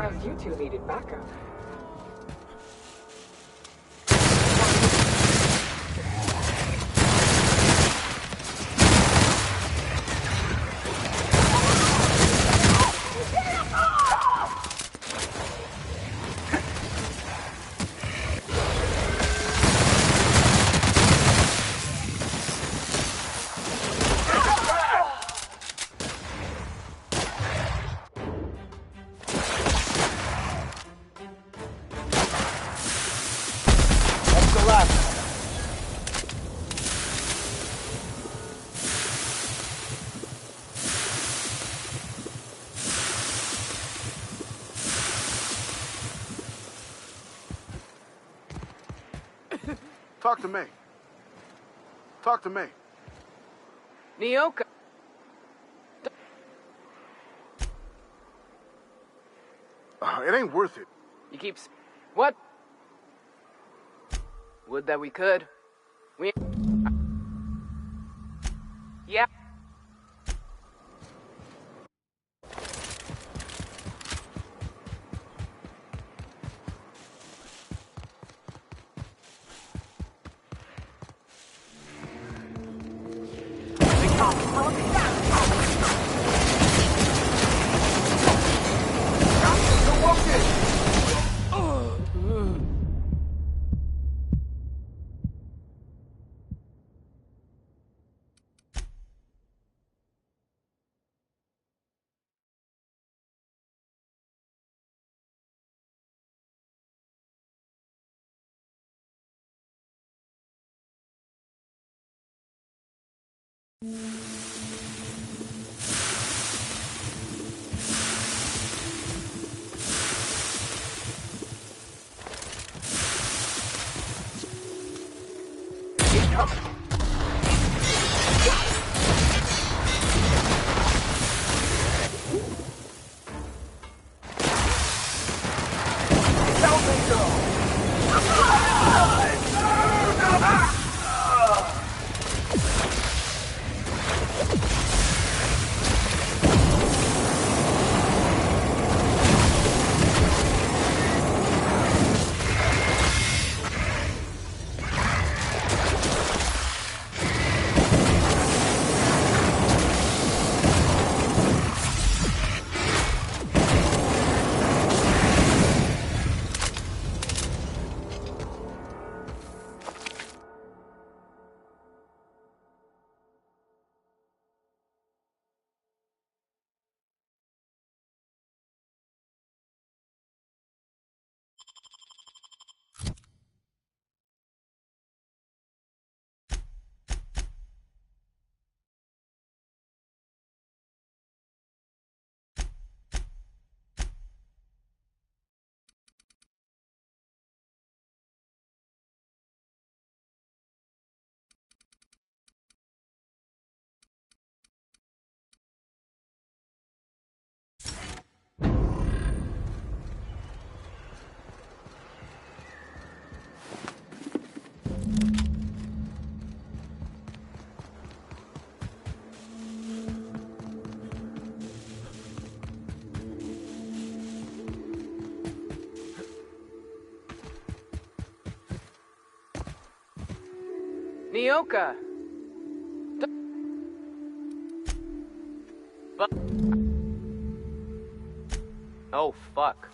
surprised you two needed backup. Talk to me. Talk to me. Nyoka. It ain't worth it. You keep... What? Would that we could. We... Yeah. Nyoka. Oh, fuck.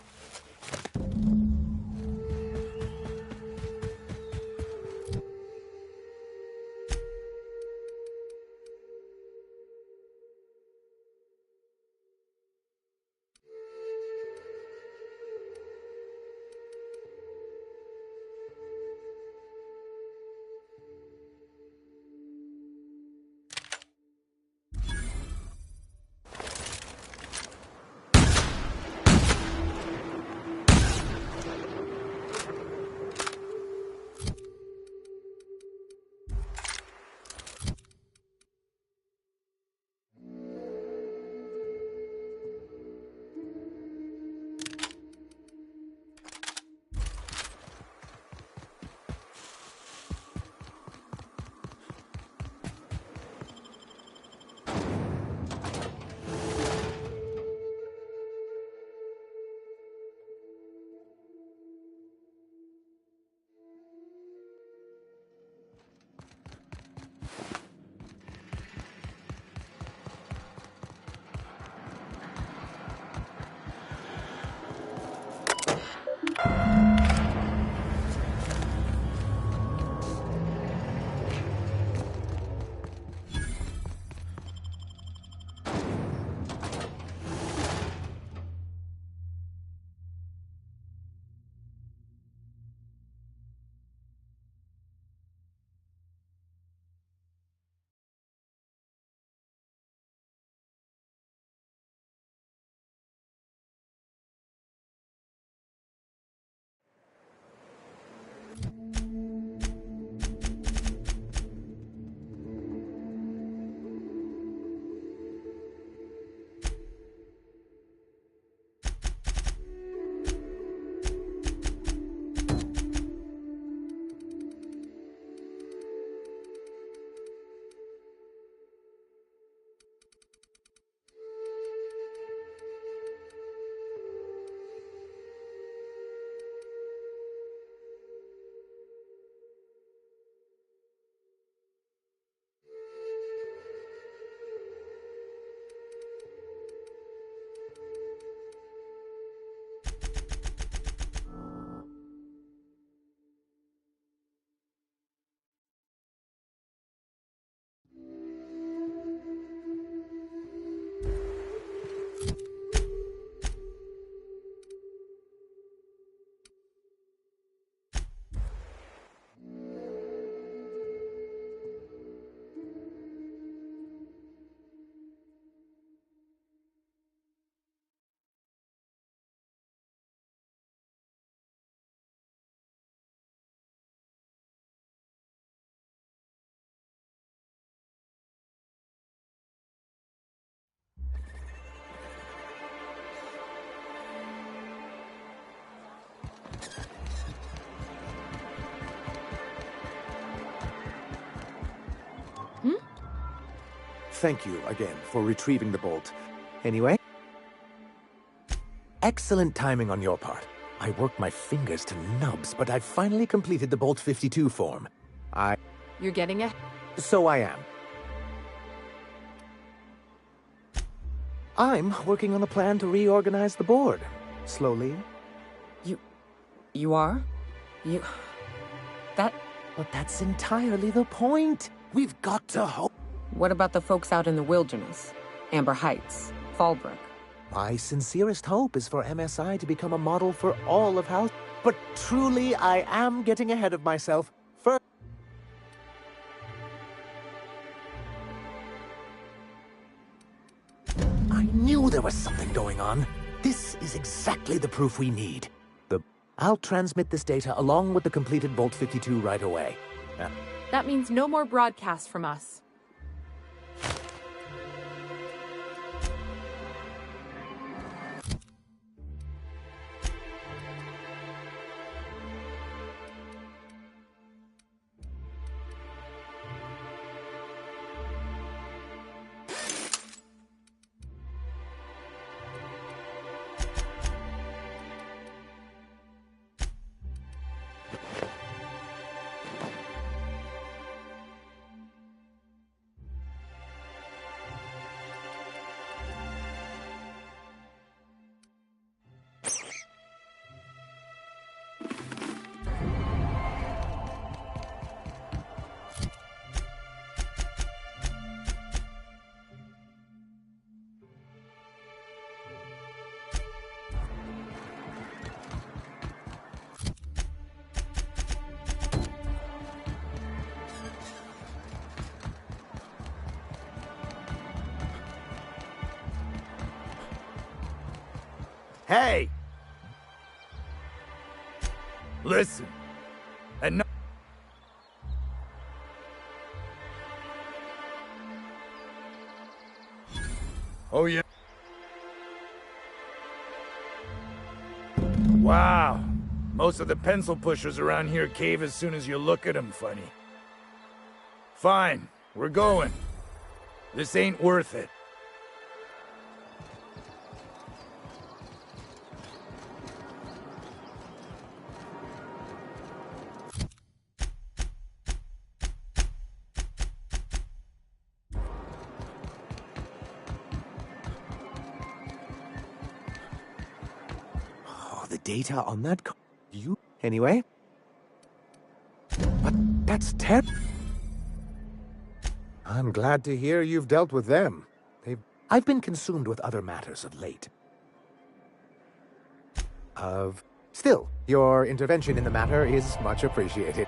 thank you again for retrieving the bolt. Anyway, excellent timing on your part. I worked my fingers to nubs, but I finally completed the Bolt 52 form. You're getting it? So I am. I'm working on a plan to reorganize the board. Slowly. You are? That... But that's entirely the point. We've got to hope. What about the folks out in the wilderness? Amber Heights, Fallbrook. My sincerest hope is for MSI to become a model for all of House. But truly, I am getting ahead of myself. First, I knew there was something going on. This is exactly the proof we need. I'll transmit this data along with the completed Bolt 52 right away. That means no more broadcasts from us. Hey! Listen. And no. Oh, yeah. Wow. Most of the pencil pushers around here cave as soon as you look at them funny. Fine. We're going. This ain't worth it. The data on that Anyway? But that's terrible. I'm glad to hear you've dealt with them. I've been consumed with other matters of late. Still, your intervention in the matter is much appreciated.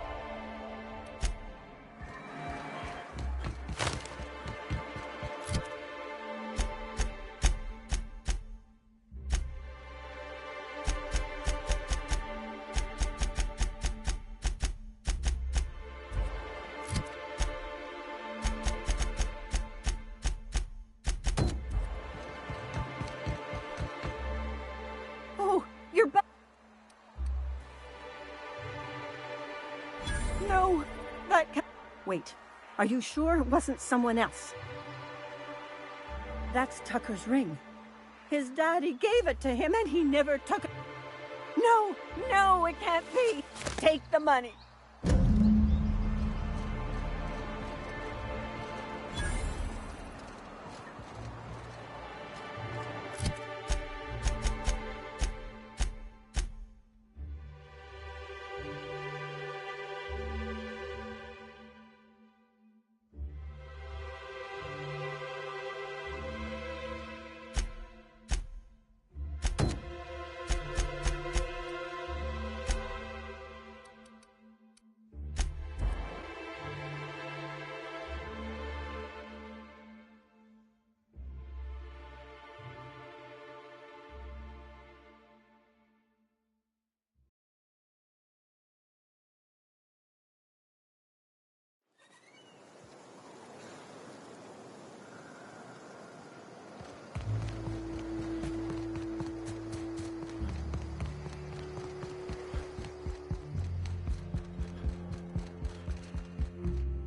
No, that can't... Wait, are you sure it wasn't someone else? That's Tucker's ring. His daddy gave it to him and he never took it. No, no, it can't be. Take the money.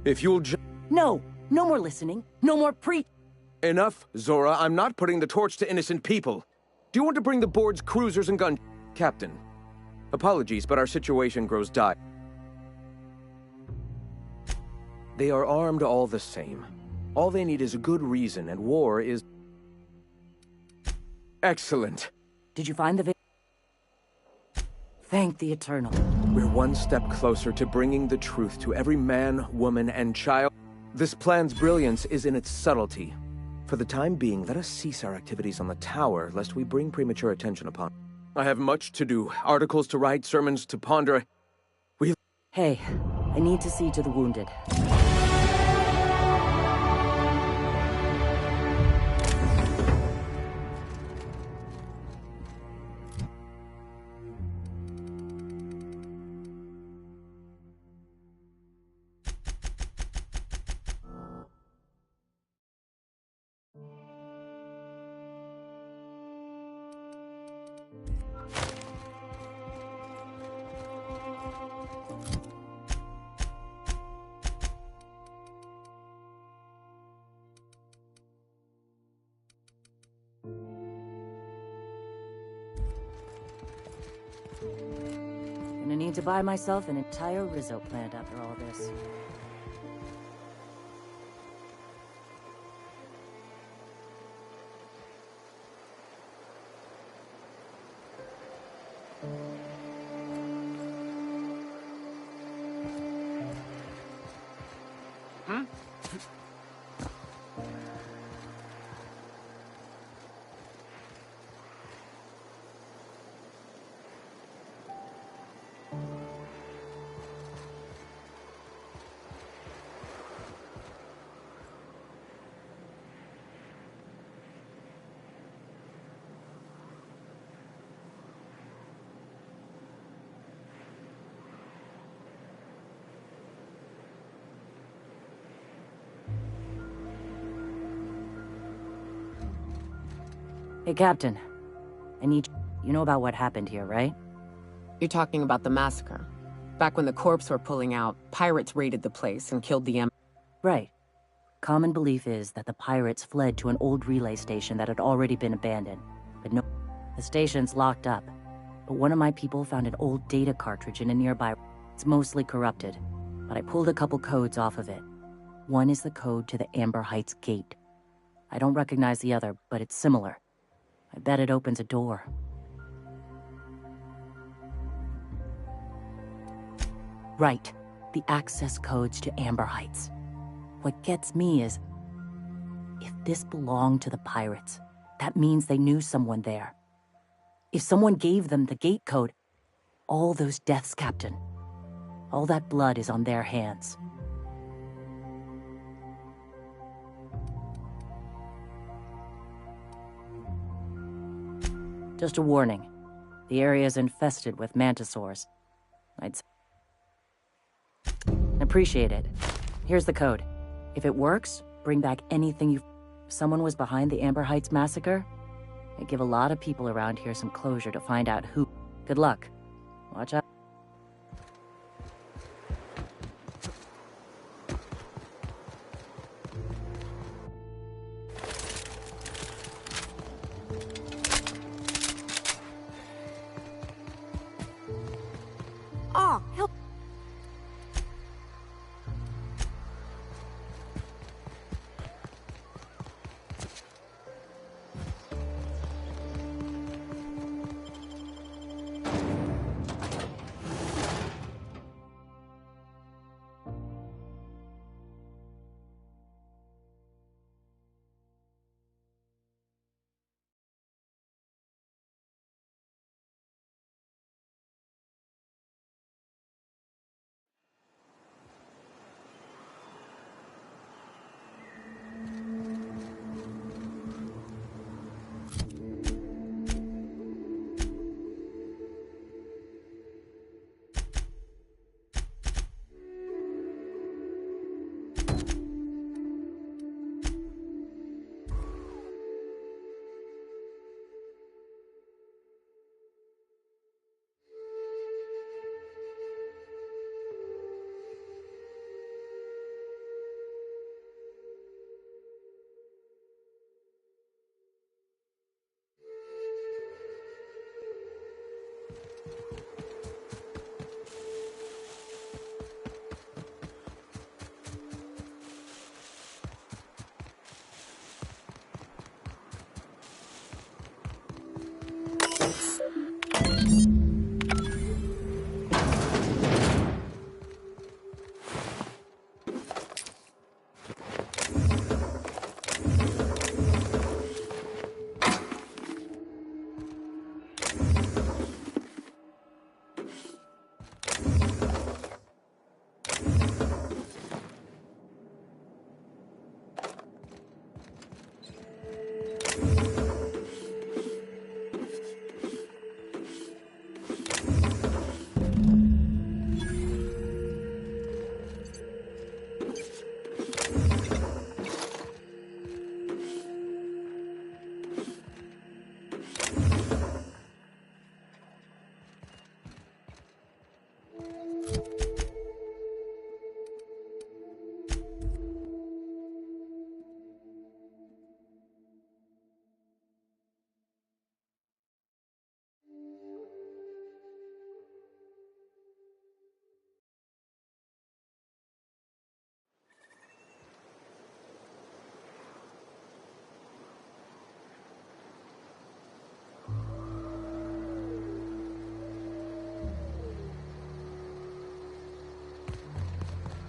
If you'll No, no more listening. No more Enough, Zora. I'm not putting the torch to innocent people. Do you want to bring the board's cruisers and gun... Captain, apologies, but our situation grows dire. They are armed all the same. All they need is a good reason, and war is... excellent. Did you find the Thank the Eternal. We're one step closer to bringing the truth to every man, woman, and child. This plan's brilliance is in its subtlety. For the time being, let us cease our activities on the tower, lest we bring premature attention upon. I have much to do. Articles to write, sermons to ponder. Hey, I need to see to the wounded. Gonna need to buy myself an entire Rizzo plant after all this. Hey, Captain. I need... You know about what happened here, right? You're talking about the massacre. Back when the corps were pulling out, pirates raided the place and killed the Right. Common belief is that the pirates fled to an old relay station that had already been abandoned. But no, the station's locked up. But one of my people found an old data cartridge in a nearby... It's mostly corrupted, but I pulled a couple codes off of it. One is the code to the Amber Heights gate. I don't recognize the other, but it's similar. I bet it opens a door. Right. The access codes to Amber Heights. What gets me is, if this belonged to the pirates, that means they knew someone there. If someone gave them the gate code, all those deaths, Captain, all that blood is on their hands. Just a warning. The area is infested with mantisaurs. Appreciate it. Here's the code. If it works, bring back anything you... If someone was behind the Amber Heights massacre, it'd give a lot of people around here some closure to find out who... Good luck. Watch out. Oh, help!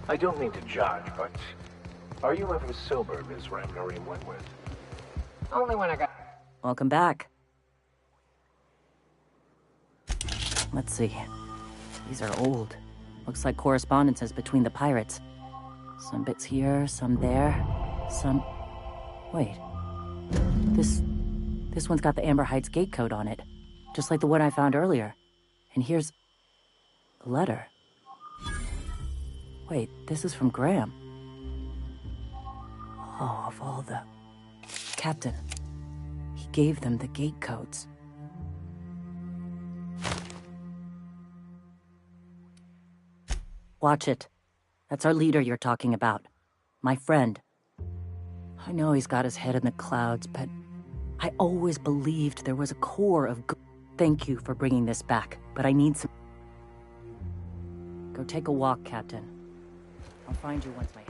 I don't mean to judge, but are you ever sober, Ms. Ramnoreen Wentworth? Only when I got... Welcome back. Let's see. These are old. Looks like correspondences between the pirates. Some bits here, some there, some... Wait. This one's got the Amber Heights gate code on it. Just like the one I found earlier. And here's... a letter. Wait, this is from Graham. Oh, of all the... Captain. He gave them the gate codes. Watch it. That's our leader you're talking about. My friend. I know he's got his head in the clouds, but I always believed there was a core of good. Thank you for bringing this back, but I need some... Go take a walk, Captain. I'll find you once my head's...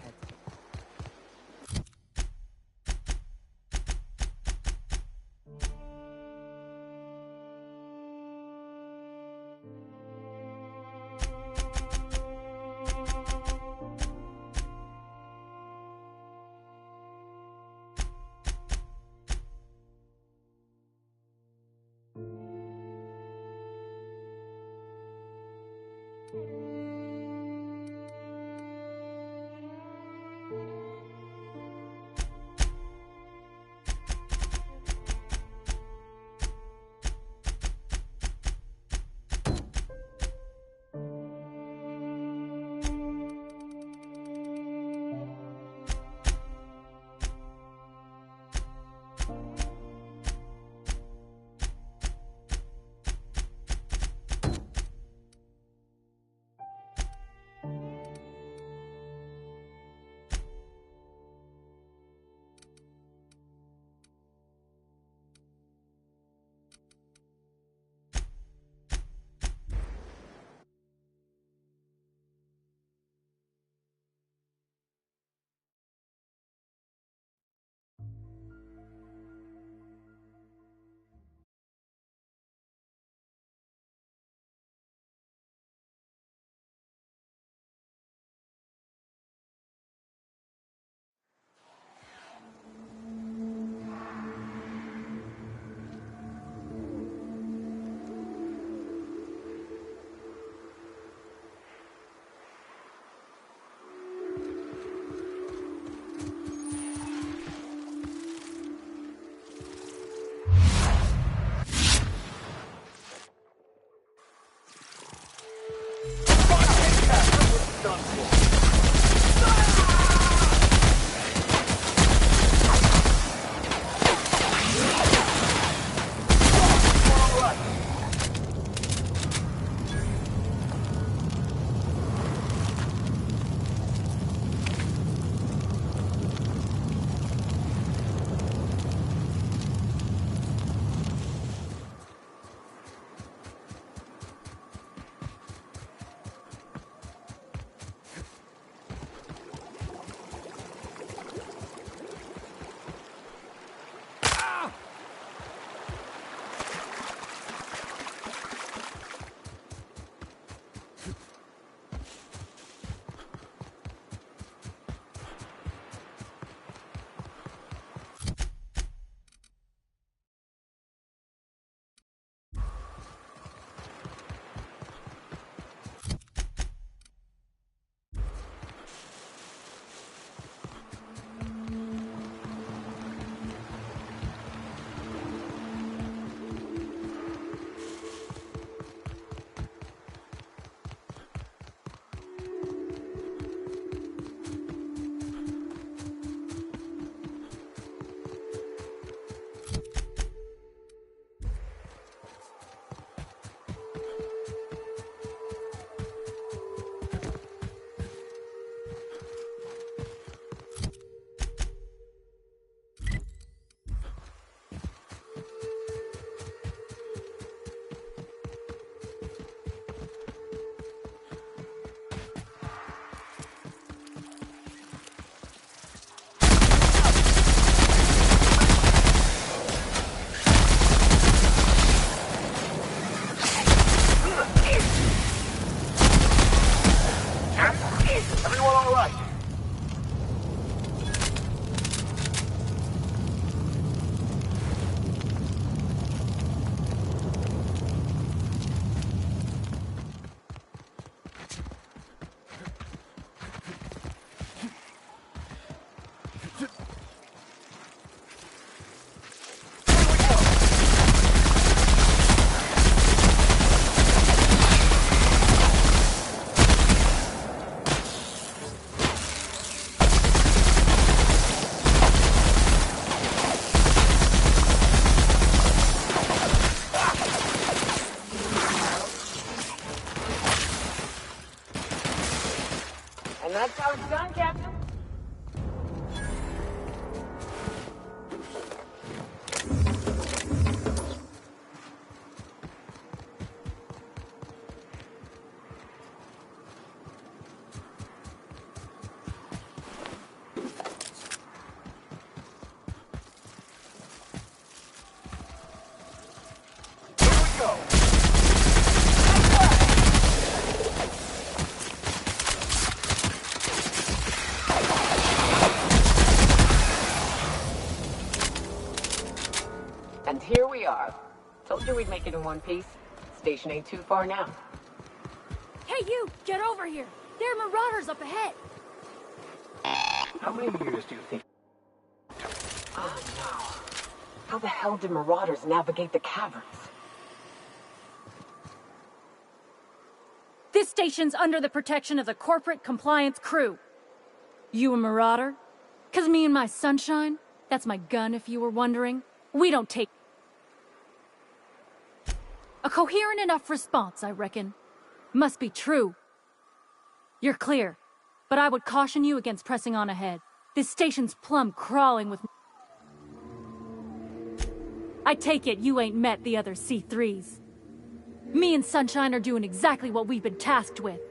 And that's how it's done, Captain. And here we are. Told you we'd make it in one piece. Station ain't too far now. Hey, you! Get over here! There are marauders up ahead! How many years do you think? Oh no. How the hell did marauders navigate the caverns? This station's under the protection of the corporate compliance crew. You a marauder? 'Cause me and my sunshine, that's my gun if you were wondering, we don't take... A coherent enough response, I reckon. Must be true. You're clear, but I would caution you against pressing on ahead. This station's plumb crawling with... I take it you ain't met the other C3s. Me and Sunshine are doing exactly what we've been tasked with.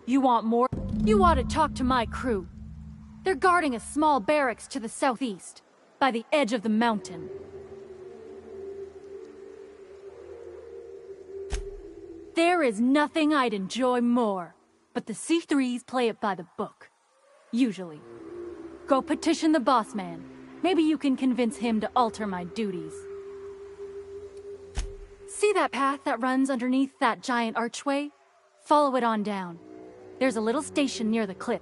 You want more? You ought to talk to my crew. They're guarding a small barracks to the southeast, by the edge of the mountain. There is nothing I'd enjoy more, but the C3s play it by the book. Usually. Go petition the boss man. Maybe you can convince him to alter my duties. See that path that runs underneath that giant archway? Follow it on down. There's a little station near the cliff.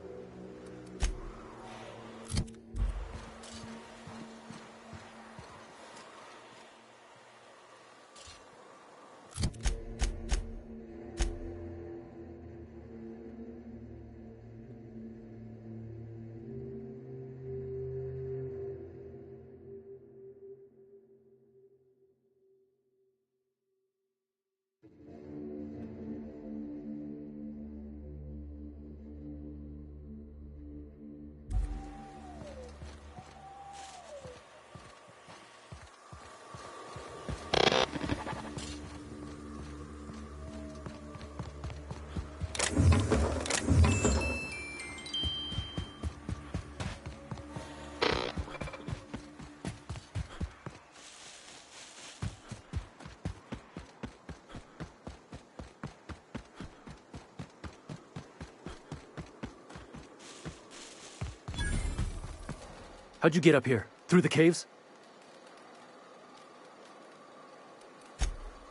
How'd you get up here? Through the caves?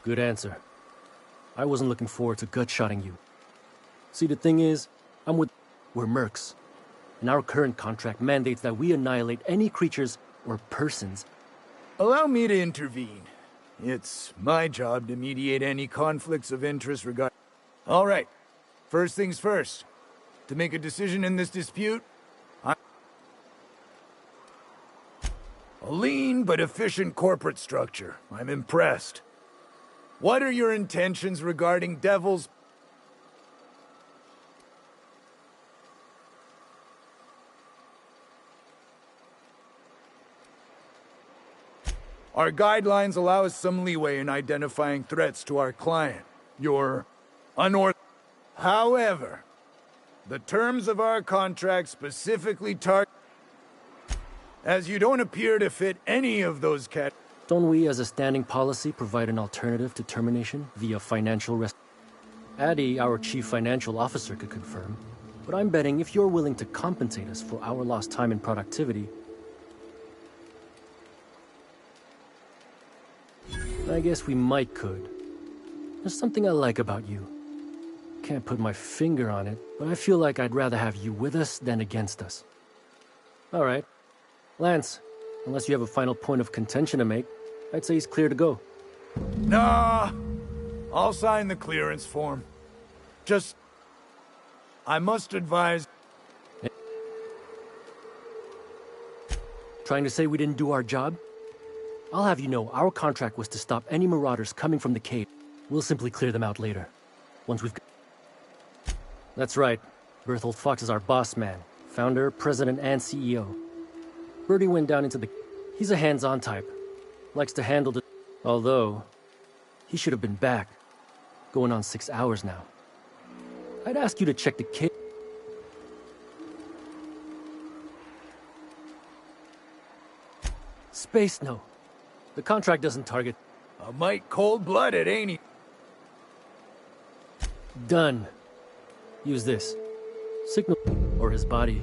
Good answer. I wasn't looking forward to gut-shotting you. See, the thing is, we're mercs. And our current contract mandates that we annihilate any creatures or persons. Allow me to intervene. It's my job to mediate any conflicts of interest regarding... All right. First things first. To make a decision in this dispute, a lean but efficient corporate structure. I'm impressed. What are your intentions regarding Devil's... Our guidelines allow us some leeway in identifying threats to our client. Your However, the terms of our contract specifically target... As you don't appear to fit any of those Don't we, as a standing policy, provide an alternative to termination via financial rest? Addy, our chief financial officer, could confirm. But I'm betting if you're willing to compensate us for our lost time and productivity, I guess we might could. There's something I like about you. Can't put my finger on it, but I feel like I'd rather have you with us than against us. All right. Lance, unless you have a final point of contention to make, I'd say he's clear to go. Nah, I'll sign the clearance form. Just, I must advise... Trying to say we didn't do our job? I'll have you know, our contract was to stop any marauders coming from the cave. We'll simply clear them out later. Once we've... That's right. Berthold Fox is our boss man, founder, president, and CEO. Bertie went down into the... He's a hands-on type. Likes to handle the... Although, he should have been back. Going on 6 hours now. I'd ask you to check the kit. Space, no. The contract doesn't target... A mite cold-blooded, ain't he? Done. Use this. Signal... or his body.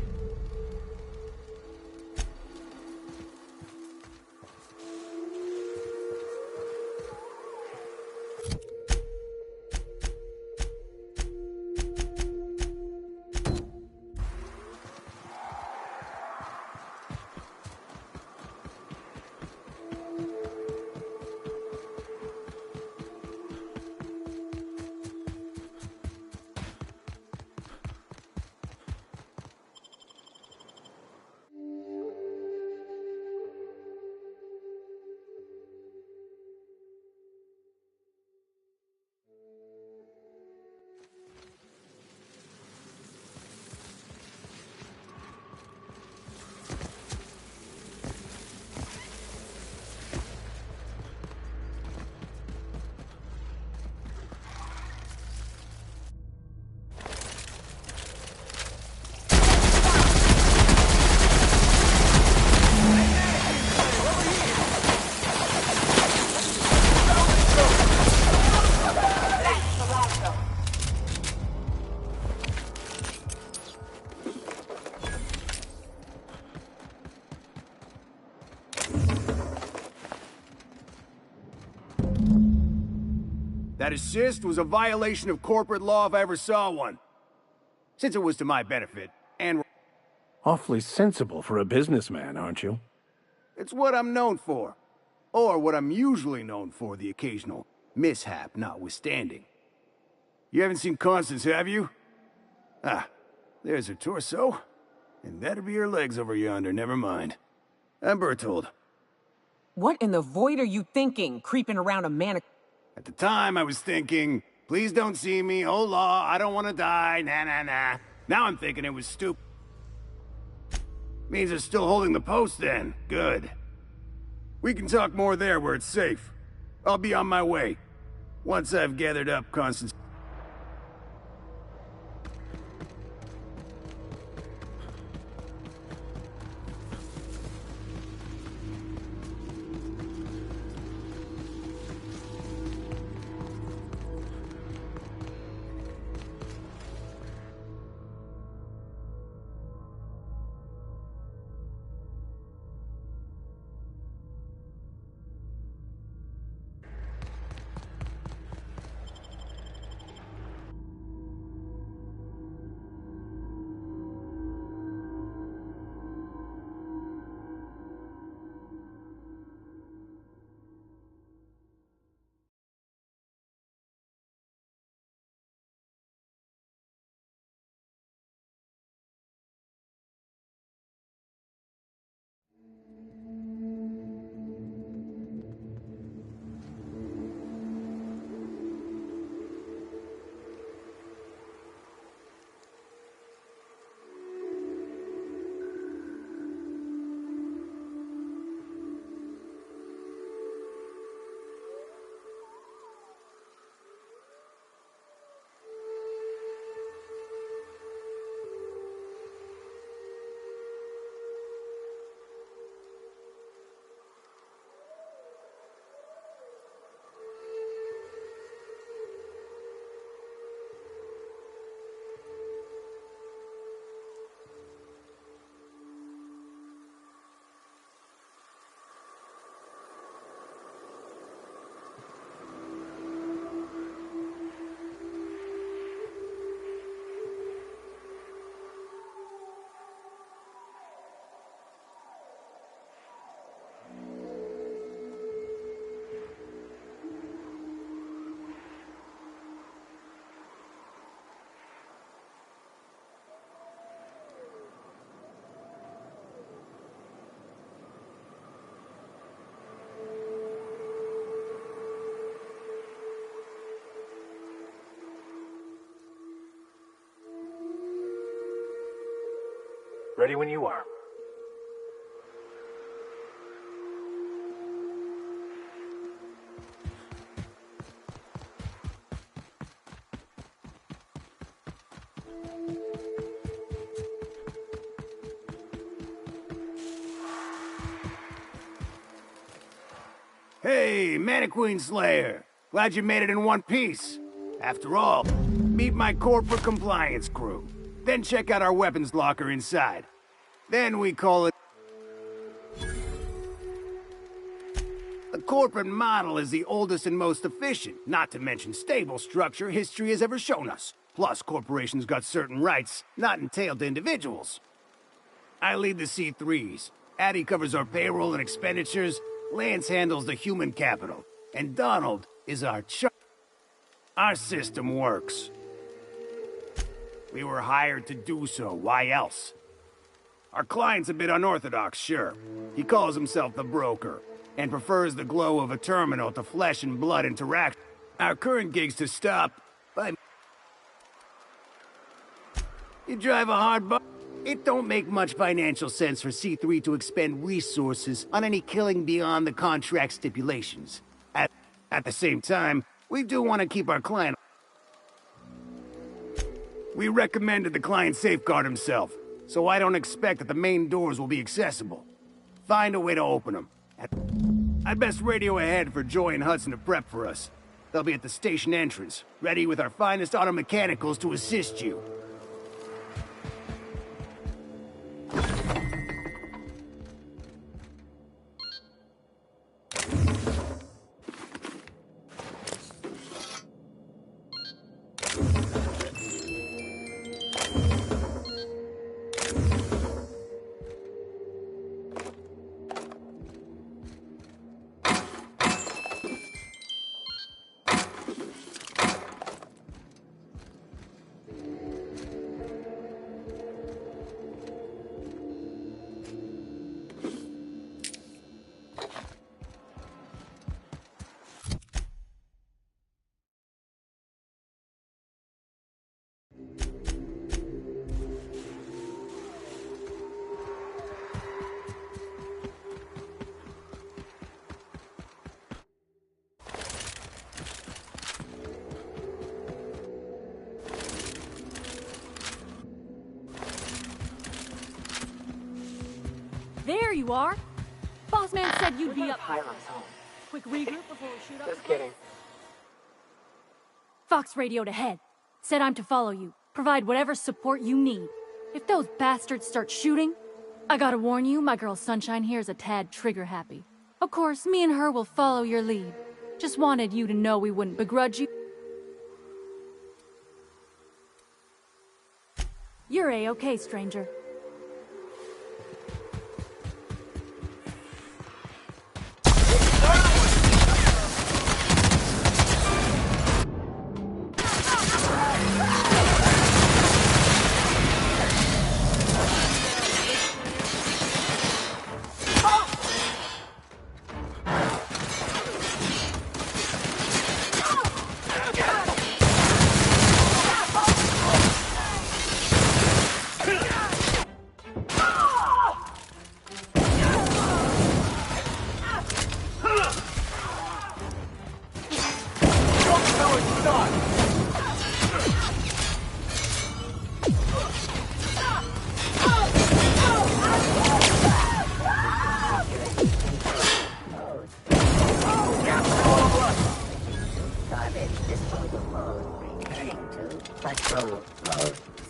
That assist was a violation of corporate law if I ever saw one. Since it was to my benefit, and... Awfully sensible for a businessman, aren't you? It's what I'm known for. Or what I'm usually known for, the occasional mishap notwithstanding. You haven't seen Constance, have you? Ah, there's her torso. And that'll be her legs over yonder, never mind. I'm Berthold. What in the void are you thinking, creeping around a mannequin? At the time, I was thinking, please don't see me, oh law, I don't want to die, nah. Now I'm thinking it was stupid. Means it's still holding the post then. Good. We can talk more there where it's safe. I'll be on my way. Once I've gathered up Constance. Ready when you are. Hey, Mannequin Slayer. Glad you made it in one piece. After all, meet my corporate compliance crew. Then check out our weapons locker inside. Then we call it... The corporate model is the oldest and most efficient, not to mention stable structure history has ever shown us. Plus, corporations got certain rights not entailed to individuals. I lead the C3s. Addie covers our payroll and expenditures. Lance handles the human capital. And Donald is our Our system works. We were hired to do so. Why else? Our client's a bit unorthodox, sure. He calls himself the broker, and prefers the glow of a terminal to flesh and blood interaction. Our current gig's to stop by... You drive a hard bu... It don't make much financial sense for C3 to expend resources on any killing beyond the contract stipulations. At the same time, we do want to keep our client... We recommended the client safeguard himself, so I don't expect that the main doors will be accessible. Find a way to open them. I'd best radio ahead for Joy and Hudson to prep for us. They'll be at the station entrance, ready with our finest auto mechanicals to assist you. There you are. Boss man said you'd be up. Quick regroup before we shoot up. Just kidding. Fox radioed ahead. Said I'm to follow you. Provide whatever support you need. If those bastards start shooting, I gotta warn you, my girl Sunshine here is a tad trigger happy. Of course, me and her will follow your lead. Just wanted you to know we wouldn't begrudge you. You're A-okay, stranger.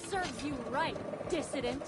Serves you right, dissident.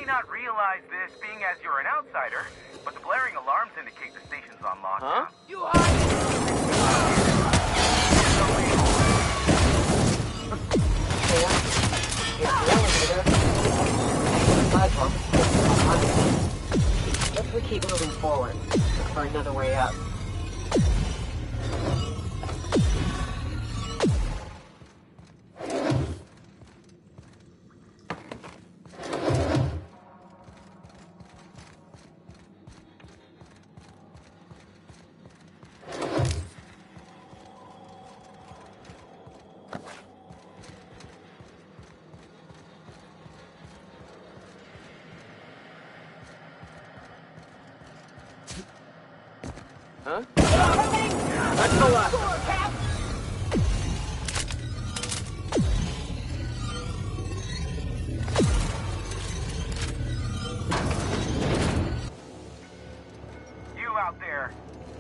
may not realize this, being as you're an outsider, but the blaring alarms indicate the station's on lockdown. Let's we keep moving forward. Look for another way up. Huh? Let's go up. You out there,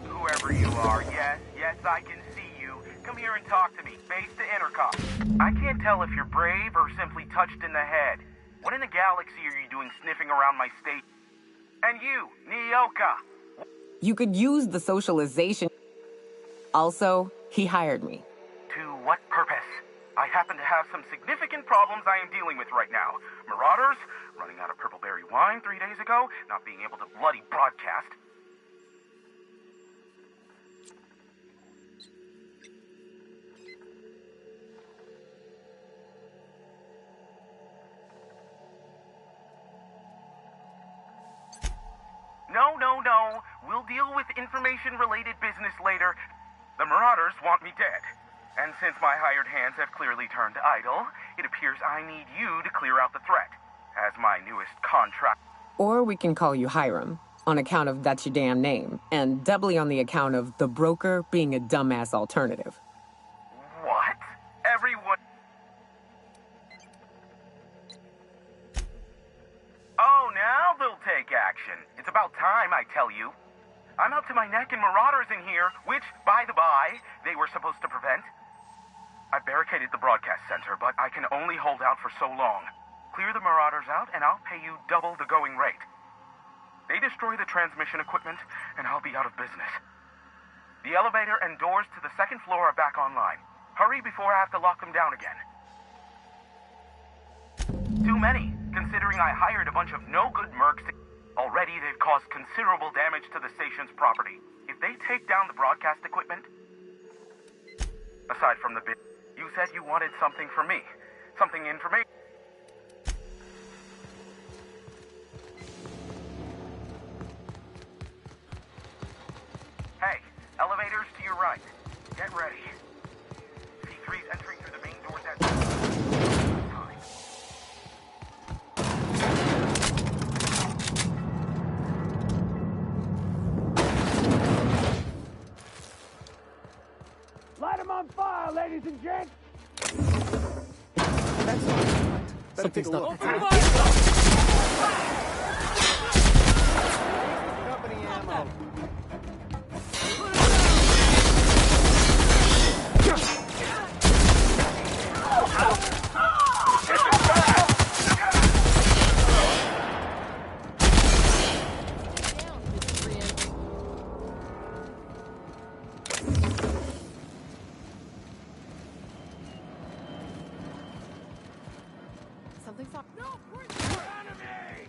whoever you are, yes, I can see you. Come here and talk to me, face to intercom. I can't tell if you're brave or simply touched in the head. What in the galaxy are you doing sniffing around my state? And you, Nyoka. You could use the socialization. Also, he hired me. To what purpose? I happen to have some significant problems I am dealing with right now. Marauders, running out of purple berry wine 3 days ago, not being able to bloody broadcast. No. We'll deal with information-related business later. The Marauders want me dead. And since my hired hands have clearly turned idle, it appears I need you to clear out the threat, as my newest contract. Or we can call you Hiram, on account of that's your damn name, and doubly on the account of the broker being a dumbass alternative. What? Everyone... Oh, now they'll take action. It's about time, I tell you. I'm up to my neck in Marauders in here, which, by the by, they were supposed to prevent. I barricaded the broadcast center, but I can only hold out for so long. Clear the Marauders out, and I'll pay you double the going rate. They destroy the transmission equipment, and I'll be out of business. The elevator and doors to the second floor are back online. Hurry before I have to lock them down again. Too many, considering I hired a bunch of no-good mercs to... Already, they've caused considerable damage to the station's property. If they take down the broadcast equipment... Aside from the bit, you said you wanted something from me. Something information. Hey, elevators to your right. Get ready. C3's entering through the main doors at... time. Light them on fire, ladies and gents! That's not right. Something's not... Company ammo. Something's up. No, we're Enemy!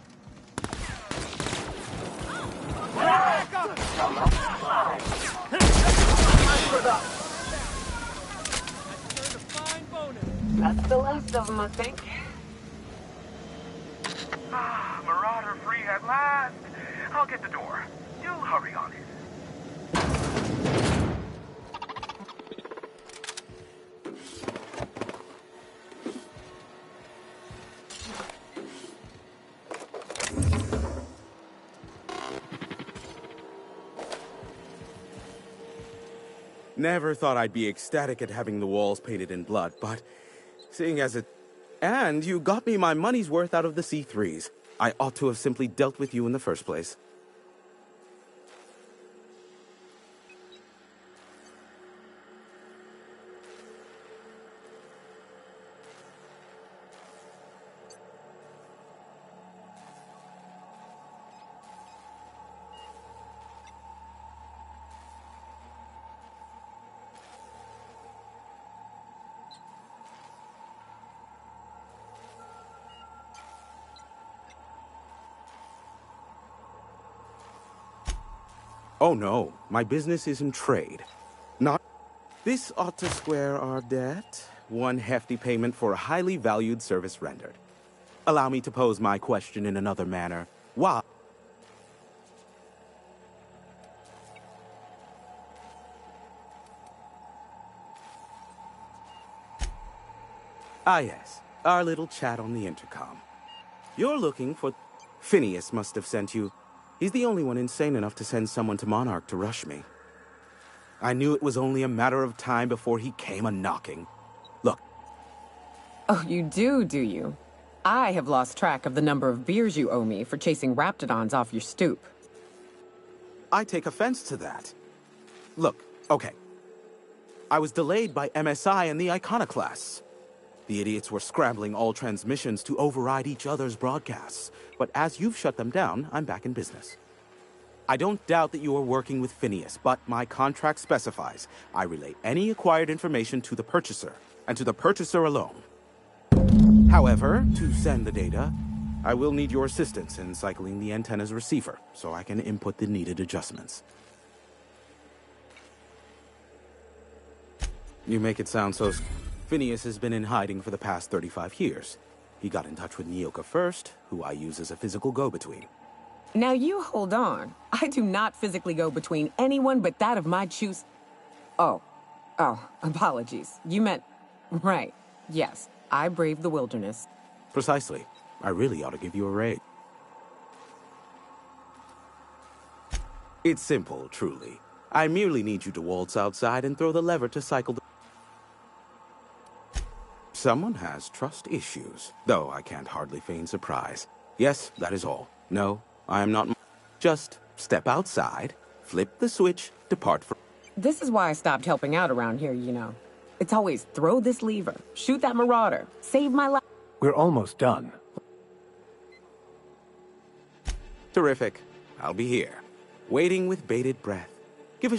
That's the last of them, I think. Marauder free at last. I'll get the door. You hurry on it. Never thought I'd be ecstatic at having the walls painted in blood, but seeing as it... And you got me my money's worth out of the C3s. I ought to have simply dealt with you in the first place. Oh no, my business is in trade. Not... This ought to square our debt. One hefty payment for a highly valued service rendered. Allow me to pose my question in another manner. Why? Ah yes, our little chat on the intercom. You're looking for... Phineas must have sent you. He's the only one insane enough to send someone to Monarch to rush me. I knew it was only a matter of time before he came a-knocking. Look. Oh, you do you? I have lost track of the number of beers you owe me for chasing Raptidons off your stoop. I take offense to that. Look, okay. I was delayed by MSI and the Iconoclasts. The idiots were scrambling all transmissions to override each other's broadcasts. But as you've shut them down, I'm back in business. I don't doubt that you are working with Phineas, but my contract specifies I relay any acquired information to the purchaser, and to the purchaser alone. However, to send the data, I will need your assistance in cycling the antenna's receiver, so I can input the needed adjustments. You make it sound so... Phineas has been in hiding for the past 35 years. He got in touch with Nyoka first, who I use as a physical go-between. Now you hold on. I do not physically go between anyone but that of my choose... Oh, apologies. You meant... Right. Yes, I braved the wilderness. Precisely. I really ought to give you a raise. It's simple, truly. I merely need you to waltz outside and throw the lever to cycle the... Someone has trust issues, though I can't hardly feign surprise. Yes, that is all. No, I am not... Just step outside, flip the switch, depart from... This is why I stopped helping out around here, you know. It's always throw this lever, shoot that marauder, save my life. We're almost done. Terrific. I'll be here, waiting with bated breath. Give a...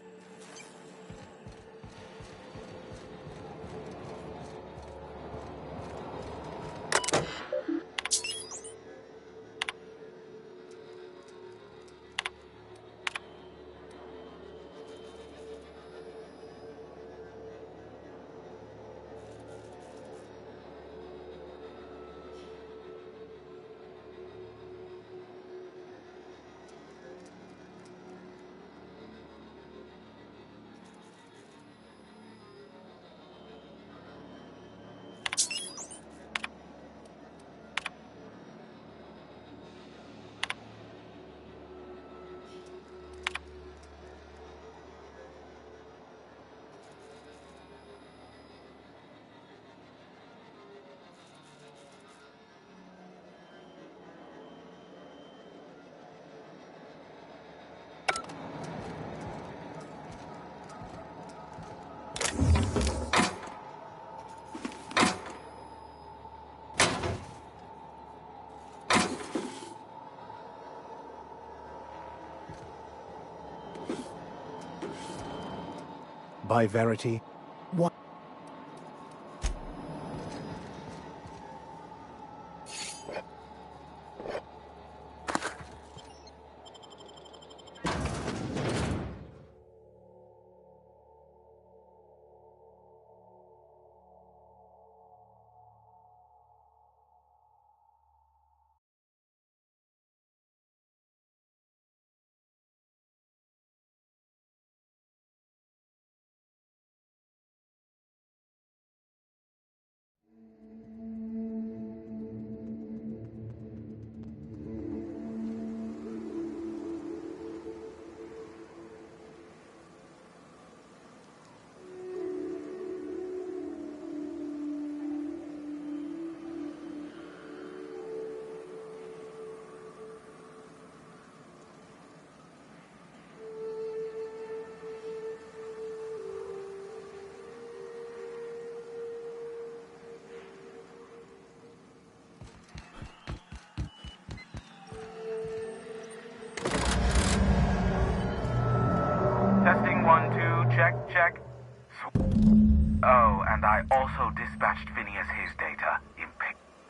By Verity, what? Testing 1, 2, check. Oh, and I also dispatched Phineas his data.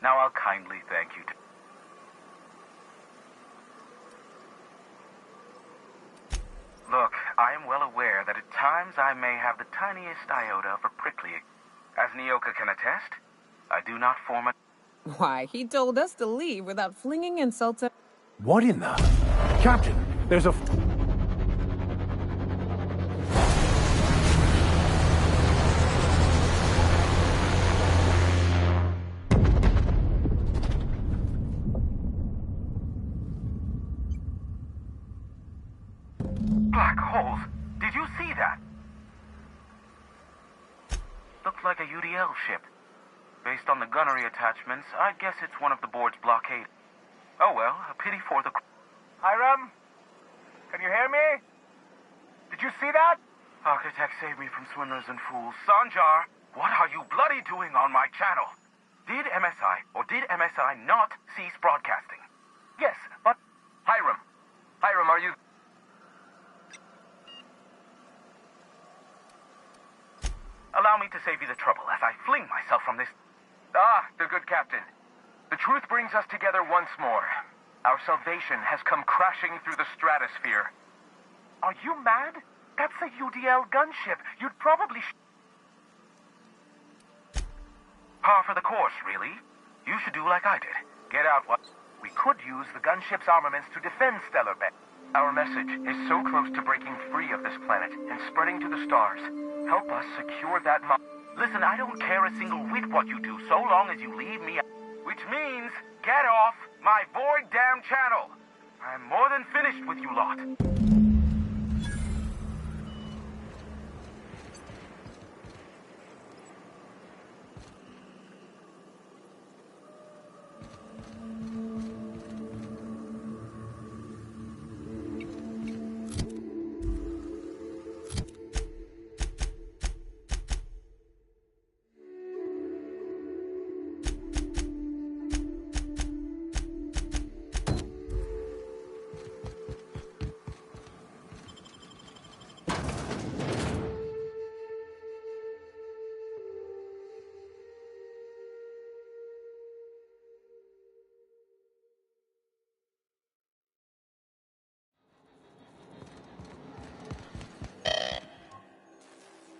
Now I'll kindly thank you. Look, sometimes I may have the tiniest iota of a prickly. As Nyoka can attest, I do not form a... Why, he told us to leave without flinging insults at... What in the... Captain, there's a... Black holes. Did you see that? Looked like a UDL ship. Based on the gunnery attachments, I guess it's one of the board's blockade. Oh well, a pity for the... Hiram? Can you hear me? Did you see that? Architect saved me from swindlers and fools. Sanjar, what are you bloody doing on my channel? Did MSI or did MSI not cease broadcasting? Yes, but... Hiram, are you... Allow me to save you the trouble as I fling myself from this... Ah, the good captain. The truth brings us together once more. Our salvation has come crashing through the stratosphere. Are you mad? That's a UDL gunship. You'd probably... Par for the course, really. You should do like I did. Get out what... We could use the gunship's armaments to defend Stellar Bay. Our message is so close to breaking free of this planet and spreading to the stars. Help us secure that Listen, I don't care a single whit what you do, so long as you leave me... Which means, get off my void damn channel! I'm more than finished with you lot.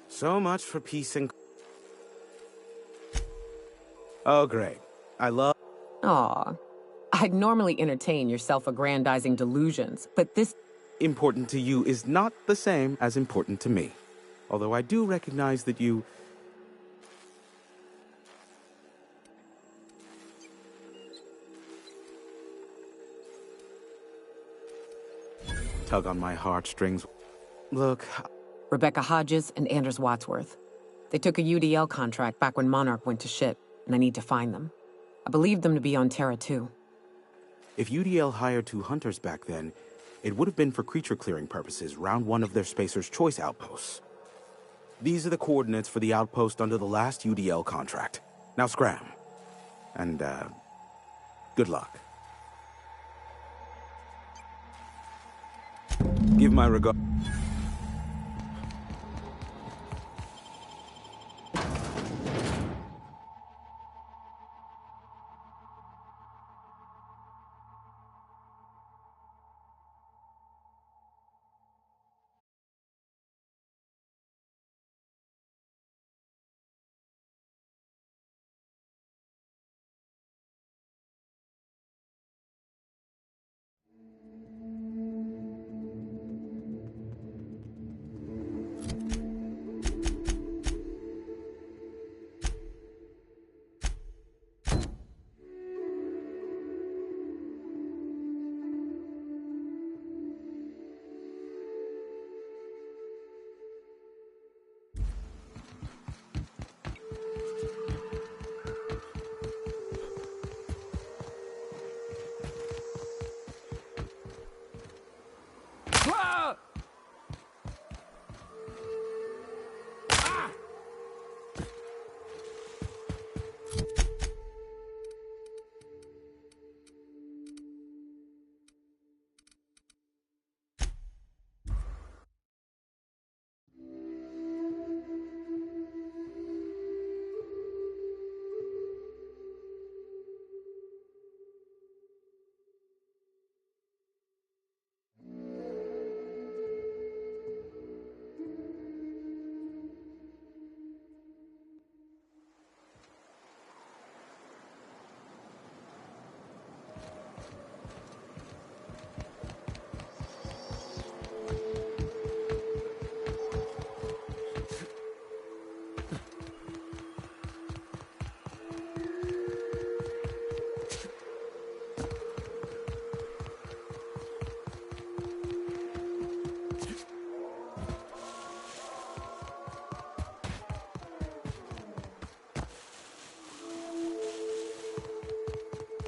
So much for peace and... Oh, great. I love... Aw. I'd normally entertain your self-aggrandizing delusions, but this... Important to you is not the same as important to me. Although I do recognize that you... Tug on my heartstrings. Look... Rebecca Hodges and Anders Wadsworth. They took a UDL contract back when Monarch went to shit, and I need to find them. I believe them to be on Terra 2. If UDL hired 2 hunters back then, it would have been for creature clearing purposes, round 1 of their Spacer's Choice outposts. These are the coordinates for the outpost under the last UDL contract. Now scram. And, good luck. Give my regard...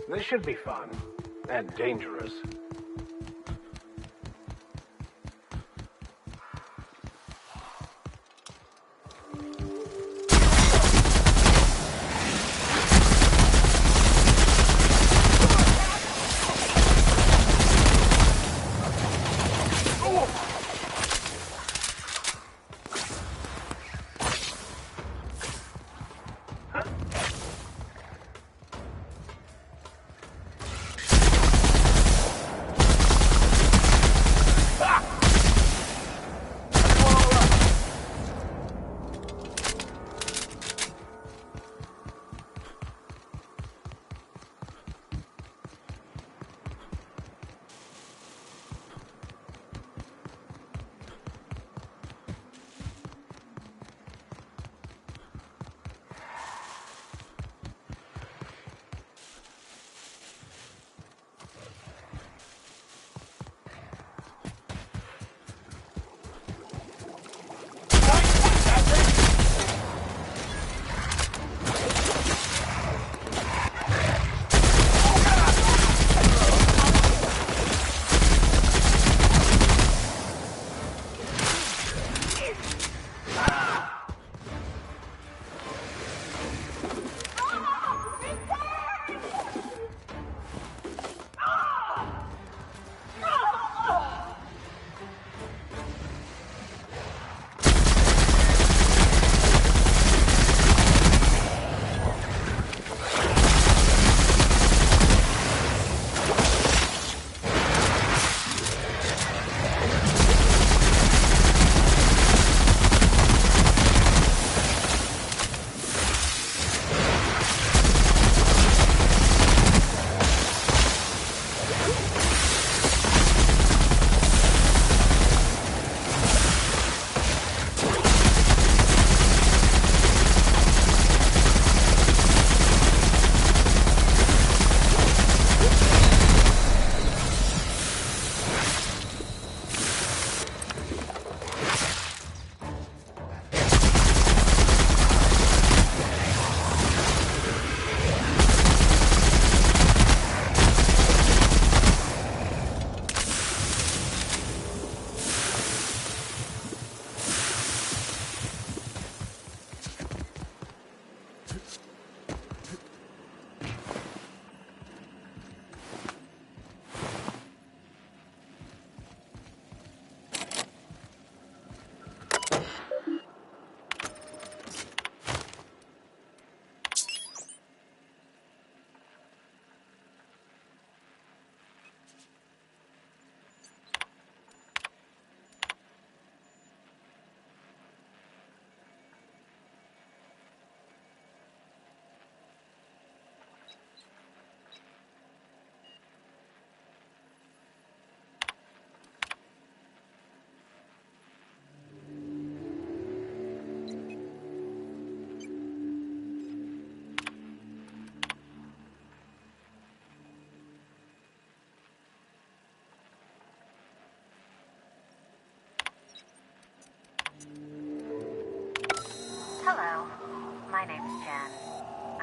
This should be fun. And dangerous. Hello, my name's Jen.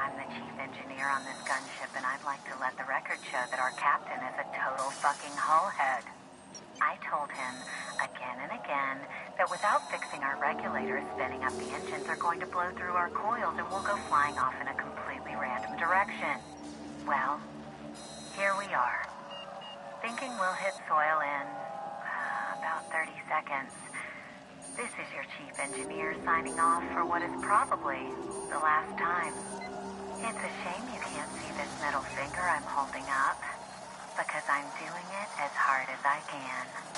I'm the chief engineer on this gunship, and I'd like to let the record show that our captain is a total fucking hullhead. I told him again and again that without fixing our regulators, spinning up the engines are going to blow through our coils and we'll go flying off in a completely random direction. Well, here we are. Thinking we'll hit soil in about 30 seconds. This is your chief engineer signing off for what is probably the last time. It's a shame you can't see this middle finger I'm holding up, because I'm doing it as hard as I can.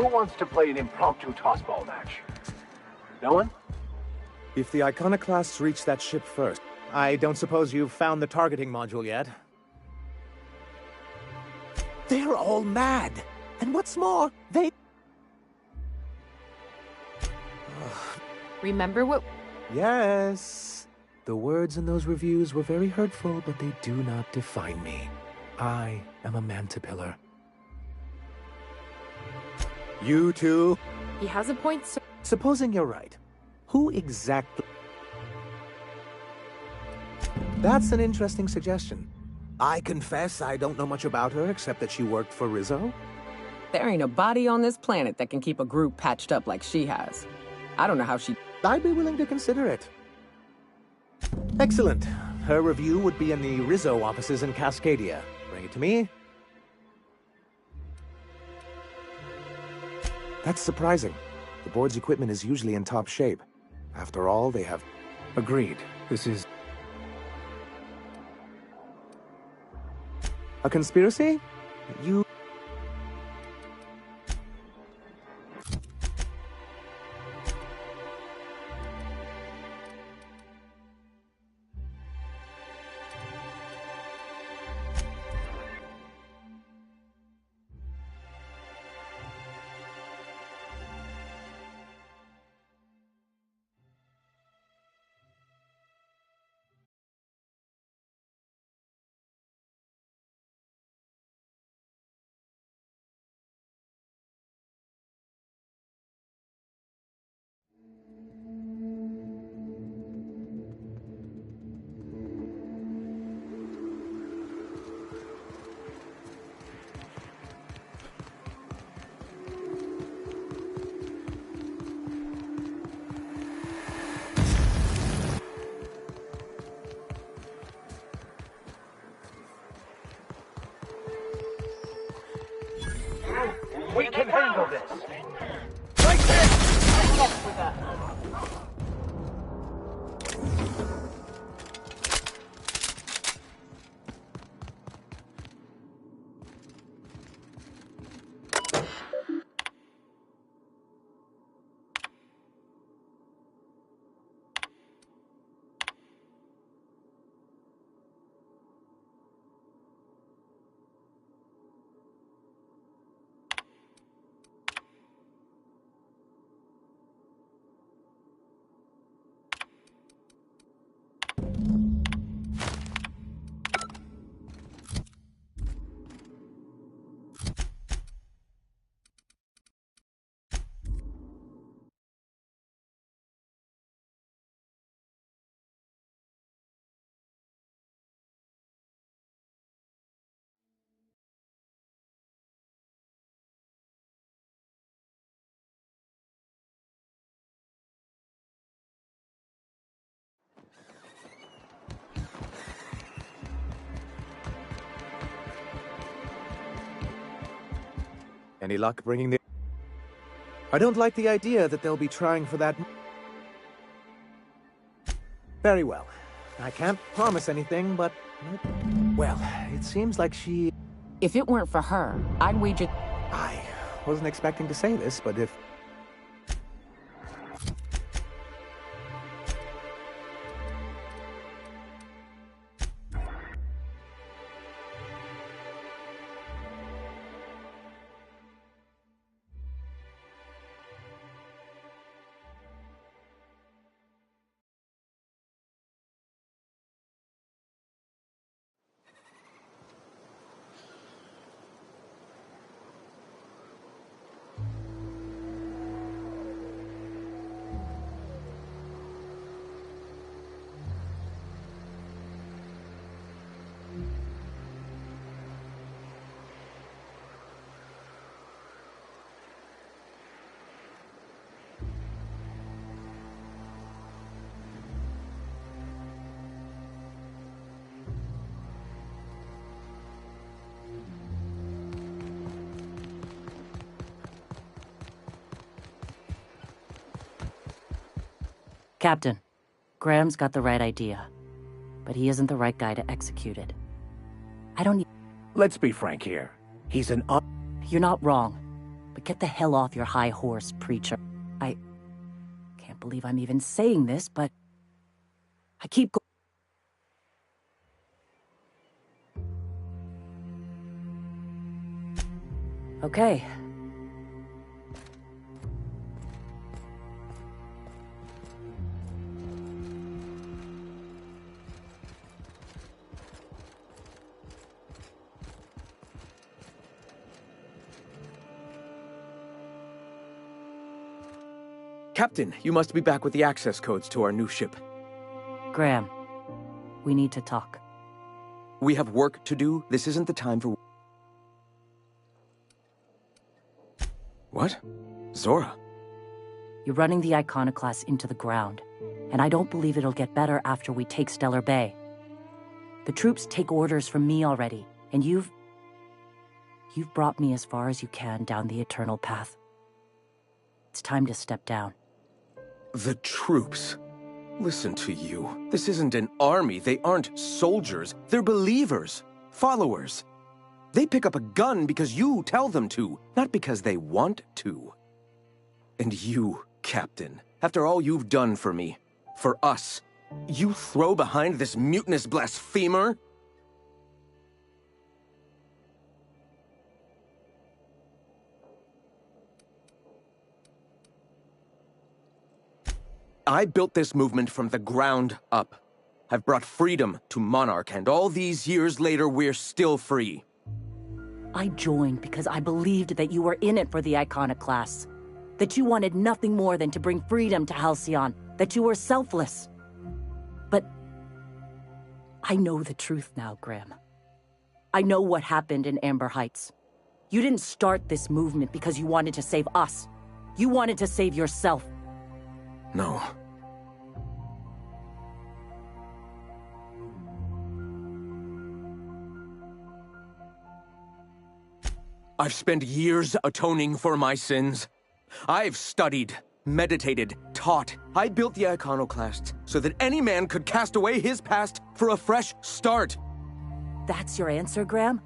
Who wants to play an impromptu tossball match? No one? If the Iconoclasts reach that ship first, I don't suppose you've found the targeting module yet? They're all mad! And what's more, they... Remember what... Yes. The words in those reviews were very hurtful, but they do not define me. I am a Mantipillar. You two? He has a point, sir. Supposing you're right, who exactly... That's an interesting suggestion. I confess I don't know much about her, except that she worked for Rizzo. There ain't a body on this planet that can keep a group patched up like she has. I don't know how she... I'd be willing to consider it. Excellent. Her review would be in the Rizzo offices in Cascadia. Bring it to me. That's surprising. The board's equipment is usually in top shape. After all, they have... Agreed. This is... A conspiracy? You... We can handle this. Right there! Enough with that. Any luck bringing the... I don't like the idea that they'll be trying for that... Very well. I can't promise anything, but... Well, it seems like she... If it weren't for her, I'd wager... I wasn't expecting to say this, but if... Captain, Graham's got the right idea, but he isn't the right guy to execute it. I don't need... Let's be frank here. He's an You're not wrong. But get the hell off your high horse, preacher. I can't believe I'm even saying this, but I keep going. Okay. Captain, you must be back with the access codes to our new ship. Graham, we need to talk. We have work to do. This isn't the time for... What? Zora? You're running the Iconoclast into the ground, and I don't believe it'll get better after we take Stellar Bay. The troops take orders from me already, and you've brought me as far as you can down the Eternal Path. It's time to step down. The troops? Listen to you. This isn't an army. They aren't soldiers. They're believers. Followers. They pick up a gun because you tell them to, not because they want to. And you, Captain, after all you've done for me, for us, you throw behind this mutinous blasphemer? I built this movement from the ground up. I've brought freedom to Monarch, and all these years later, we're still free. I joined because I believed that you were in it for the Iconoclasts. That you wanted nothing more than to bring freedom to Halcyon. That you were selfless. But I know the truth now, Graham. I know what happened in Amber Heights. You didn't start this movement because you wanted to save us. You wanted to save yourself. No. I've spent years atoning for my sins. I've studied, meditated, taught. I built the Iconoclasts so that any man could cast away his past for a fresh start. That's your answer, Graham?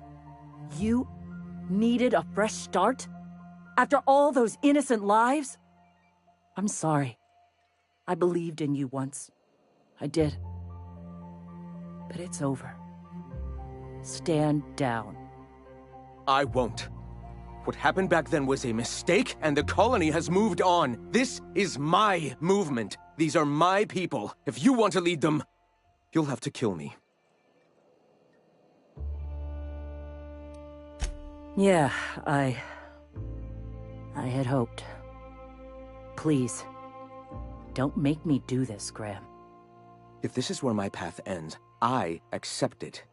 You needed a fresh start? After all those innocent lives? I'm sorry. I believed in you once. I did. But it's over. Stand down. I won't. What happened back then was a mistake, and the colony has moved on. This is my movement. These are my people. If you want to lead them, you'll have to kill me. Yeah, I had hoped. Please, don't make me do this, Graham. If this is where my path ends, I accept it.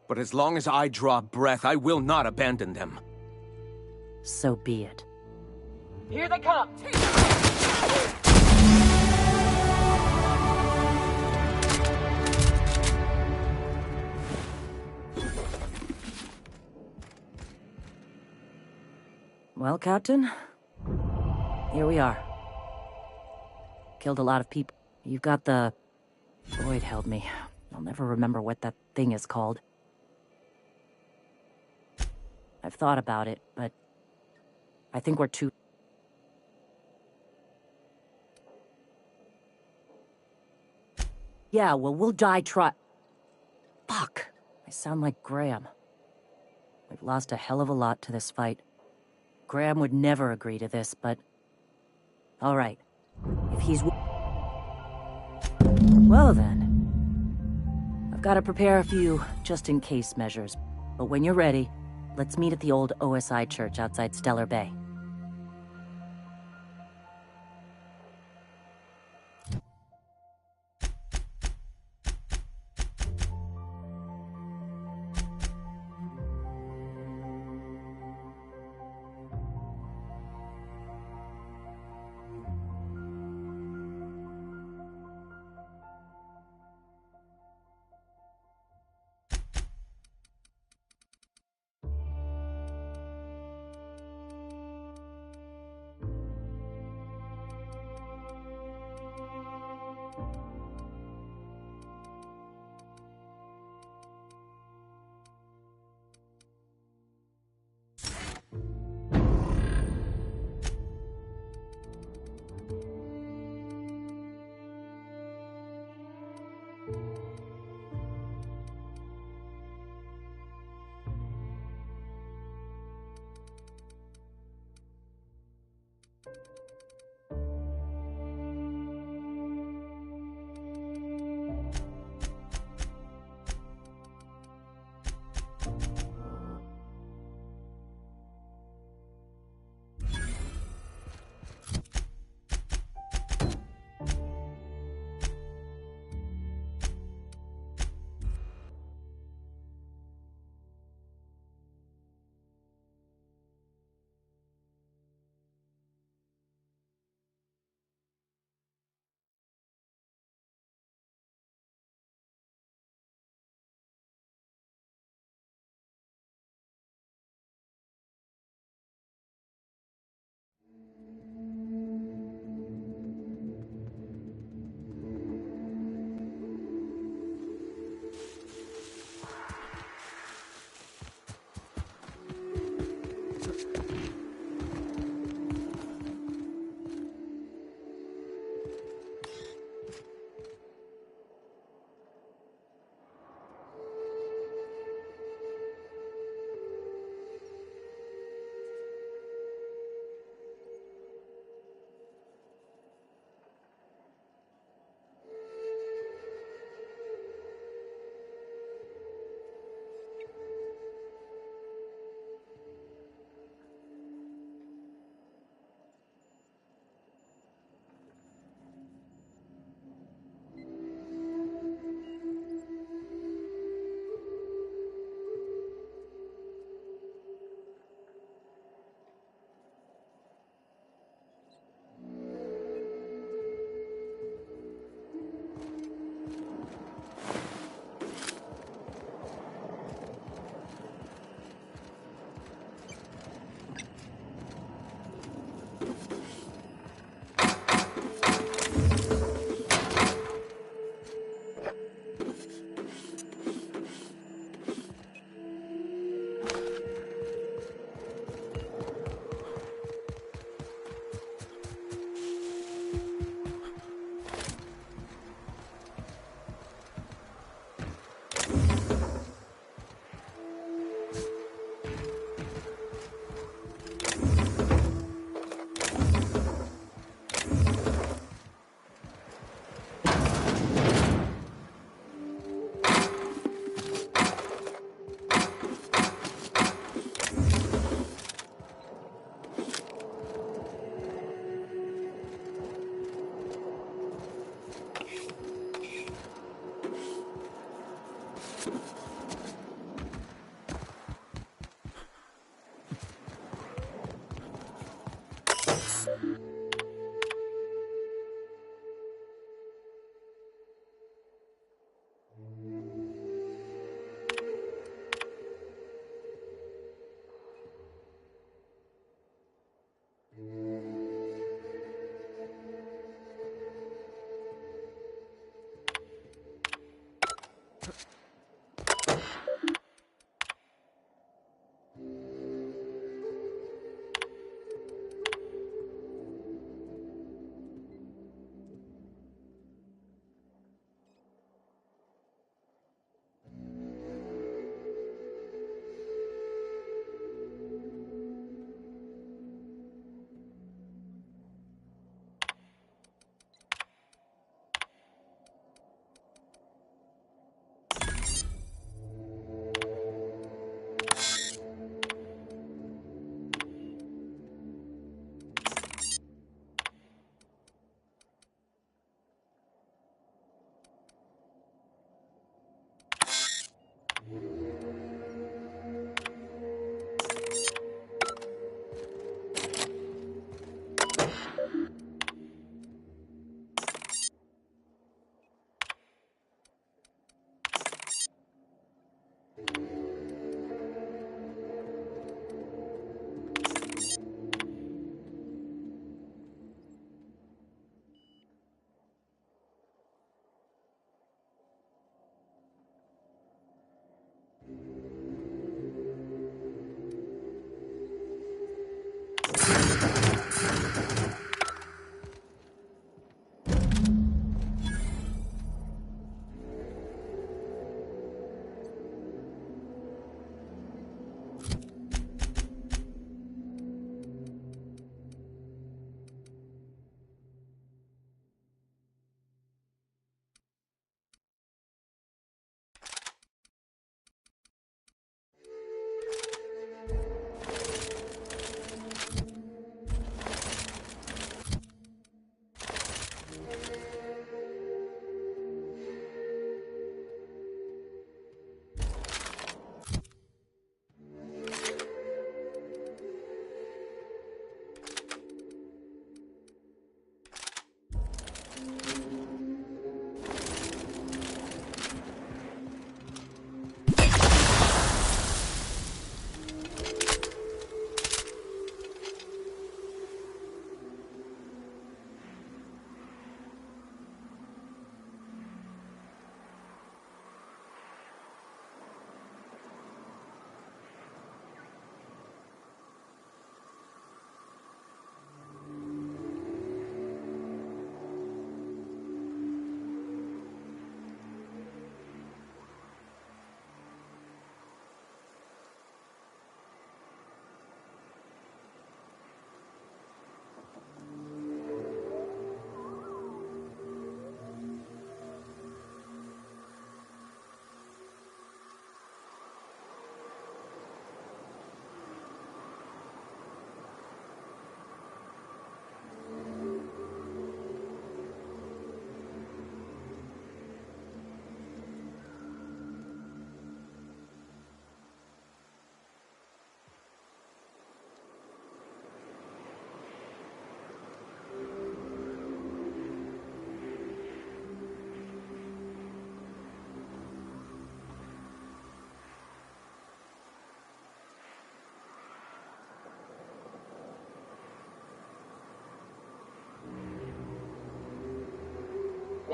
But as long as I draw breath, I will not abandon them. So be it. Here they come! Well, Captain, here we are. Killed a lot of people. You've got the... Boyd held me. I'll never remember what that thing is called. I've thought about it, but I think we're too... Yeah, well, we'll die Fuck. I sound like Graham. We've lost a hell of a lot to this fight. Graham would never agree to this, but... All right. If he's... Well then. I've got to prepare a few just-in-case measures. But when you're ready, let's meet at the old OSI church outside Stellar Bay.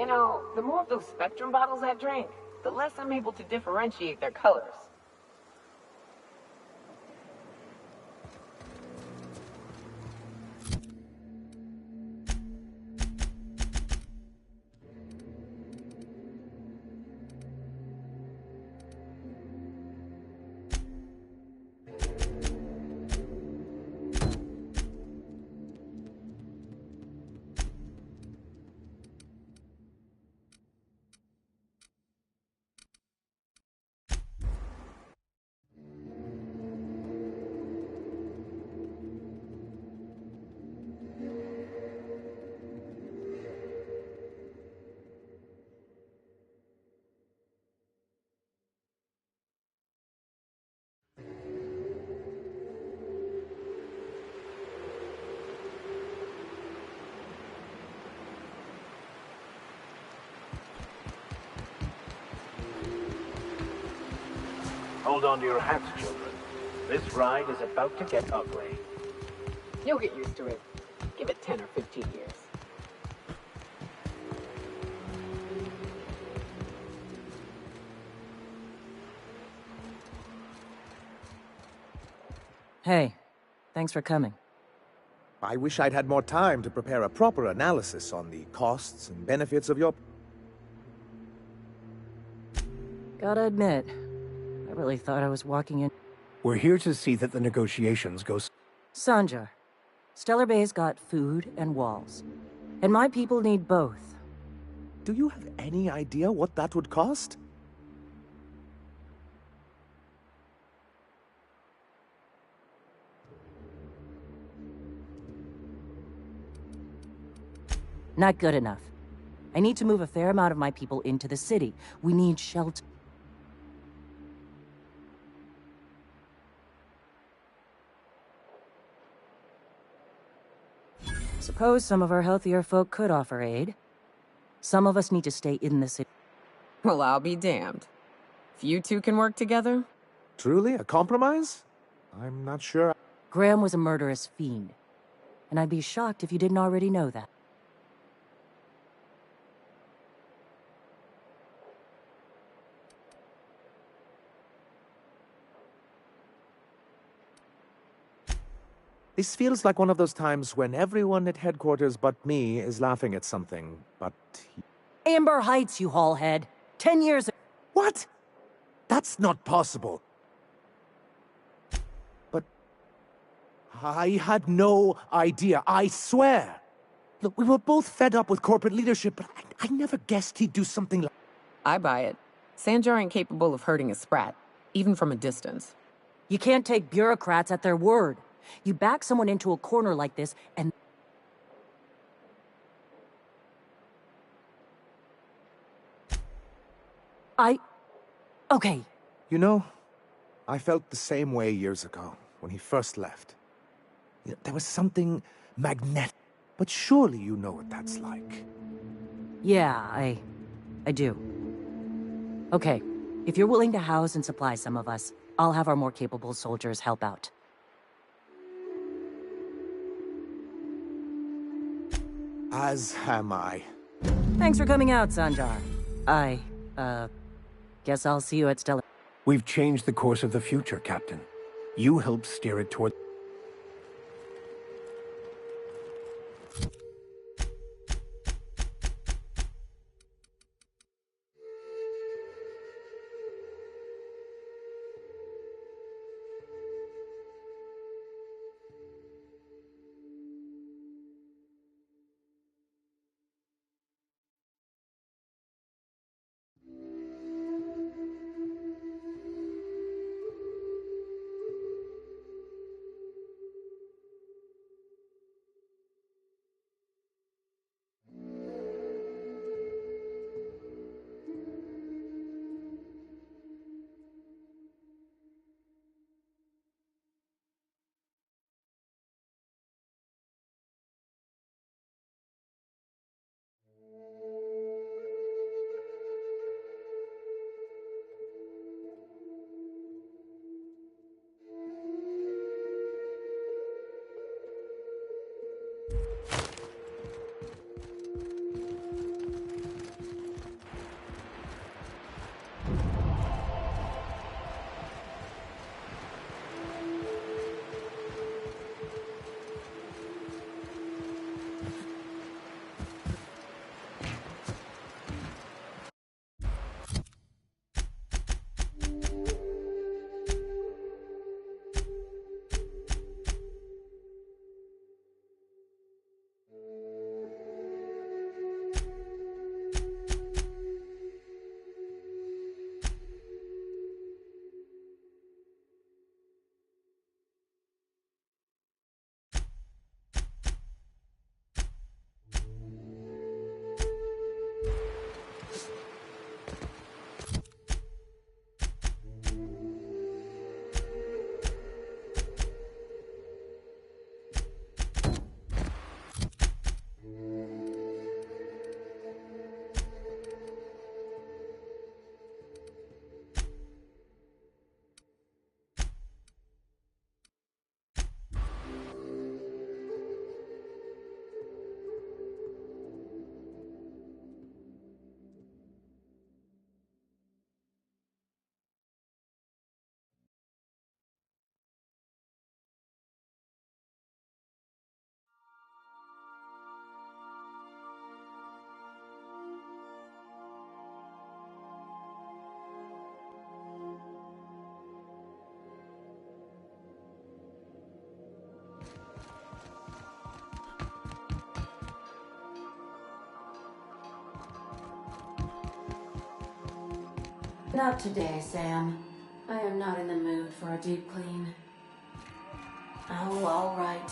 You know, the more of those Spectrum bottles I drink, the less I'm able to differentiate their colors. Hold on to your hats, children. This ride is about to get ugly. You'll get used to it. Give it 10 or 15 years. Hey, thanks for coming. I wish I'd had more time to prepare a proper analysis on the costs and benefits of your... Gotta admit, I really thought I was walking in... We're here to see that the negotiations go... Sanjar, Stellar Bay's got food and walls. And my people need both. Do you have any idea what that would cost? Not good enough. I need to move a fair amount of my people into the city. We need shelter. Suppose some of our healthier folk could offer aid. Some of us need to stay in the city. Well, I'll be damned. If you two can work together... Truly? A compromise? I'm not sure. Graham was a murderous fiend. And I'd be shocked if you didn't already know that. This feels like one of those times when everyone at headquarters but me is laughing at something, but... Amber Heights, you haulhead. 10 years... What? That's not possible. But... I had no idea, I swear. Look, we were both fed up with corporate leadership, but I never guessed he'd do something like... I buy it. Sanjar ain't capable of hurting a sprat, even from a distance. You can't take bureaucrats at their word. You back someone into a corner like this, and... Okay. You know, I felt the same way years ago, when he first left. You know, there was something magnetic, but surely you know what that's like. Yeah, I do. Okay, if you're willing to house and supply some of us, I'll have our more capable soldiers help out. As am I. Thanks for coming out, Sanjar. Guess I'll see you at Stellar. We've changed the course of the future, Captain. You helped steer it toward... Not today, Sam. I am not in the mood for a deep clean. Oh, all right.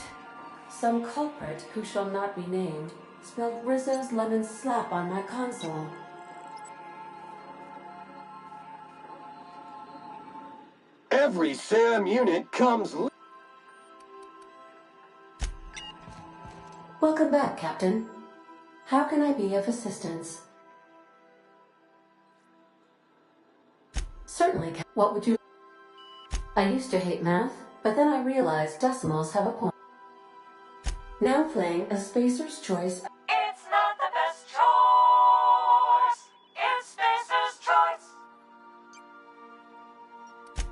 Some culprit who shall not be named spilled Rizzo's lemon slap on my console. Every SAM unit comes... Welcome back, Captain. How can I be of assistance? Certainly, what would you... I used to hate math, but then I realized decimals have a point. Now playing a Spacer's Choice... It's not the best choice. It's Spacer's Choice.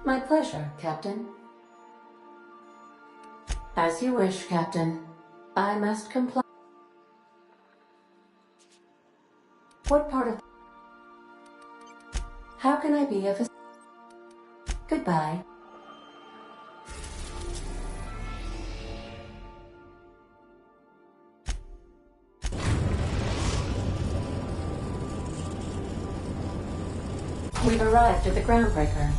My pleasure, Captain. As you wish, Captain. I must comply. What part of... How can I be of... Goodbye. We've arrived at the Groundbreaker.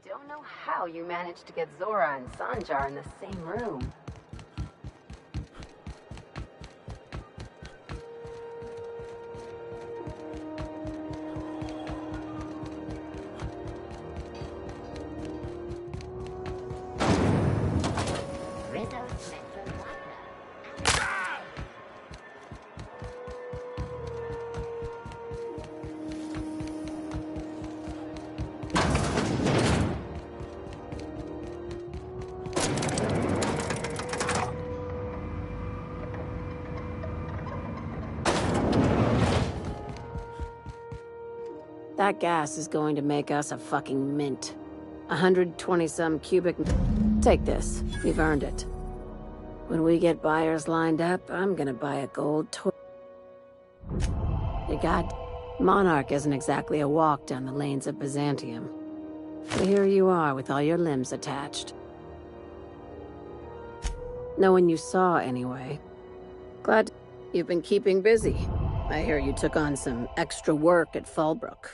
Don't know how you managed to get Zora and Sanjar in the same room. That gas is going to make us a fucking mint. 120-some cubic... Take this. You've earned it. When we get buyers lined up, I'm gonna buy a gold toy. You got... Monarch isn't exactly a walk down the lanes of Byzantium. But here you are with all your limbs attached. No one you saw, anyway. Glad you've been keeping busy. I hear you took on some extra work at Fallbrook.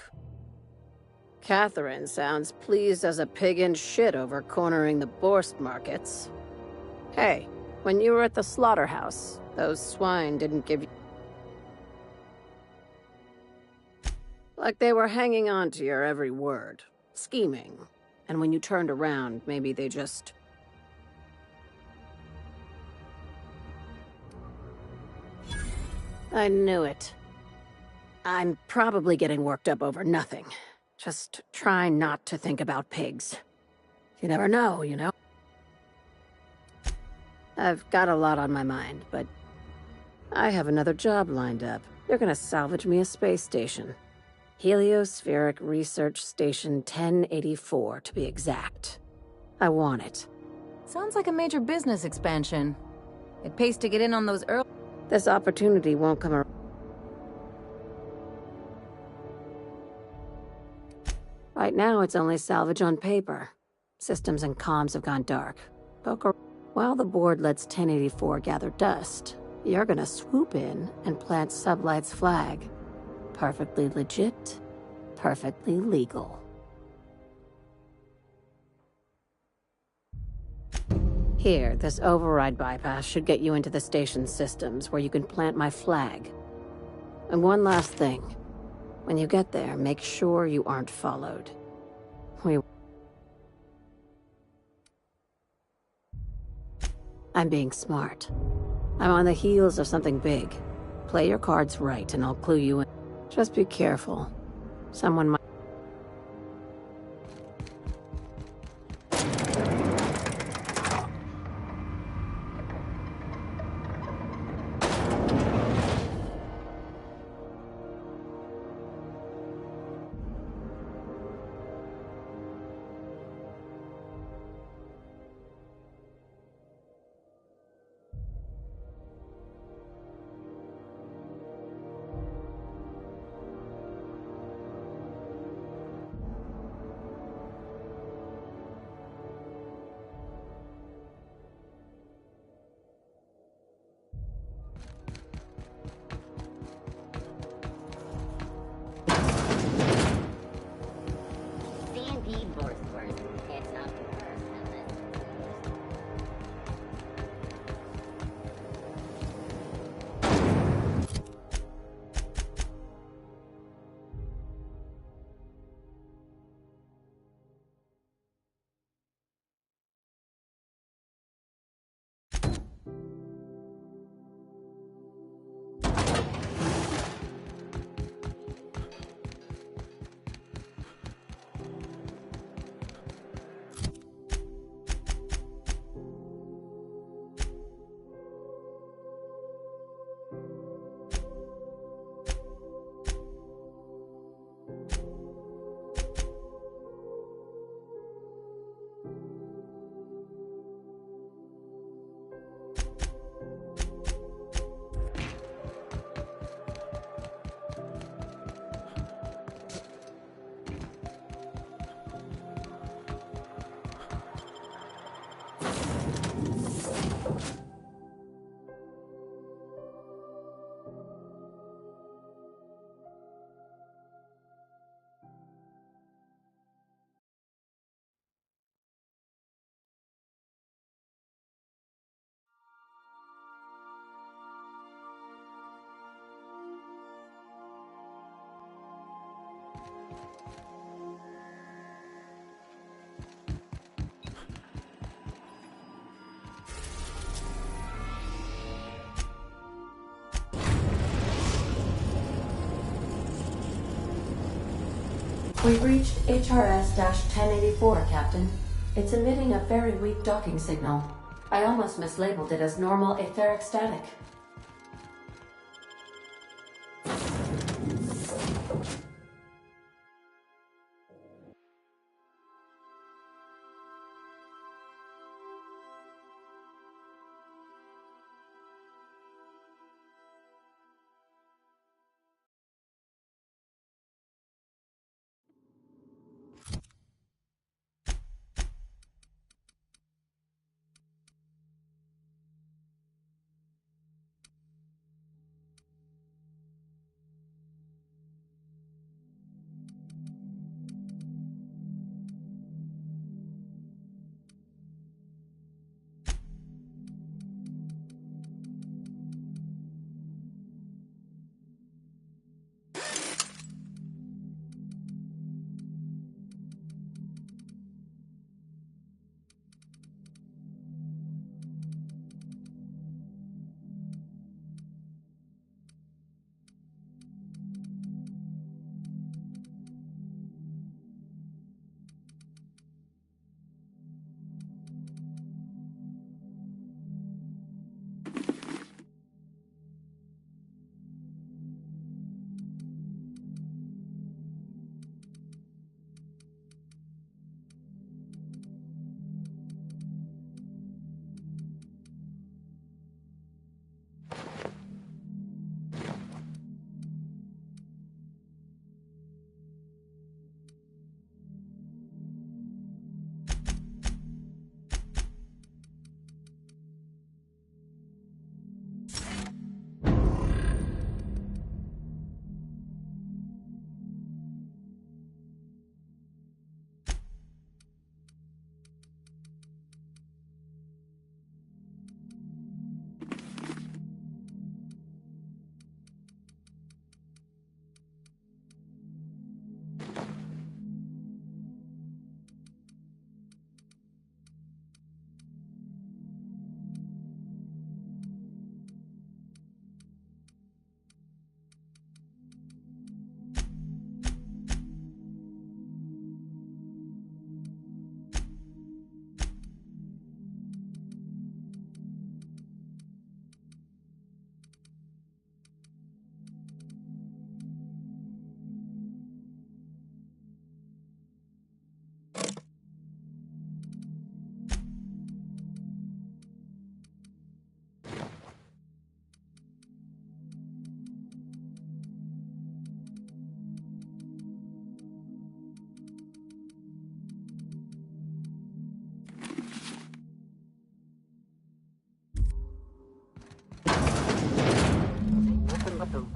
Catherine sounds pleased as a pig in shit over cornering the Borst markets. Hey, when you were at the slaughterhouse, those swine didn't give you... Like they were hanging on to your every word, scheming. And when you turned around, maybe they just... I knew it. I'm probably getting worked up over nothing. Just try not to think about pigs. You never know, you know? I've got a lot on my mind, but I have another job lined up. They're gonna salvage me a space station. Heliospheric Research Station 1084, to be exact. I want it. Sounds like a major business expansion. It pays to get in on those early... This opportunity won't come around. Right now, it's only salvage on paper. Systems and comms have gone dark. While the board lets 1084 gather dust, you're gonna swoop in and plant Sublight's flag. Perfectly legit, perfectly legal. Here, this override bypass should get you into the station's systems where you can plant my flag. And one last thing. When you get there, make sure you aren't followed. I'm being smart. I'm on the heels of something big. Play your cards right and I'll clue you in. Just be careful. Someone might. We've reached HRS-1084, Captain. It's emitting a very weak docking signal. I almost mislabeled it as normal etheric static.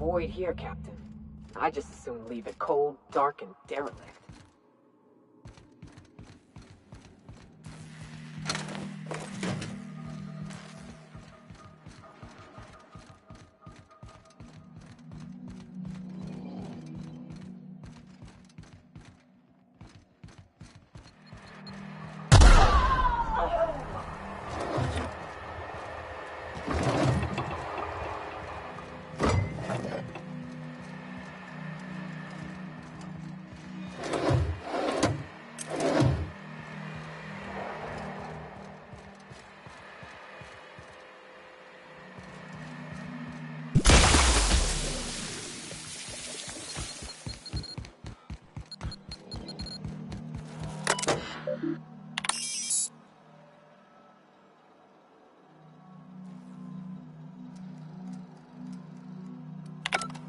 void here, Captain. I just as soon leave it cold, dark, and derelict.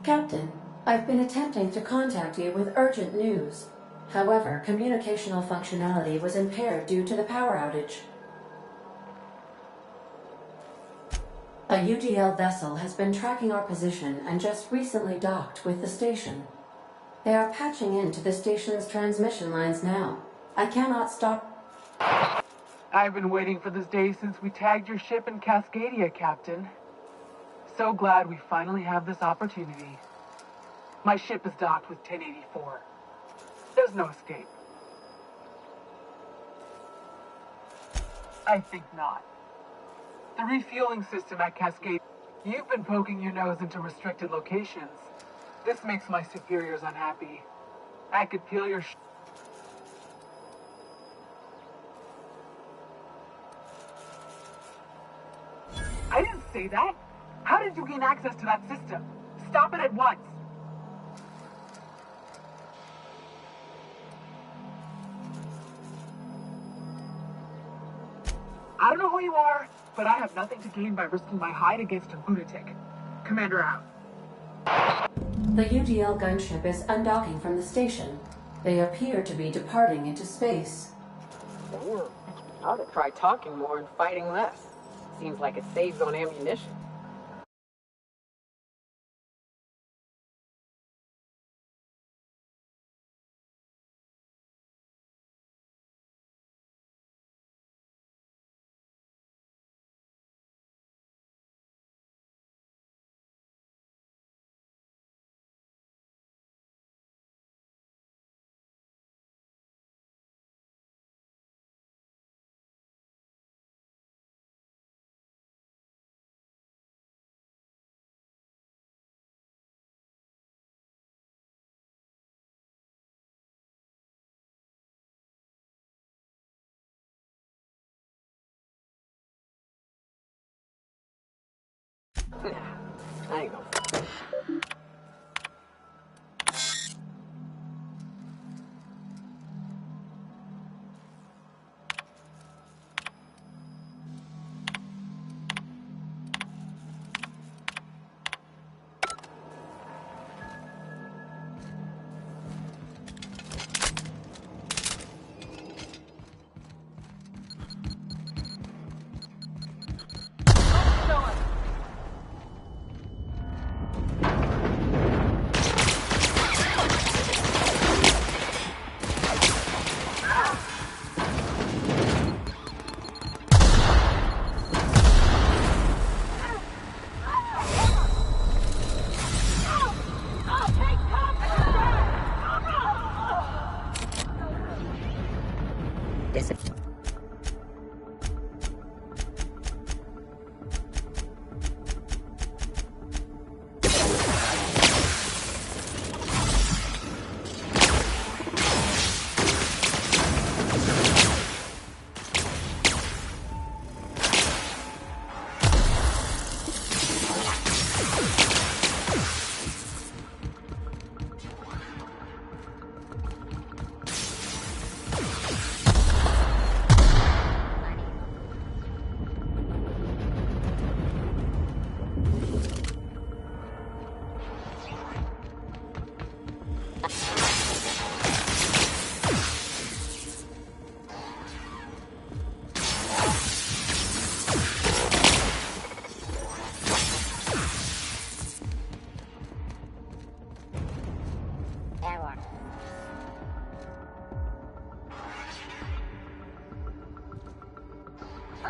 Captain, I've been attempting to contact you with urgent news. However, communicational functionality was impaired due to the power outage. A UDL vessel has been tracking our position and just recently docked with the station. They are patching into the station's transmission lines now. I cannot stop. I've been waiting for this day since we tagged your ship in Cascadia, Captain. So glad we finally have this opportunity. My ship is docked with 1084. There's no escape. I think not. The refueling system at Cascade... You've been poking your nose into restricted locations. This makes my superiors unhappy. I could peel your I didn't say that. How did you gain access to that system? Stop it at once. I don't know who you are, but I have nothing to gain by risking my hide against a lunatic. Commander out. The UDL gunship is undocking from the station. They appear to be departing into space. Damn. I ought to try talking more and fighting less. Seems like it saves on ammunition. I know.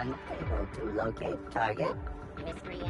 Unable to locate target. Mystery.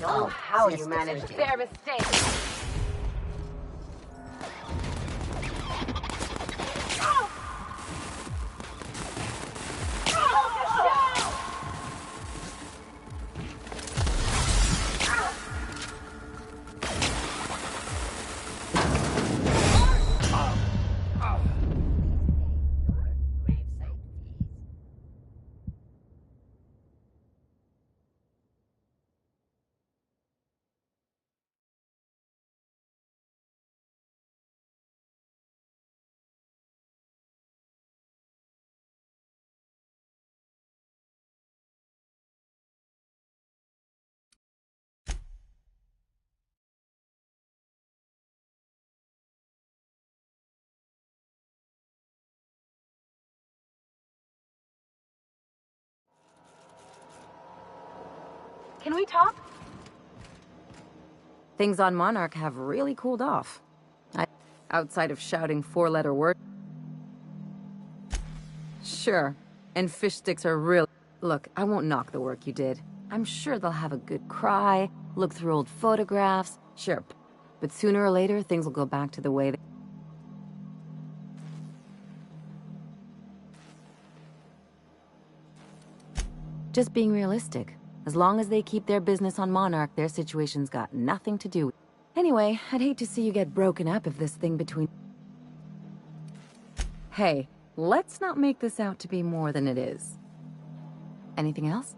Oh, how you managed their mistake. Can we talk? Things on Monarch have really cooled off. Outside of shouting four-letter words. Sure, and fish sticks are real. Look, I won't knock the work you did. I'm sure they'll have a good cry, look through old photographs. Sure, but sooner or later, things will go back to the way they... Just being realistic. As long as they keep their business on Monarch, their situation's got nothing to do with... Anyway, I'd hate to see you get broken up if this thing between... Hey, let's not make this out to be more than it is. Anything else?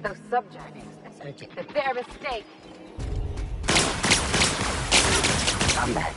Those subjournings. It's their mistake. Combat.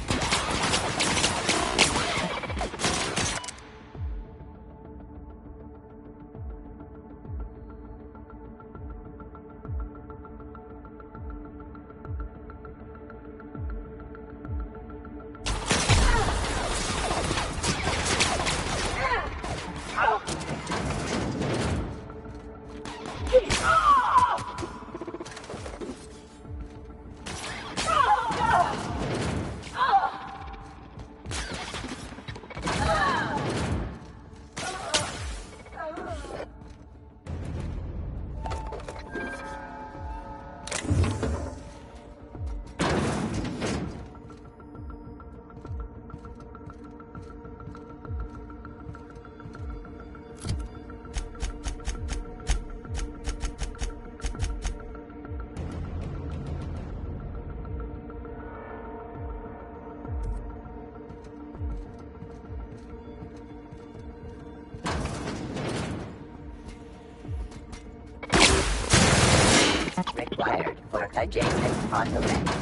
Required for adjacent on the left.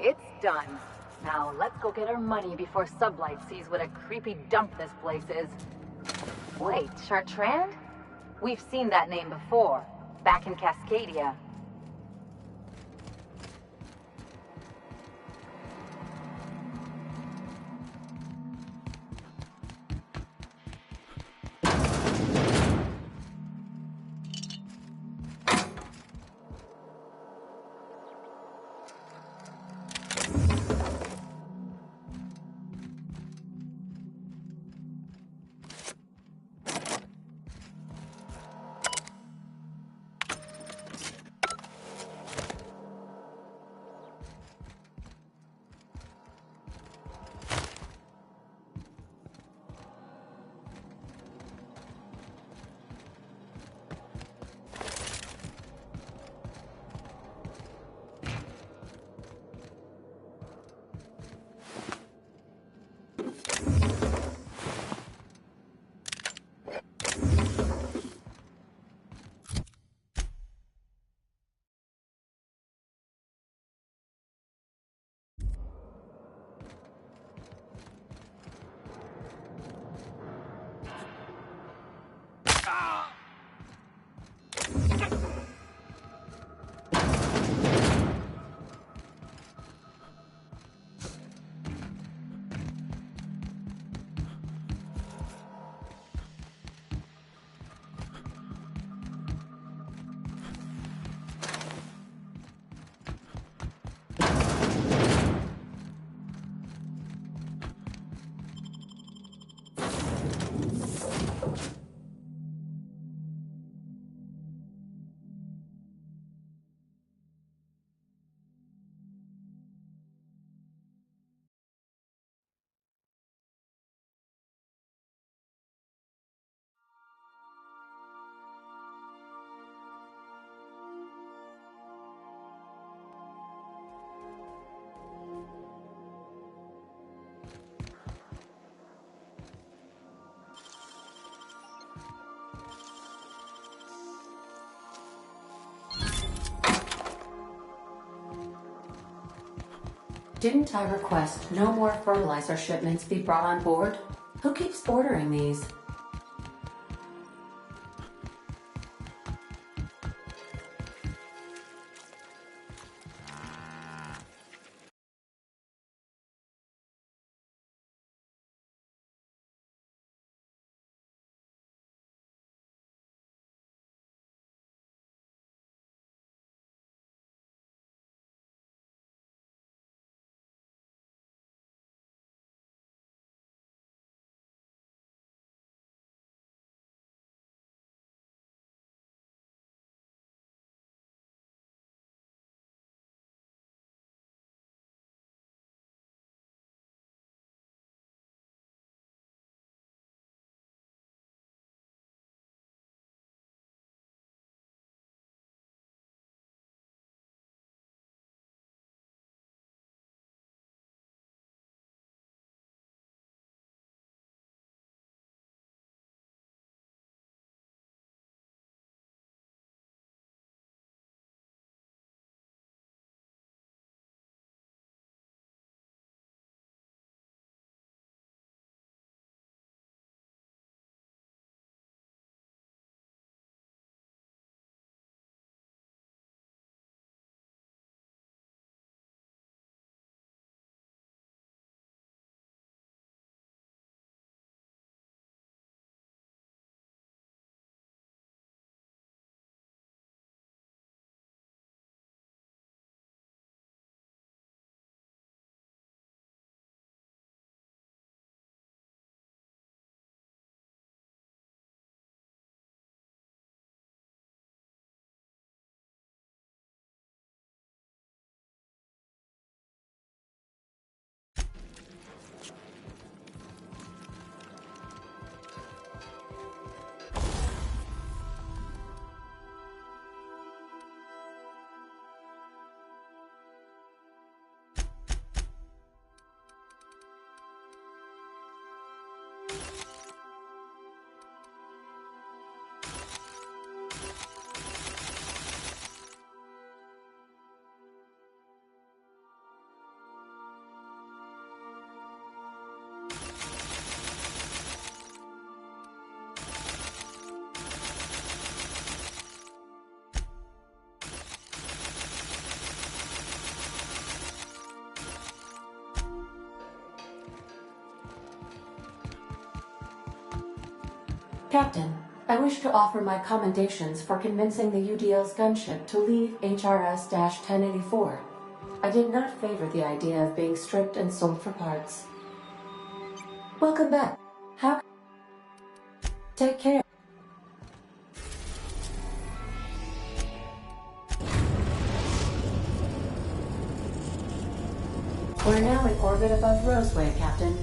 It's done. Now let's go get our money before Sublight sees what a creepy dump this place is. Wait, Chartrand? We've seen that name before, back in Cascadia. Didn't I request no more fertilizer shipments be brought on board? Who keeps ordering these? Captain, I wish to offer my commendations for convincing the UDL's gunship to leave HRS-1084. I did not favor the idea of being stripped and sold for parts. Welcome back. How? Take care. We're now in orbit above Roseway, Captain.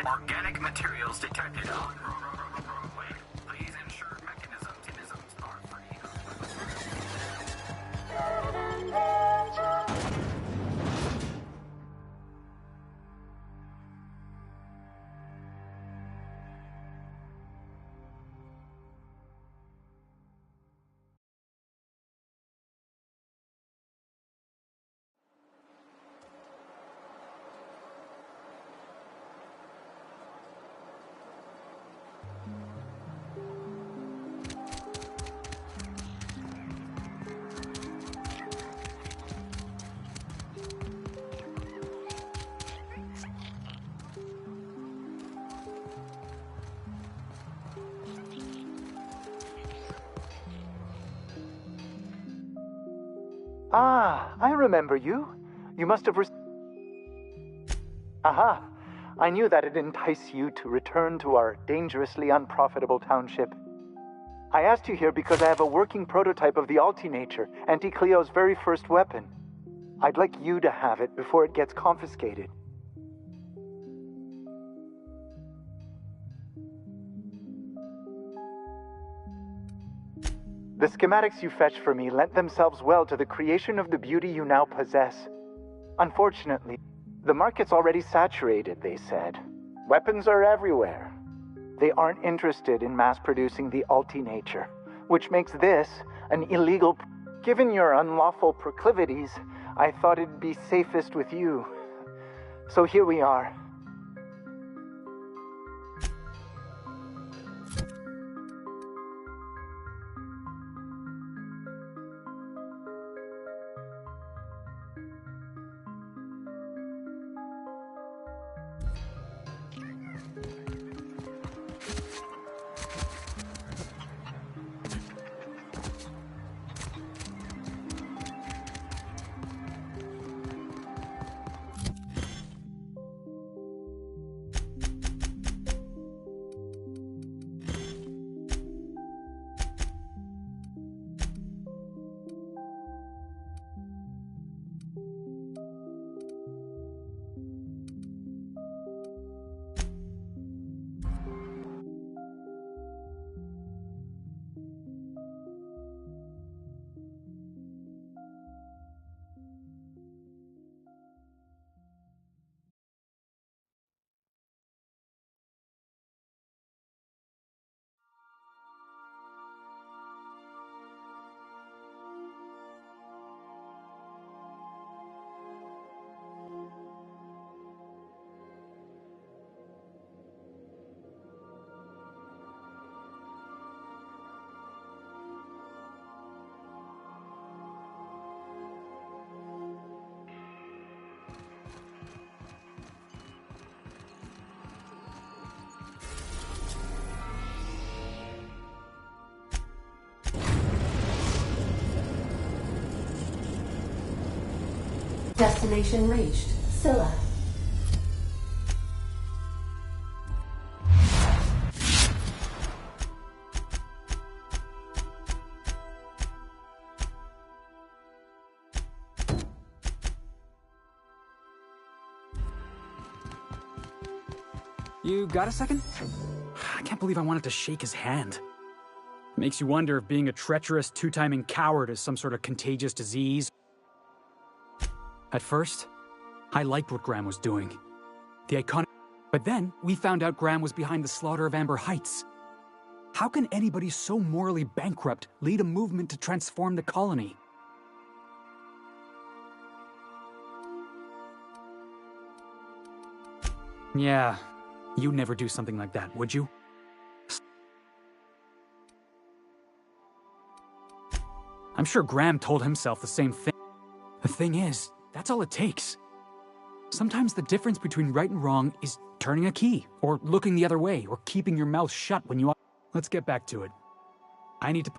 Organic materials detected on roadway. Please ensure mechanisms are free. Ah, I remember you. You must have Aha! I knew that'd entice you to return to our dangerously unprofitable township. I asked you here because I have a working prototype of the Altinature, Auntie Cleo's very first weapon. I'd like you to have it before it gets confiscated. The schematics you fetched for me lent themselves well to the creation of the beauty you now possess. Unfortunately, the market's already saturated, they said. Weapons are everywhere. They aren't interested in mass-producing the Altinature, which makes this an illegal... Given your unlawful proclivities, I thought it'd be safest with you. So here we are. Destination reached. Scylla. You got a second? I can't believe I wanted to shake his hand. Makes you wonder if being a treacherous, two-timing coward is some sort of contagious disease. At first, I liked what Graham was doing. The iconic... But then, we found out Graham was behind the slaughter of Amber Heights. How can anybody so morally bankrupt lead a movement to transform the colony? Yeah, you'd never do something like that, would you? I'm sure Graham told himself the same thing. The thing is, that's all it takes. Sometimes the difference between right and wrong is turning a key, or looking the other way, or keeping your mouth shut when you... Let's get back to it. I need to...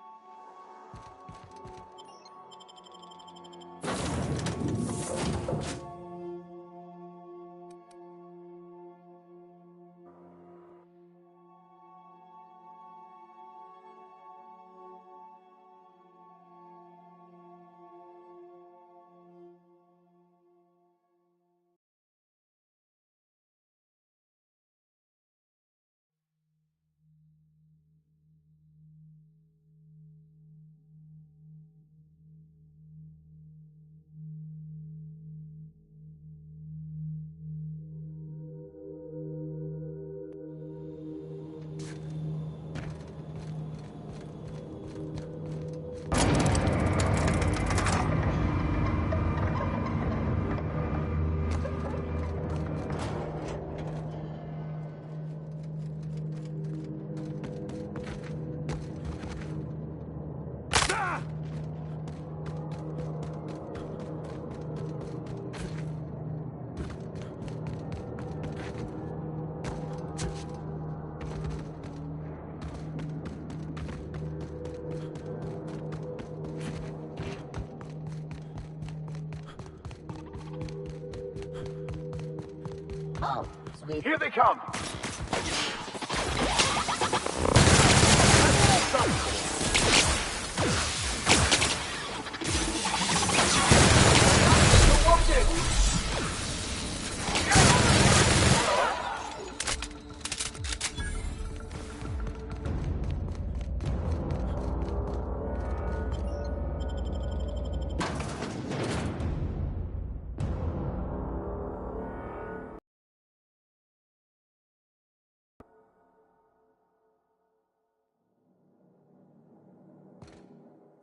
Oh, sweet. Here they come!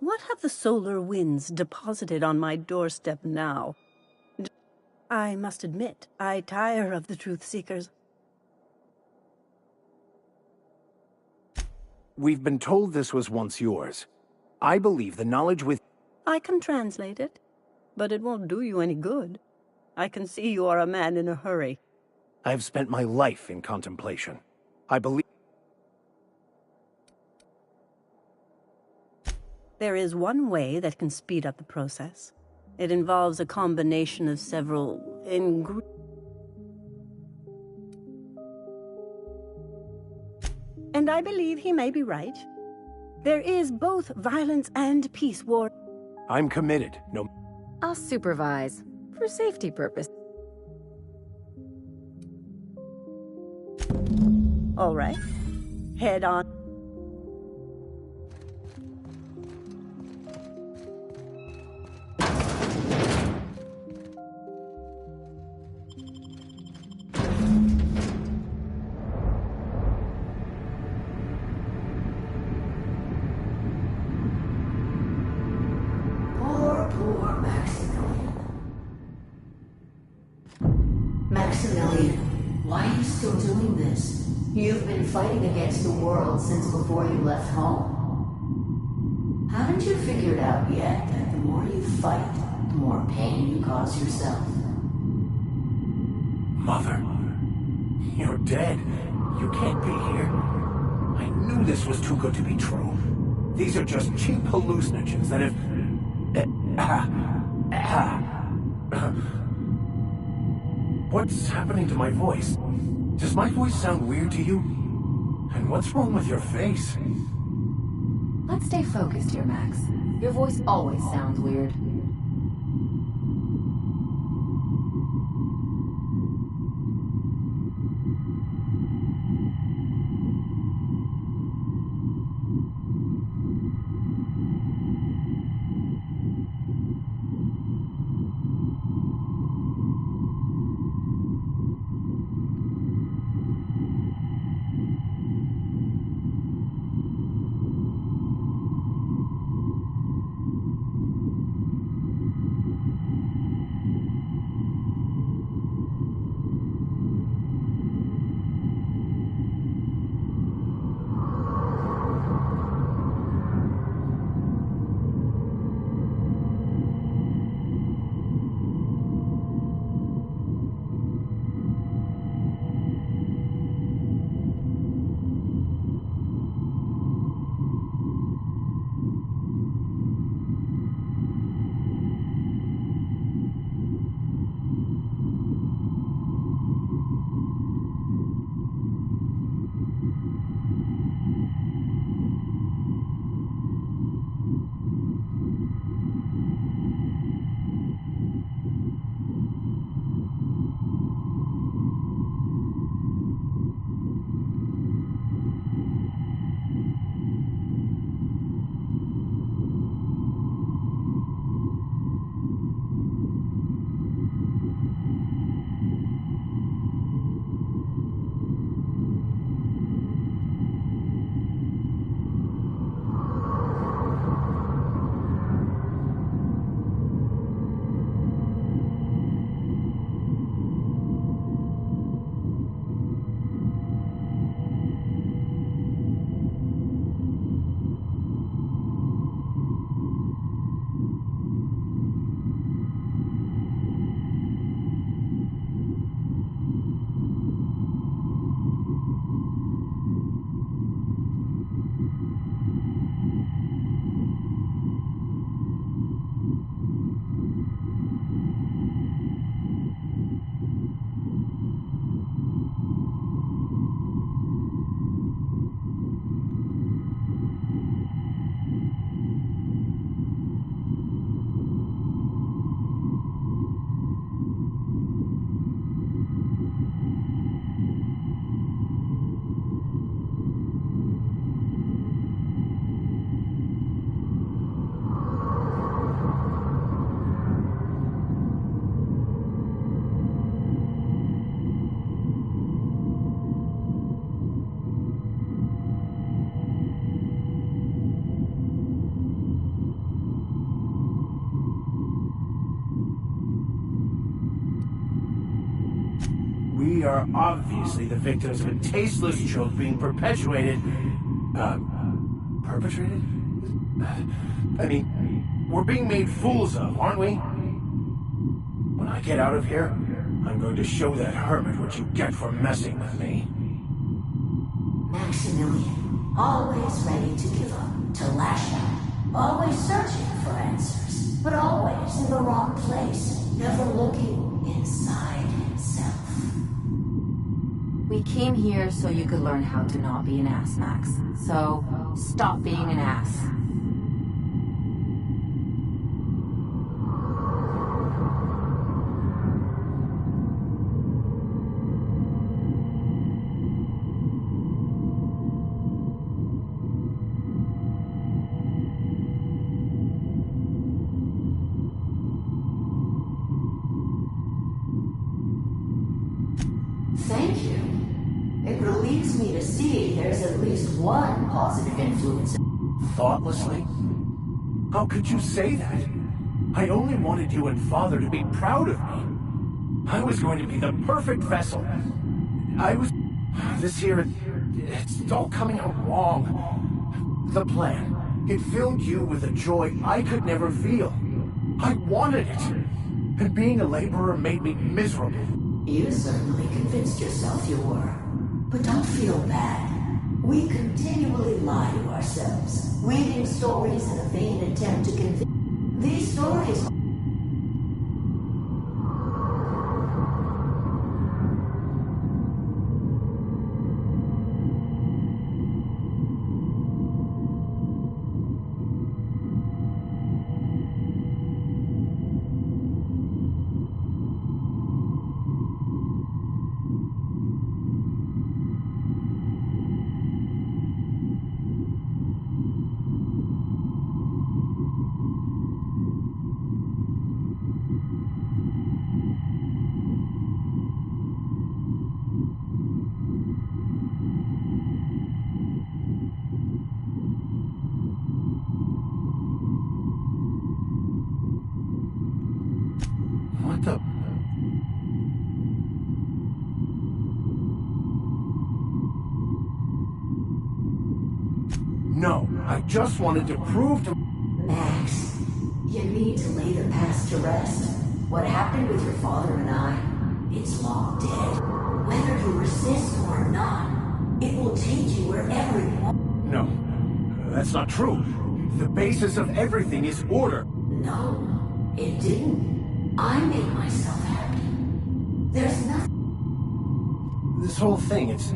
What have the solar winds deposited on my doorstep now? I must admit, I tire of the truth seekers. We've been told this was once yours. I believe the knowledge with... I can translate it, but it won't do you any good. I can see you are a man in a hurry. I have spent my life in contemplation. I believe... There is one way that can speed up the process. It involves a combination of several ingredients. And I believe he may be right. There is both violence and peace war. I'm committed, no... I'll supervise, for safety purpose. All right. Head on. Poor Maximilian. Maximilian, why are you still doing this? You've been fighting against the world since before you left home. Haven't you figured out yet that the more you fight, the more pain you cause yourself? Mother, you're dead. You can't be here. I knew this was too good to be true. These are just cheap hallucinogens that have... What's happening to my voice? Does my voice sound weird to you? And what's wrong with your face? Let's stay focused here, Max. Your voice always sounds weird. We are obviously the victims of a tasteless joke being perpetuated. Perpetrated? I mean, we're being made fools of, aren't we? When I get out of here, I'm going to show that hermit what you get for messing with me. Maximilian, always ready to give up, to lash out, always searching for answers, but always in the wrong place, never looking inside himself. We came here so you could learn how to not be an ass, Max. So, stop being an ass. Thank you. It relieves me to see there's at least one positive influence. Thoughtlessly? How could you say that? I only wanted you and Father to be proud of me. I was going to be the perfect vessel. This here, it's all coming out wrong. The plan, it filled you with a joy I could never feel. I wanted it. And being a laborer made me miserable. You certainly convinced yourself you were. But don't feel bad. We continually lie to ourselves, weaving stories in a vain attempt to convince. These stories. What the... No, I just wanted to prove to... Max, you need to lay the past to rest. What happened with your father and I, it's long dead. Whether you resist or not, it will take you wherever you want. No, that's not true. The basis of everything is order. No, it didn't. I made myself happy. There's nothing... This whole thing, it's...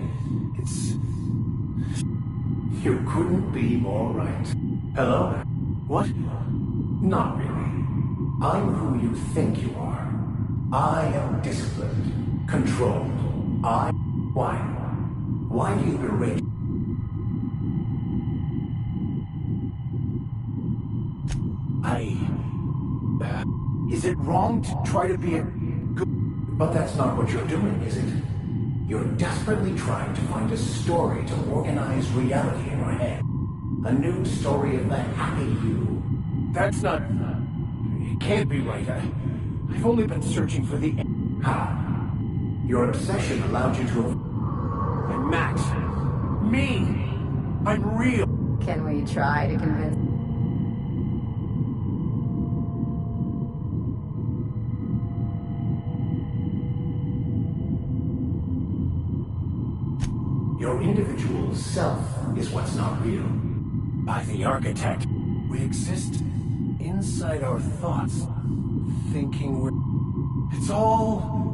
You couldn't be more right. Hello? What? Not really. I'm who you think you are. I am disciplined, controlled. Why? Why do you berate? Is it wrong to try to be a good... But that's not what you're doing, is it? You're desperately trying to find a story to organize reality in your head. A new story of the happy you. That's not... It can't be right. I've only been searching for the... How? Your obsession allowed you to... And Max. Me! I'm real. Can we try to convince... Your individual self is what's not real. By the architect, we exist inside our thoughts, thinking we're... It's all...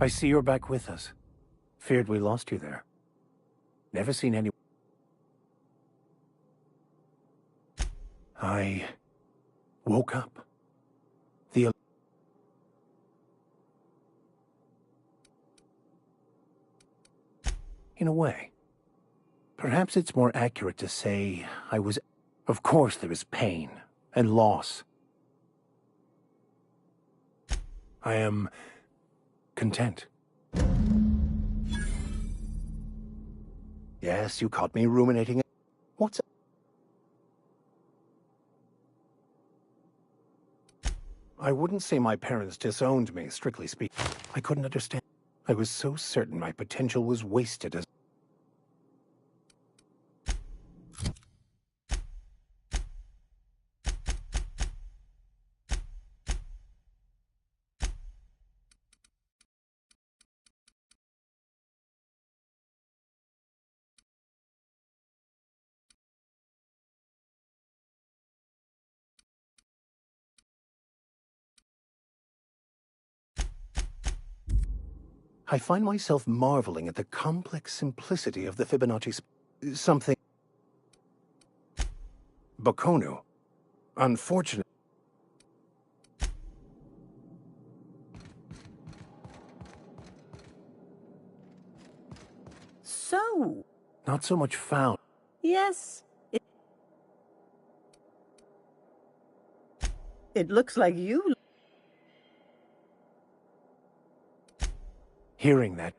I see you're back with us. Feared we lost you there. Never seen any... I woke up. In a way. Perhaps it's more accurate to say I was... Of course there is pain and loss. I am content. Yes, you caught me ruminating. What's... I wouldn't say my parents disowned me, strictly speaking. I couldn't understand. I was so certain my potential was wasted as... I find myself marveling at the complex simplicity of the Fibonacci something... Bakono. Unfortunate. So, Not so much found. yes, it looks like you... Hearing that...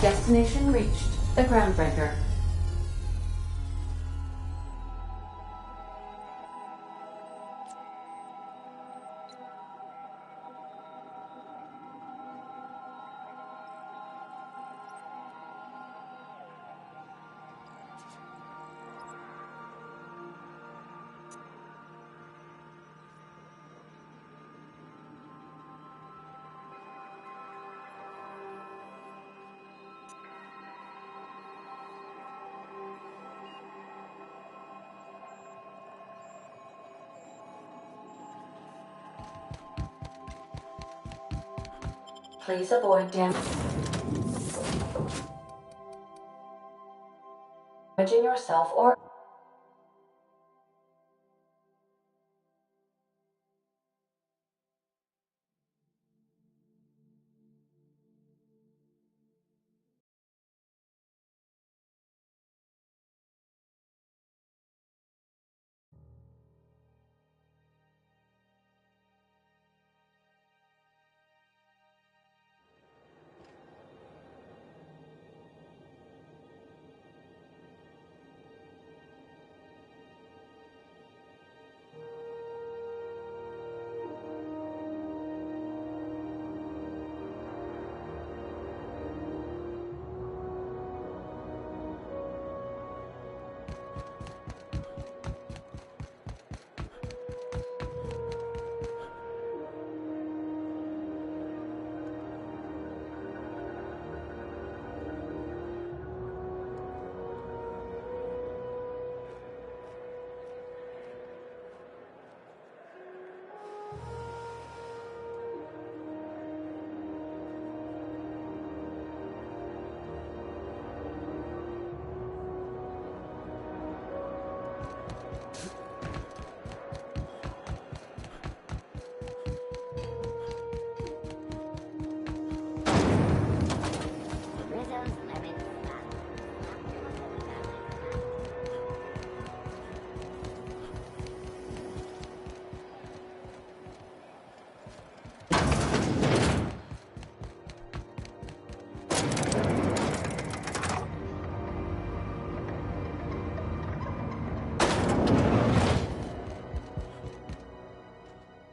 Destination reached. The Groundbreaker. Please avoid damaging yourself or...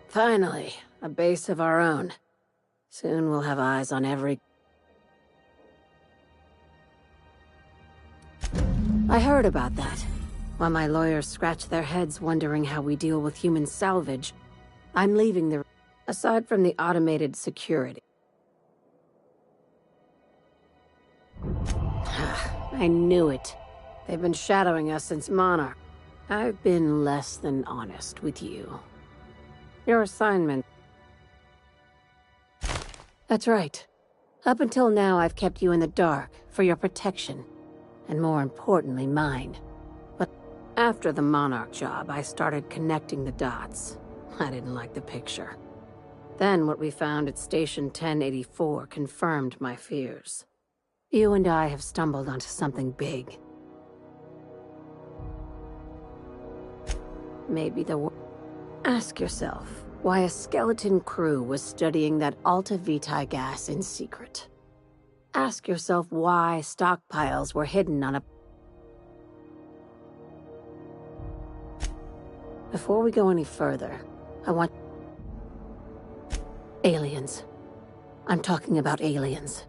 Finally, a base of our own. Soon we'll have eyes on every... I heard about that. While my lawyers scratch their heads wondering how we deal with human salvage, I'm leaving the... aside from the automated security. I knew it. They've been shadowing us since Monarch. I've been less than honest with you. Your assignment... That's right. Up until now, I've kept you in the dark for your protection. And more importantly, mine. But after the Monarch job, I started connecting the dots. I didn't like the picture. Then what we found at Station 1084 confirmed my fears. You and I have stumbled onto something big. Maybe the... Ask yourself why a skeleton crew was studying that Alta Vitae gas in secret. Ask yourself why stockpiles were hidden on a... Before we go any further, I want... Aliens. I'm talking about aliens.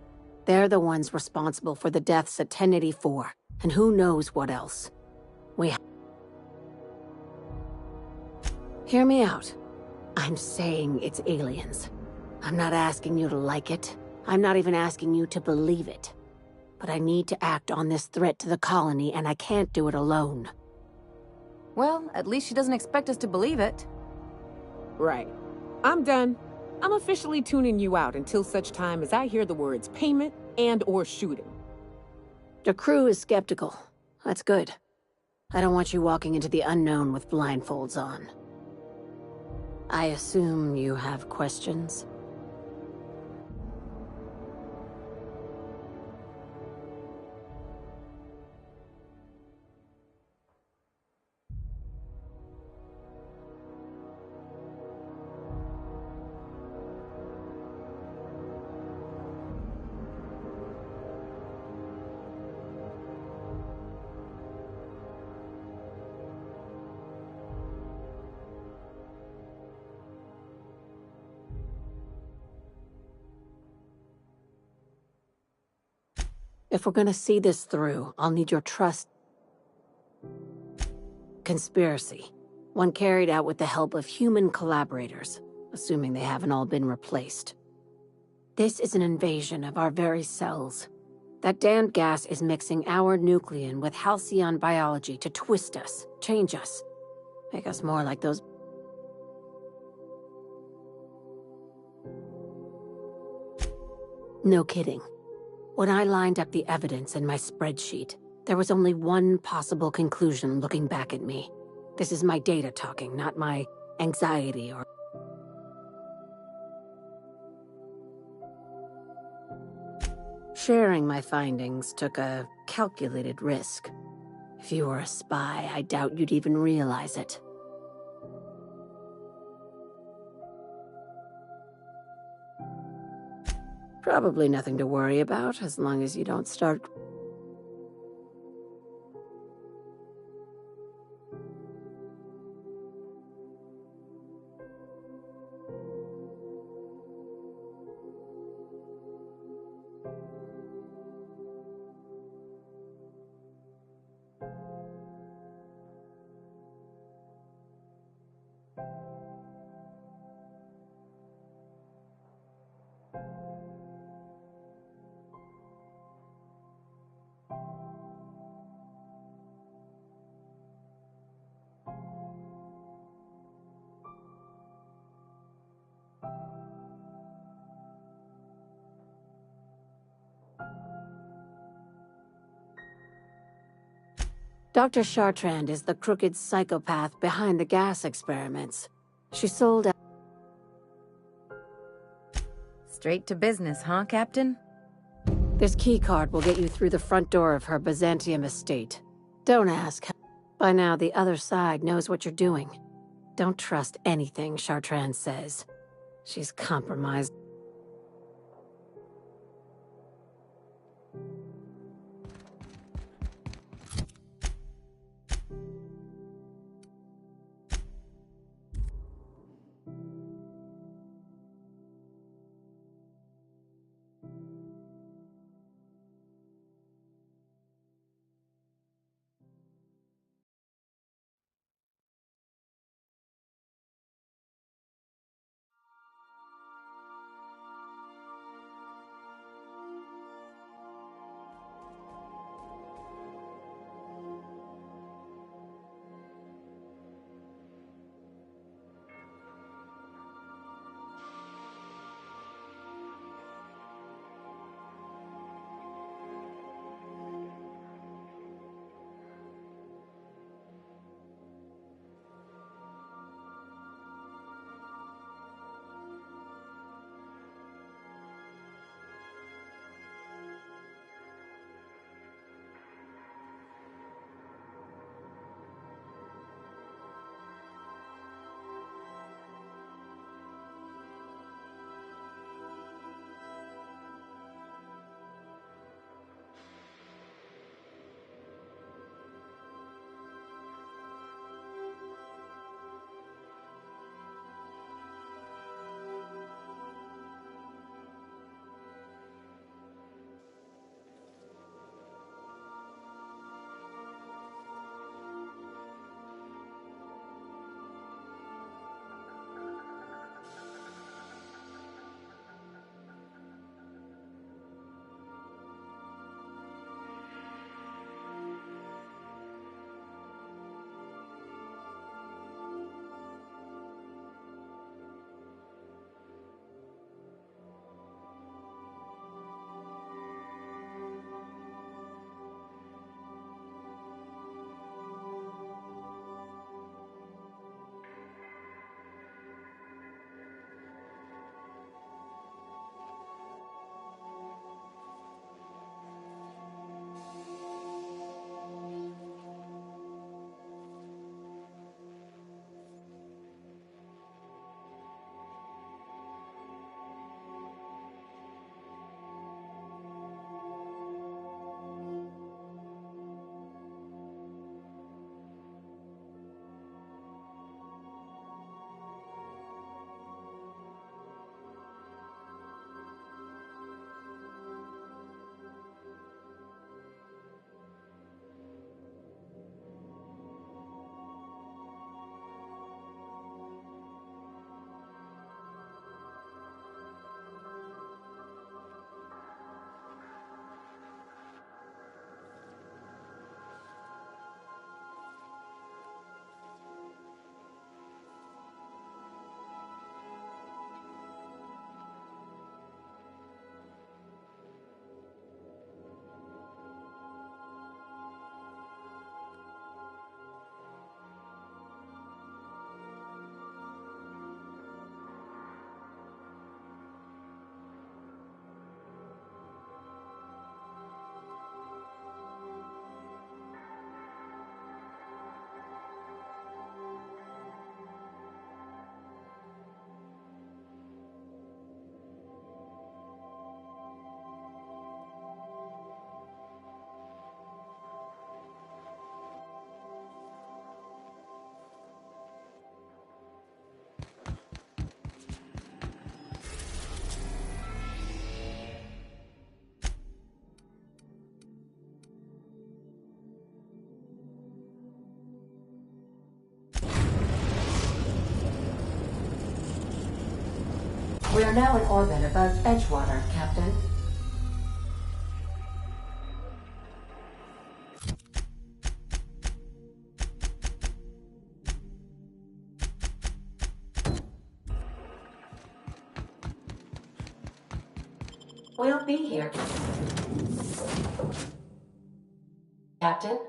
They're the ones responsible for the deaths at 1084, and who knows what else. Hear me out. I'm saying it's aliens. I'm not asking you to like it. I'm not even asking you to believe it. But I need to act on this threat to the colony, and I can't do it alone. Well, at least she doesn't expect us to believe it. Right. I'm done. I'm officially tuning you out until such time as I hear the words payment and/or shooting. The crew is skeptical. That's good. I don't want you walking into the unknown with blindfolds on. I assume you have questions? If we're gonna see this through, I'll need your trust. Conspiracy. One carried out with the help of human collaborators, assuming they haven't all been replaced. This is an invasion of our very cells. That damned gas is mixing our nucleon with halcyon biology to twist us, change us, make us more like those... No kidding. When I lined up the evidence in my spreadsheet, there was only one possible conclusion looking back at me. This is my data talking, not my anxiety or... Sharing my findings took a calculated risk. If you were a spy, I doubt you'd even realize it. Probably nothing to worry about, as long as you don't start... Dr. Chartrand is the crooked psychopath behind the gas experiments. She sold out... Straight to business, huh, Captain? This keycard will get you through the front door of her Byzantium estate. Don't ask. By now, the other side knows what you're doing. Don't trust anything Chartrand says. She's compromised. We are now in orbit above Edgewater, Captain. We'll be here. Captain?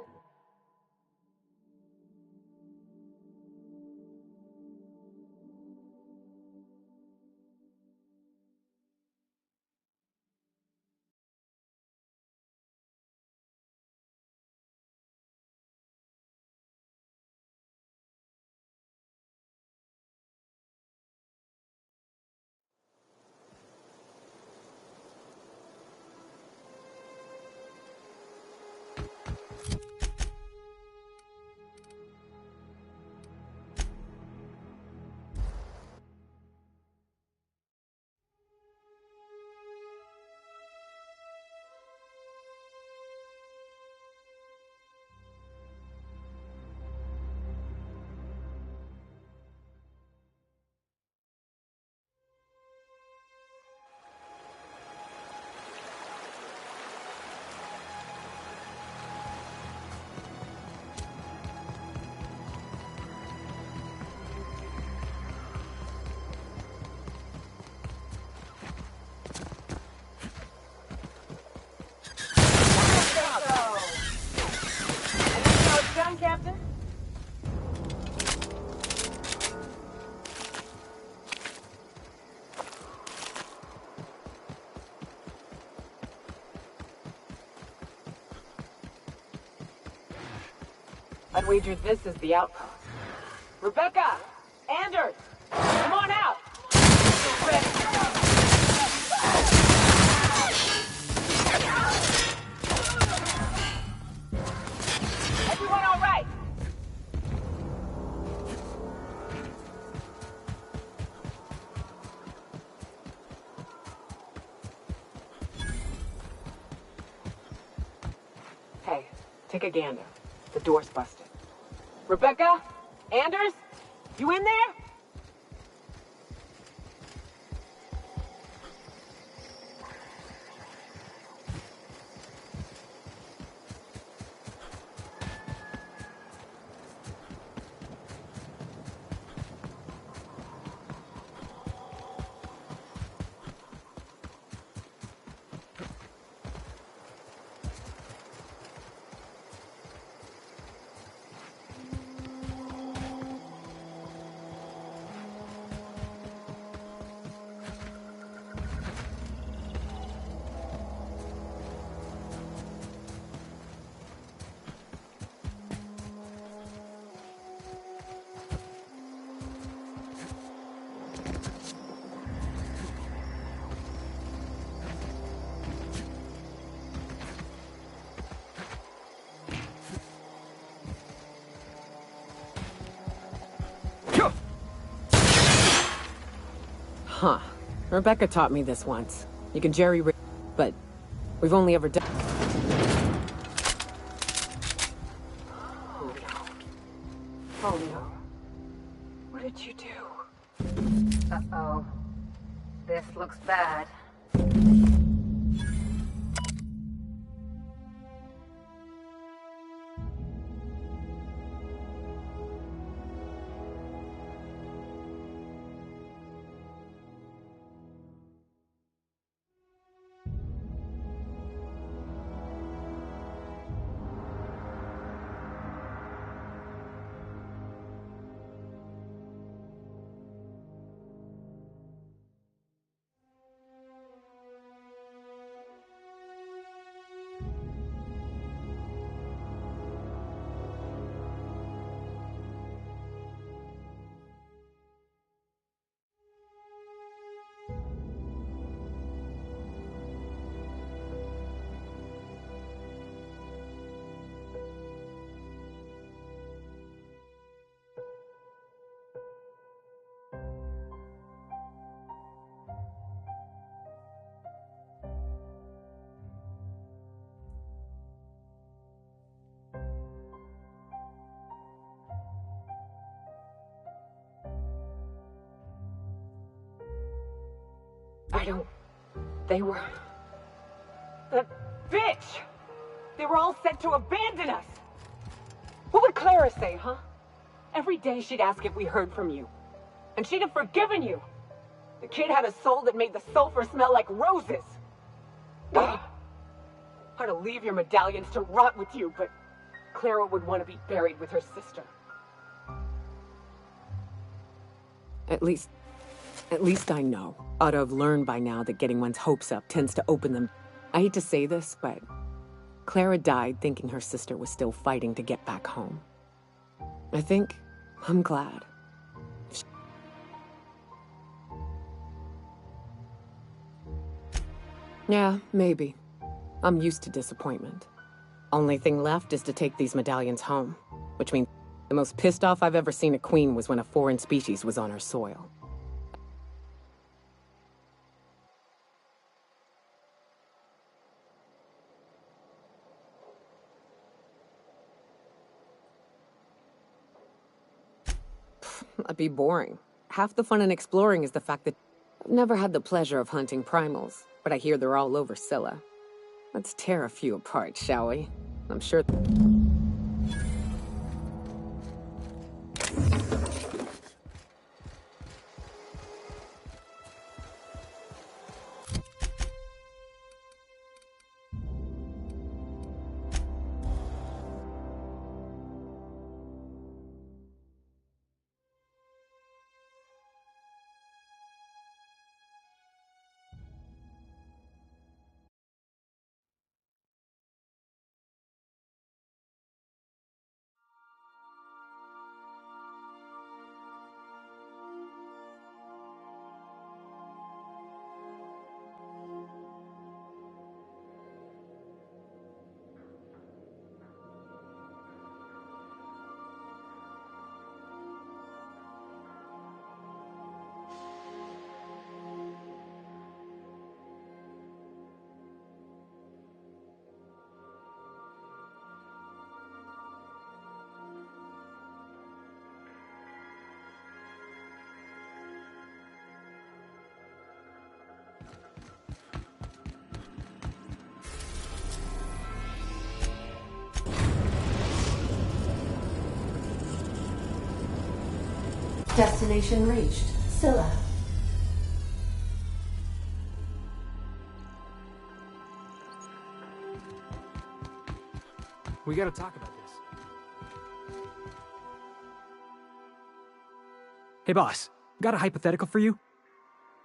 Captain? I'd wager this is the outpost. Rebecca! Anders! Come on out! Everyone all right? Hey, take a gander. The door's busted. Rebecca? Anders? You in there? Huh. Rebecca taught me this once. You can jerry-rig, but we've only ever done... Oh no. What did you do? Uh-oh. This looks bad. I don't... They were... That bitch! They were all set to abandon us! What would Clara say, huh? Every day she'd ask if we heard from you. And she'd have forgiven you. The kid had a soul that made the sulfur smell like roses. I'd to leave your medallions to rot with you, but Clara would want to be buried with her sister. At least I know. Ought to have learned by now that getting one's hopes up tends to open them. I hate to say this, but Clara died thinking her sister was still fighting to get back home. I think I'm glad. Yeah, maybe. I'm used to disappointment. Only thing left is to take these medallions home, which means the most pissed off I've ever seen a queen was when a foreign species was on her soil. That'd be boring. Half the fun in exploring is the fact that I've never had the pleasure of hunting primals, but I hear they're all over Scylla. Let's tear a few apart, shall we? I'm sure... Destination reached. Scylla. We gotta talk about this. Hey boss, got a hypothetical for you?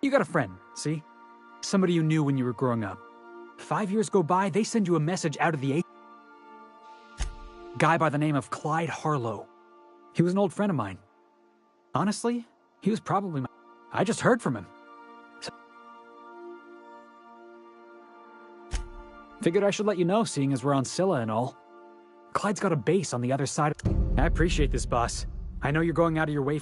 You got a friend, see? Somebody you knew when you were growing up. 5 years go by, they send you a message out of the guy by the name of Clyde Harlow. He was an old friend of mine. Honestly, he was probably I just heard from him. Figured I should let you know, seeing as we're on Scylla and all. Clyde's got a base on the other side. I appreciate this, boss. I know you're going out of your way.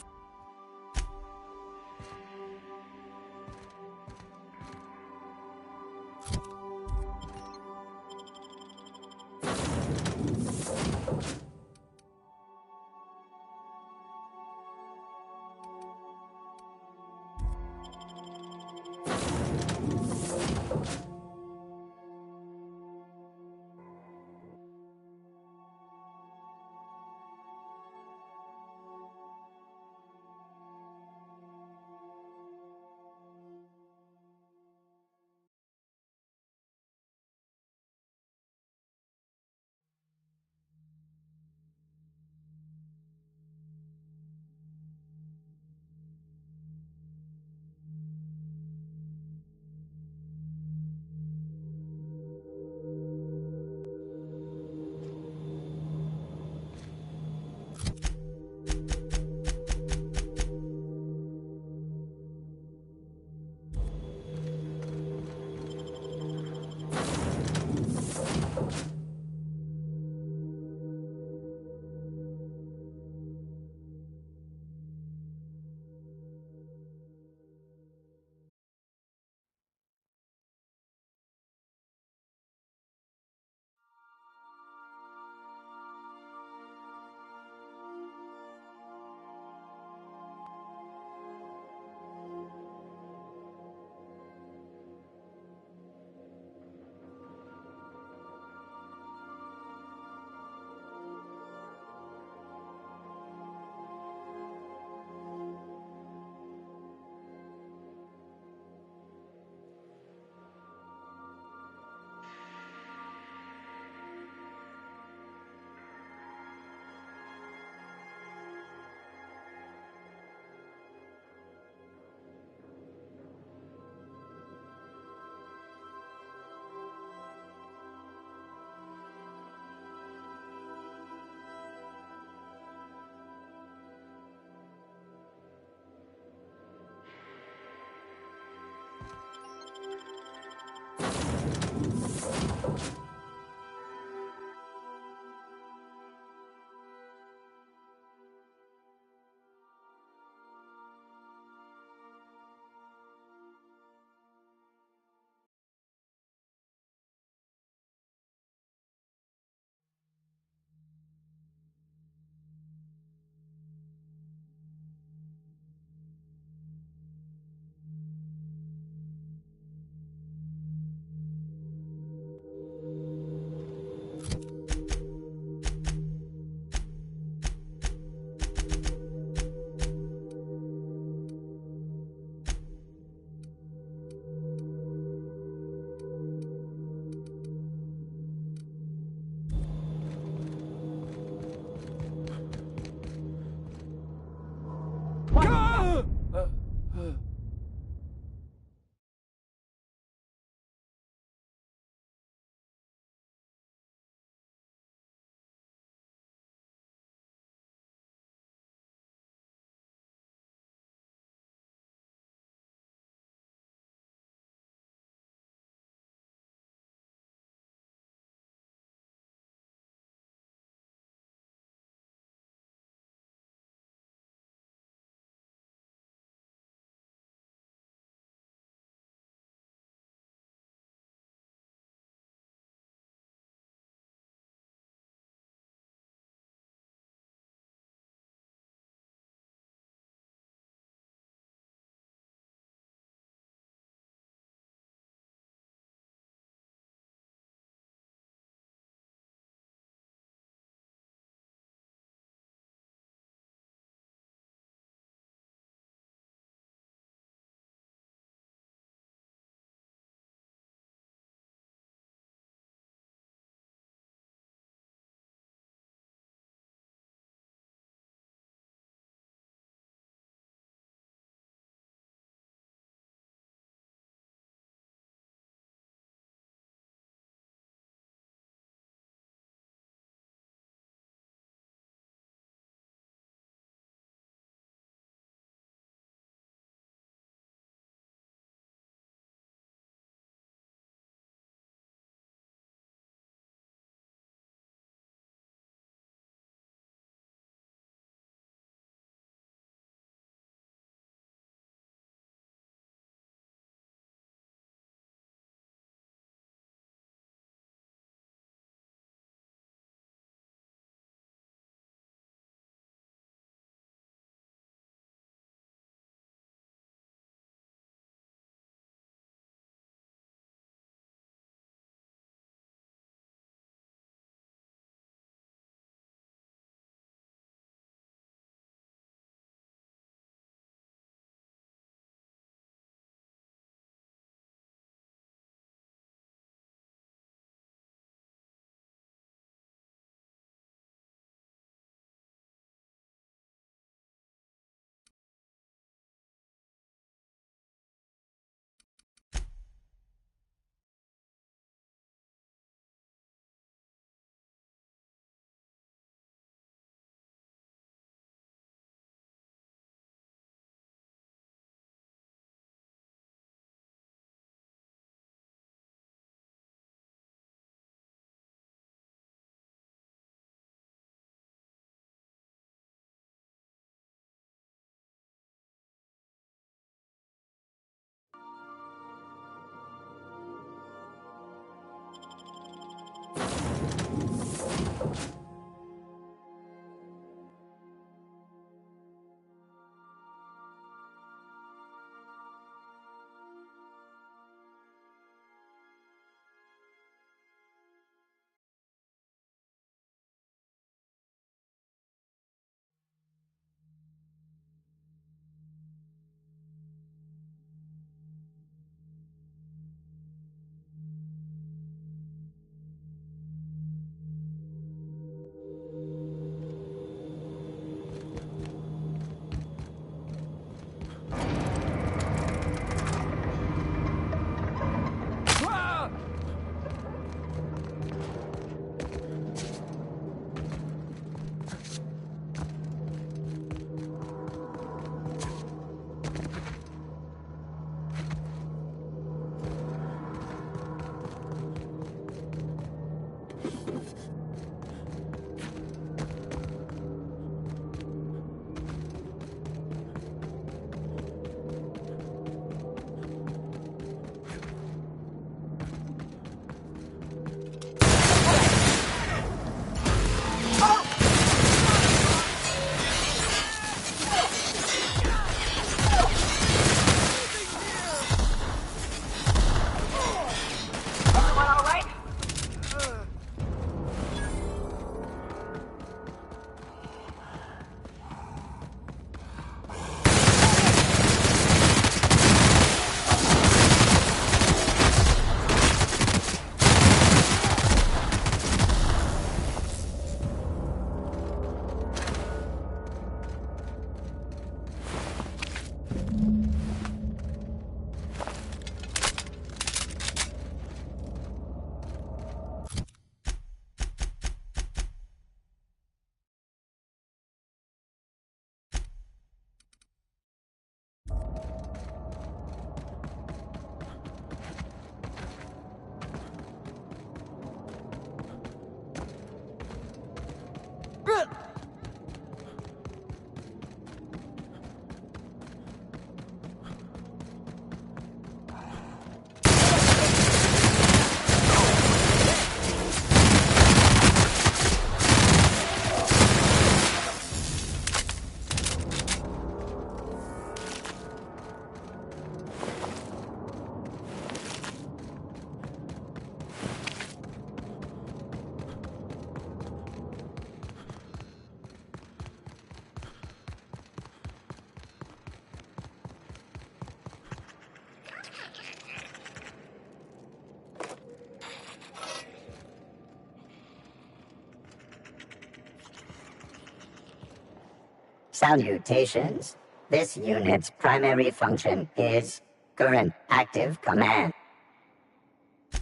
Salutations. This unit's primary function is current active command.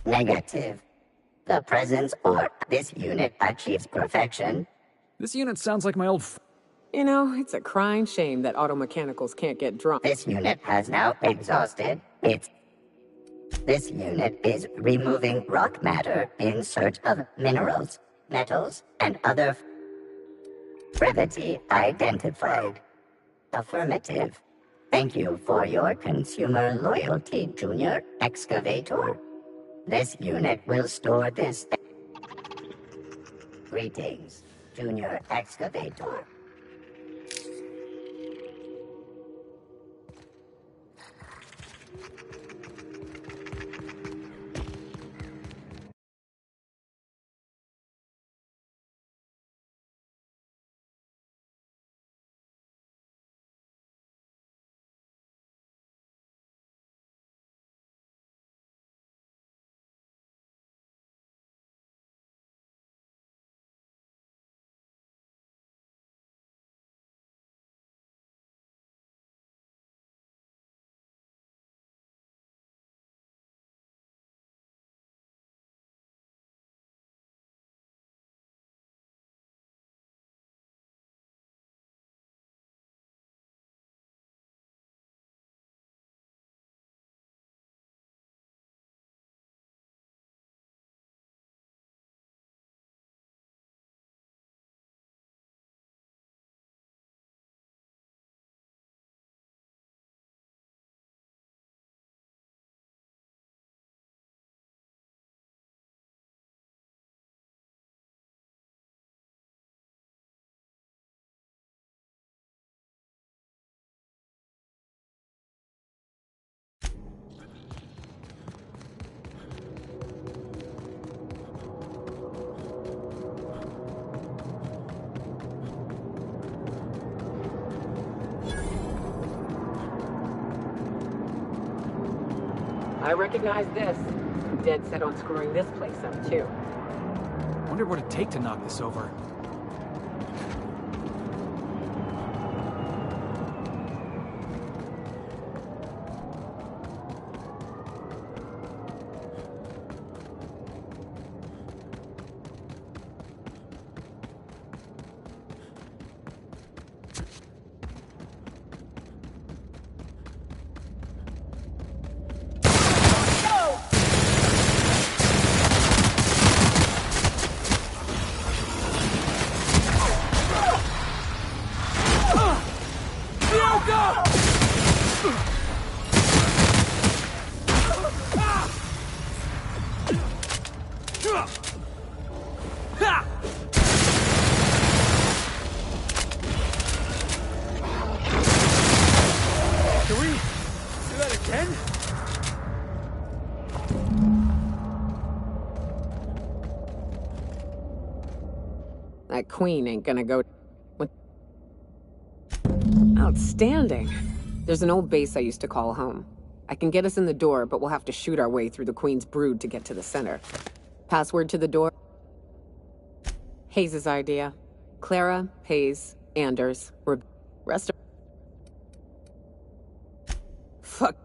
Negative. The presence or this unit achieves perfection. This unit sounds like my old You know, it's a crying shame that auto mechanicals can't get drunk. This unit has now exhausted its... This unit is removing rock matter in search of minerals, metals, and other... Brevity identified. Affirmative. Thank you for your consumer loyalty, Junior Excavator. This unit will store this... Greetings, Junior Excavator. I recognize this. I'm dead set on screwing this place up, too. Wonder what it'd take to knock this over. Can we do that again? That queen ain't gonna go... What? Outstanding. There's an old base I used to call home. I can get us in the door, but we'll have to shoot our way through the queen's brood to get to the center. Password to the door? Hayes' idea. Clara, Hayes, Anders, rest of... Fuck.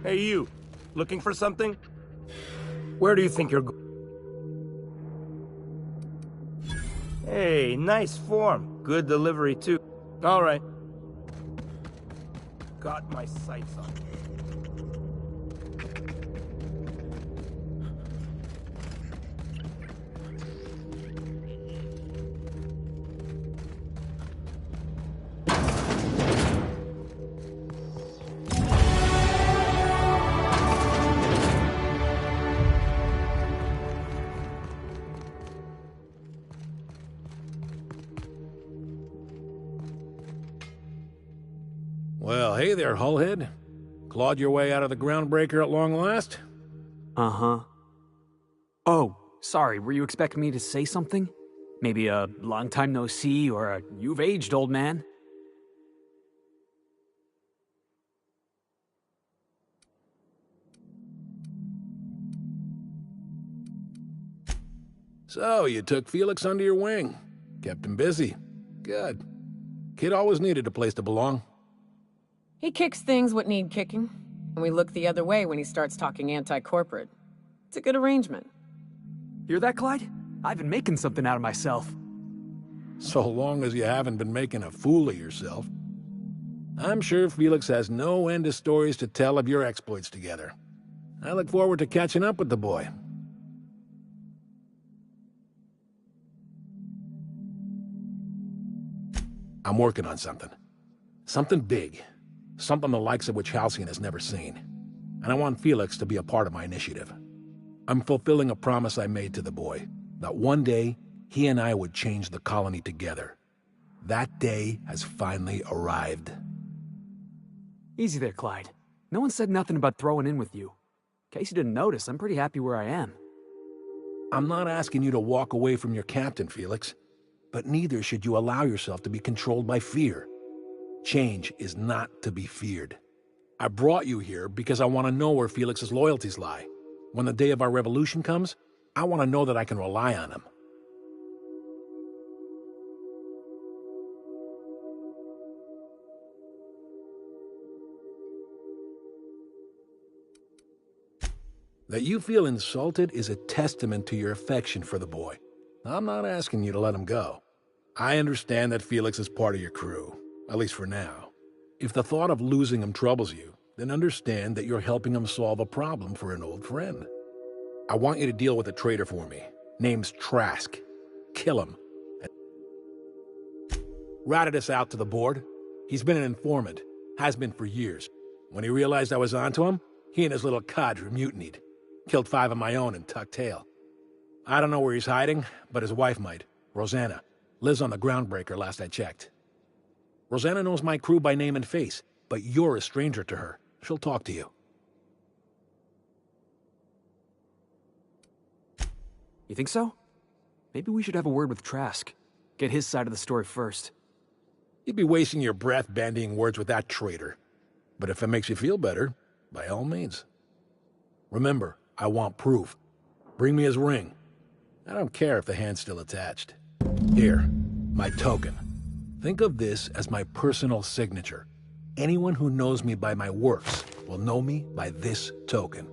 Hey, you. Looking for something? Where do you think you're going? Hey, nice form. Good delivery, too. All right. Got my sights on you. Well, hey there, Hullhead. Clawed your way out of the groundbreaker at long last? Uh-huh. Oh, sorry, were you expecting me to say something? Maybe a long time no see, or a you've aged, old man? So, you took Felix under your wing. Kept him busy. Good. Kid always needed a place to belong. He kicks things what need kicking, and we look the other way when he starts talking anti-corporate. It's a good arrangement. Hear that, Clyde? I've been making something out of myself. So long as you haven't been making a fool of yourself. I'm sure Felix has no end of stories to tell of your exploits together. I look forward to catching up with the boy. I'm working on something. Something big. Something the likes of which Halcyon has never seen. And I want Felix to be a part of my initiative. I'm fulfilling a promise I made to the boy, that one day, he and I would change the colony together. That day has finally arrived. Easy there, Clyde. No one said nothing about throwing in with you. In case you didn't notice, I'm pretty happy where I am. I'm not asking you to walk away from your captain, Felix. But neither should you allow yourself to be controlled by fear. Change is not to be feared. I brought you here because I want to know where Felix's loyalties lie. When the day of our revolution comes, I want to know that I can rely on him. That you feel insulted is a testament to your affection for the boy. I'm not asking you to let him go. I understand that Felix is part of your crew, at least for now. If the thought of losing him troubles you, then understand that you're helping him solve a problem for an old friend. I want you to deal with a traitor for me. Name's Trask. Kill him. Ratted us out to the board. He's been an informant. Has been for years. When he realized I was onto him, he and his little cadre mutinied. Killed 5 of my own and tucked tail. I don't know where he's hiding, but his wife might. Rosanna. Lives on the groundbreaker last I checked. Rosanna knows my crew by name and face, but you're a stranger to her. She'll talk to you. You think so? Maybe we should have a word with Trask. Get his side of the story first. You'd be wasting your breath bandying words with that traitor. But if it makes you feel better, by all means. Remember, I want proof. Bring me his ring. I don't care if the hand's still attached. Here, my token. Think of this as my personal signature. Anyone who knows me by my works will know me by this token.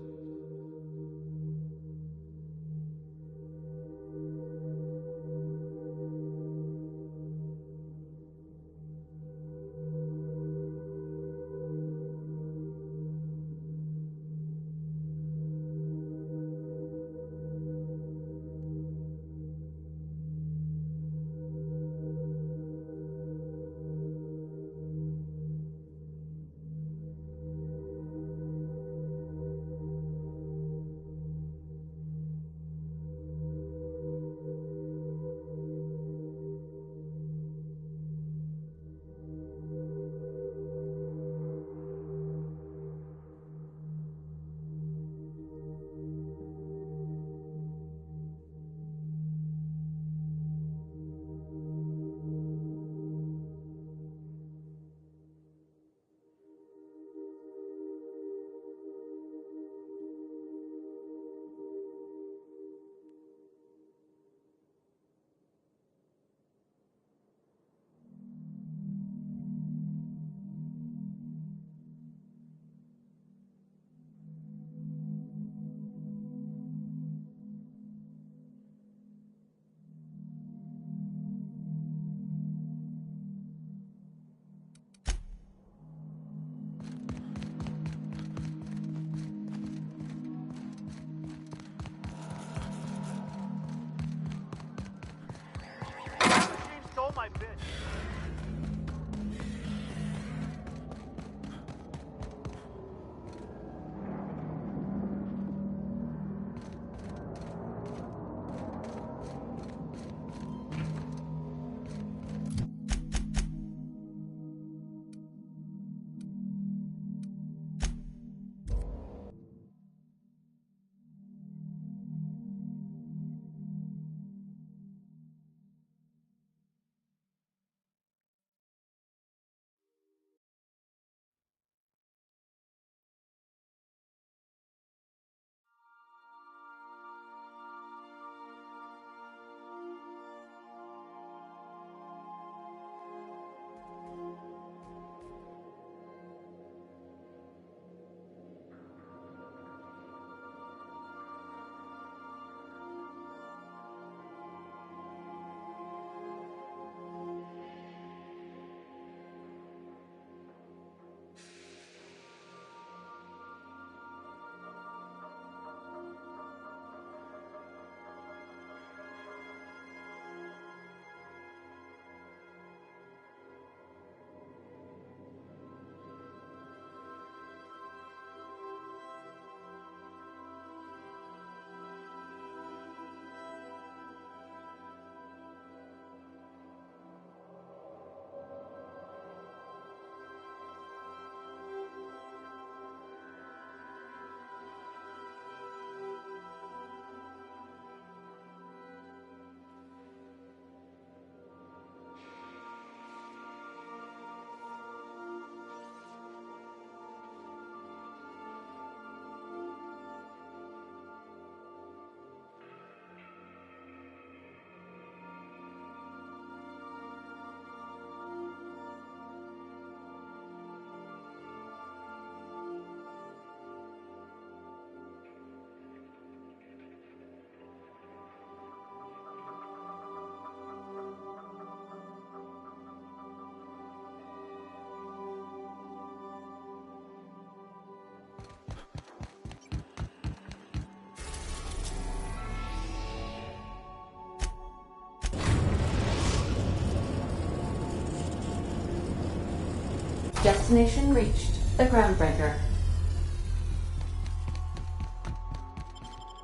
Destination reached. The Groundbreaker.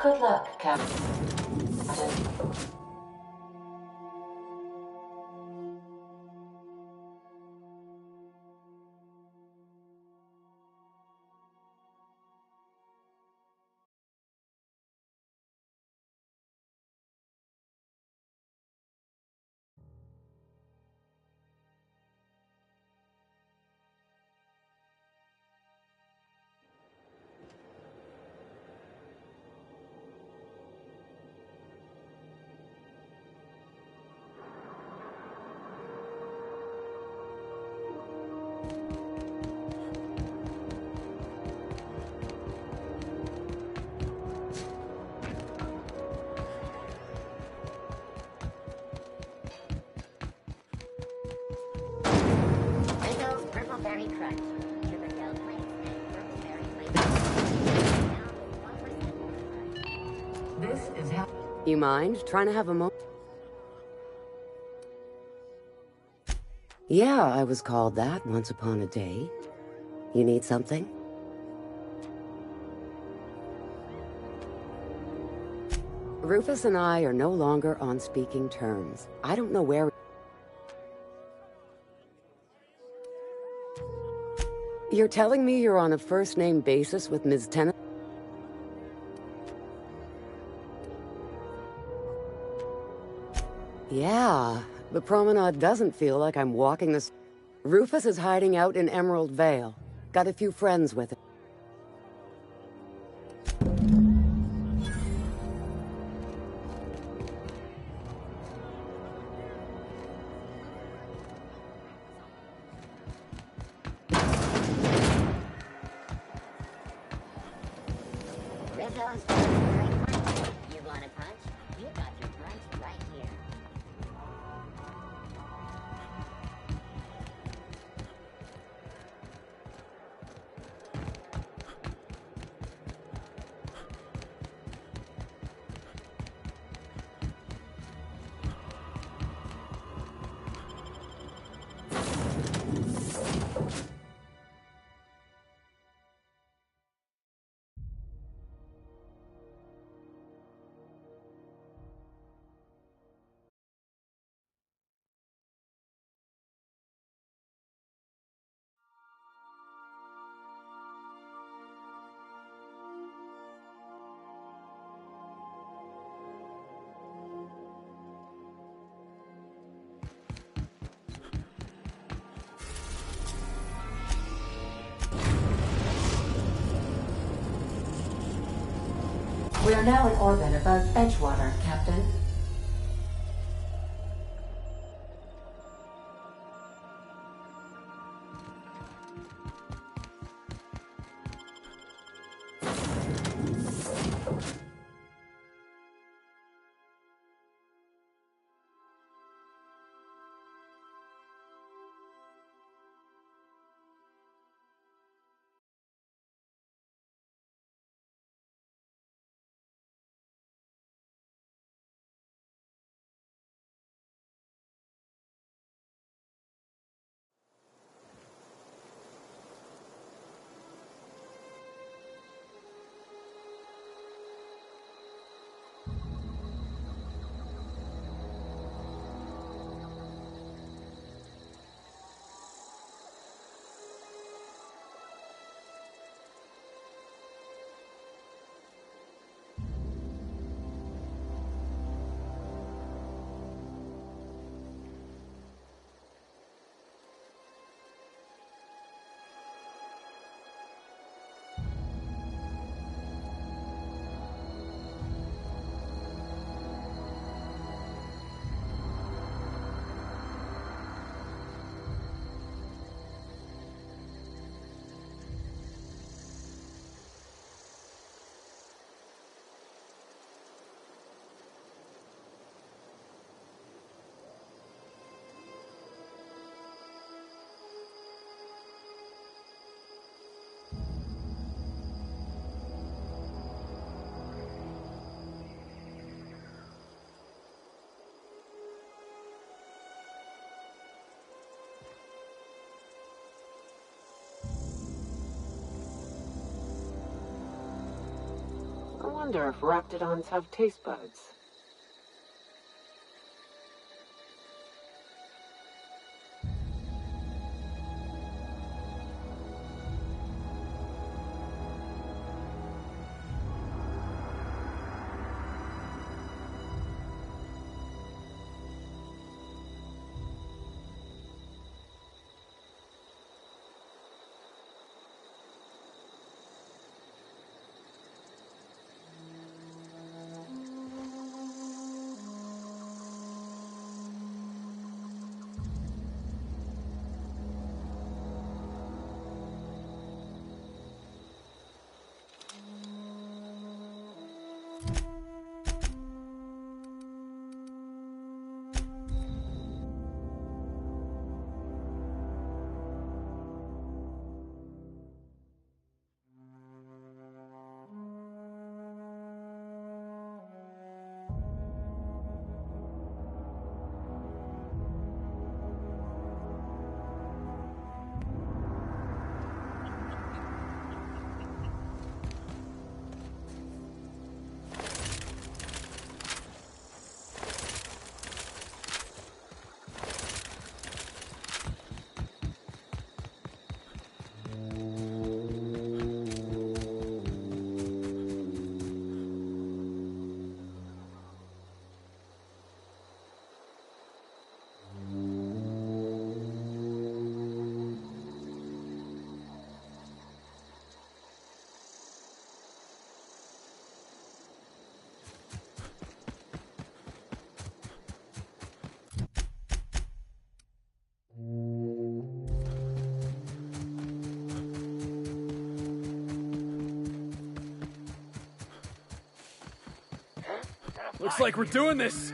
Good luck, Captain. Rizzo's Purple Berry Crunch. Sugar Hill Flakes and Purple Berry Flakes. This is how. You mind trying to have a moment? Yeah, I was called that once upon a day. You need something? Rufus and I are no longer on speaking terms. I don't know where... You're telling me you're on a first-name basis with Ms. Tennant? Yeah, the promenade doesn't feel like I'm walking this... Rufus is hiding out in Emerald Vale. Got a few friends with him. Rizzo's Purple Berry Crunch. You want a punch? You got your punch right here. We are now in orbit above Edgewater, Captain. wonder if raptidons have taste buds. Looks like we're doing this!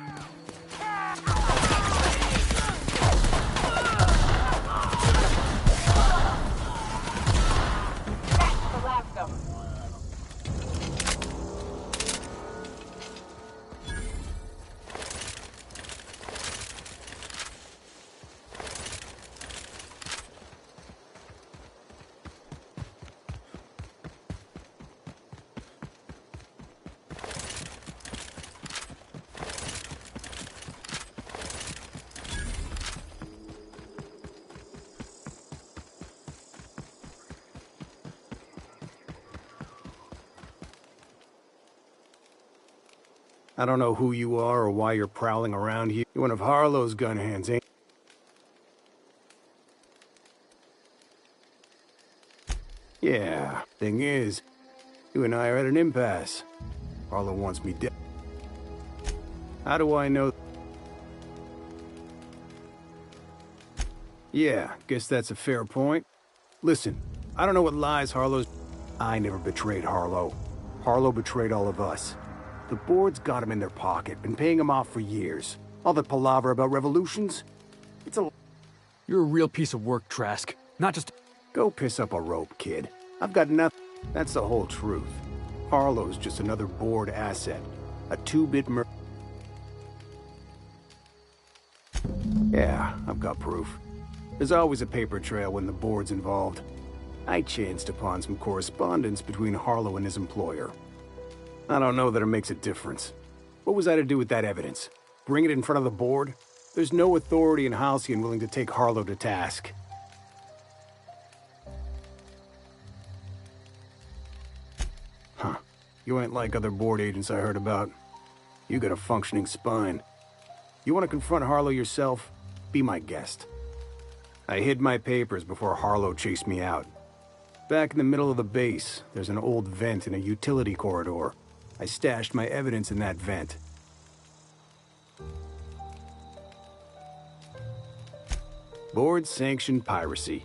I don't know who you are or why you're prowling around here. You're one of Harlow's gun hands, ain't you? Yeah, thing is, you and I are at an impasse. Harlow wants me dead. How do I know? Yeah, guess that's a fair point. Listen, I don't know what lies Harlow's... I never betrayed Harlow. Harlow betrayed all of us. The board's got him in their pocket, been paying him off for years. All that palaver about revolutions? It's a... You're a real piece of work, Trask. Not just... Go piss up a rope, kid. I've got nothing. That's the whole truth. Harlow's just another board asset. A two-bit Yeah, I've got proof. There's always a paper trail when the board's involved. I chanced upon some correspondence between Harlow and his employer. I don't know that it makes a difference. What was I to do with that evidence? Bring it in front of the board? There's no authority in Halcyon willing to take Harlow to task. Huh. You ain't like other board agents I heard about. You got a functioning spine. You want to confront Harlow yourself? Be my guest. I hid my papers before Harlow chased me out. Back in the middle of the base, there's an old vent in a utility corridor. I stashed my evidence in that vent. Board-sanctioned piracy.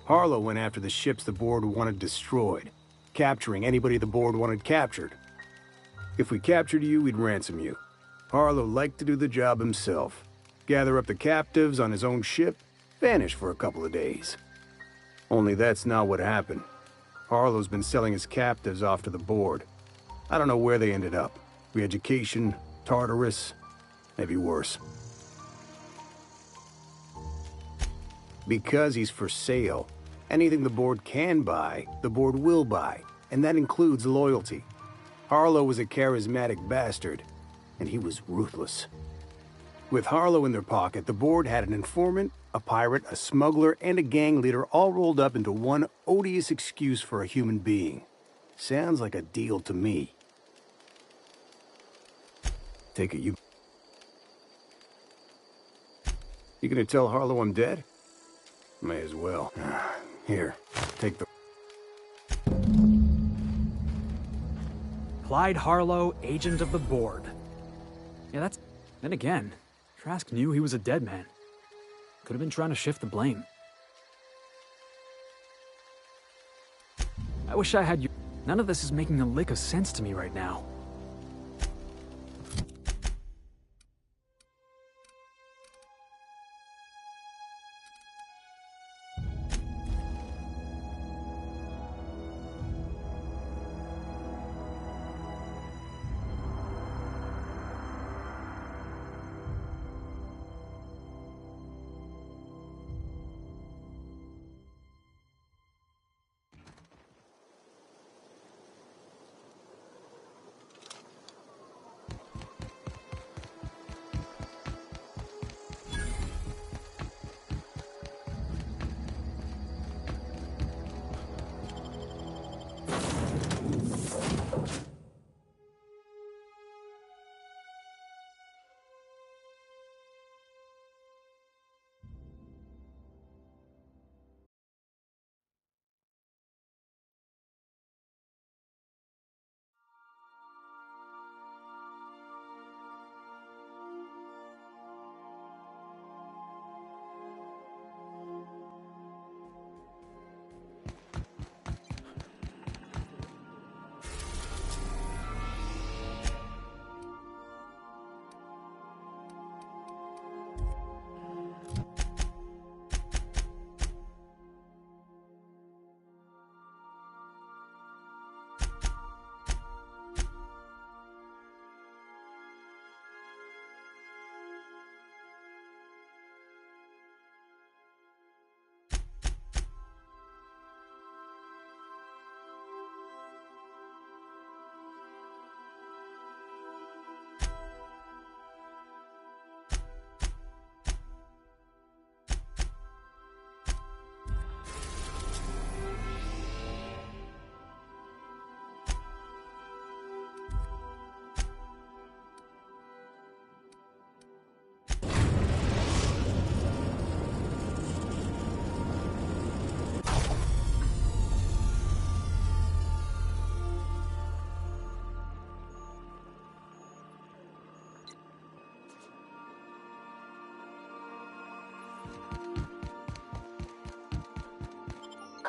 Harlow went after the ships the board wanted destroyed, capturing anybody the board wanted captured. If we captured you, we'd ransom you. Harlow liked to do the job himself. Gather up the captives on his own ship, vanish for a couple of days. Only that's not what happened. Harlow's been selling his captives off to the board. I don't know where they ended up. Re-education, Tartarus, maybe worse. Because he's for sale, anything the board can buy, the board will buy, and that includes loyalty. Harlow was a charismatic bastard, and he was ruthless. With Harlow in their pocket, the board had an informant, a pirate, a smuggler, and a gang leader all rolled up into one odious excuse for a human being. Sounds like a deal to me. Take it you gonna tell Harlow I'm dead? May as well. Here, take the... Clyde Harlow, agent of the board. Yeah, that's... Then again, Trask knew he was a dead man. Could have been trying to shift the blame. I wish I had you. None of this is making a lick of sense to me right now.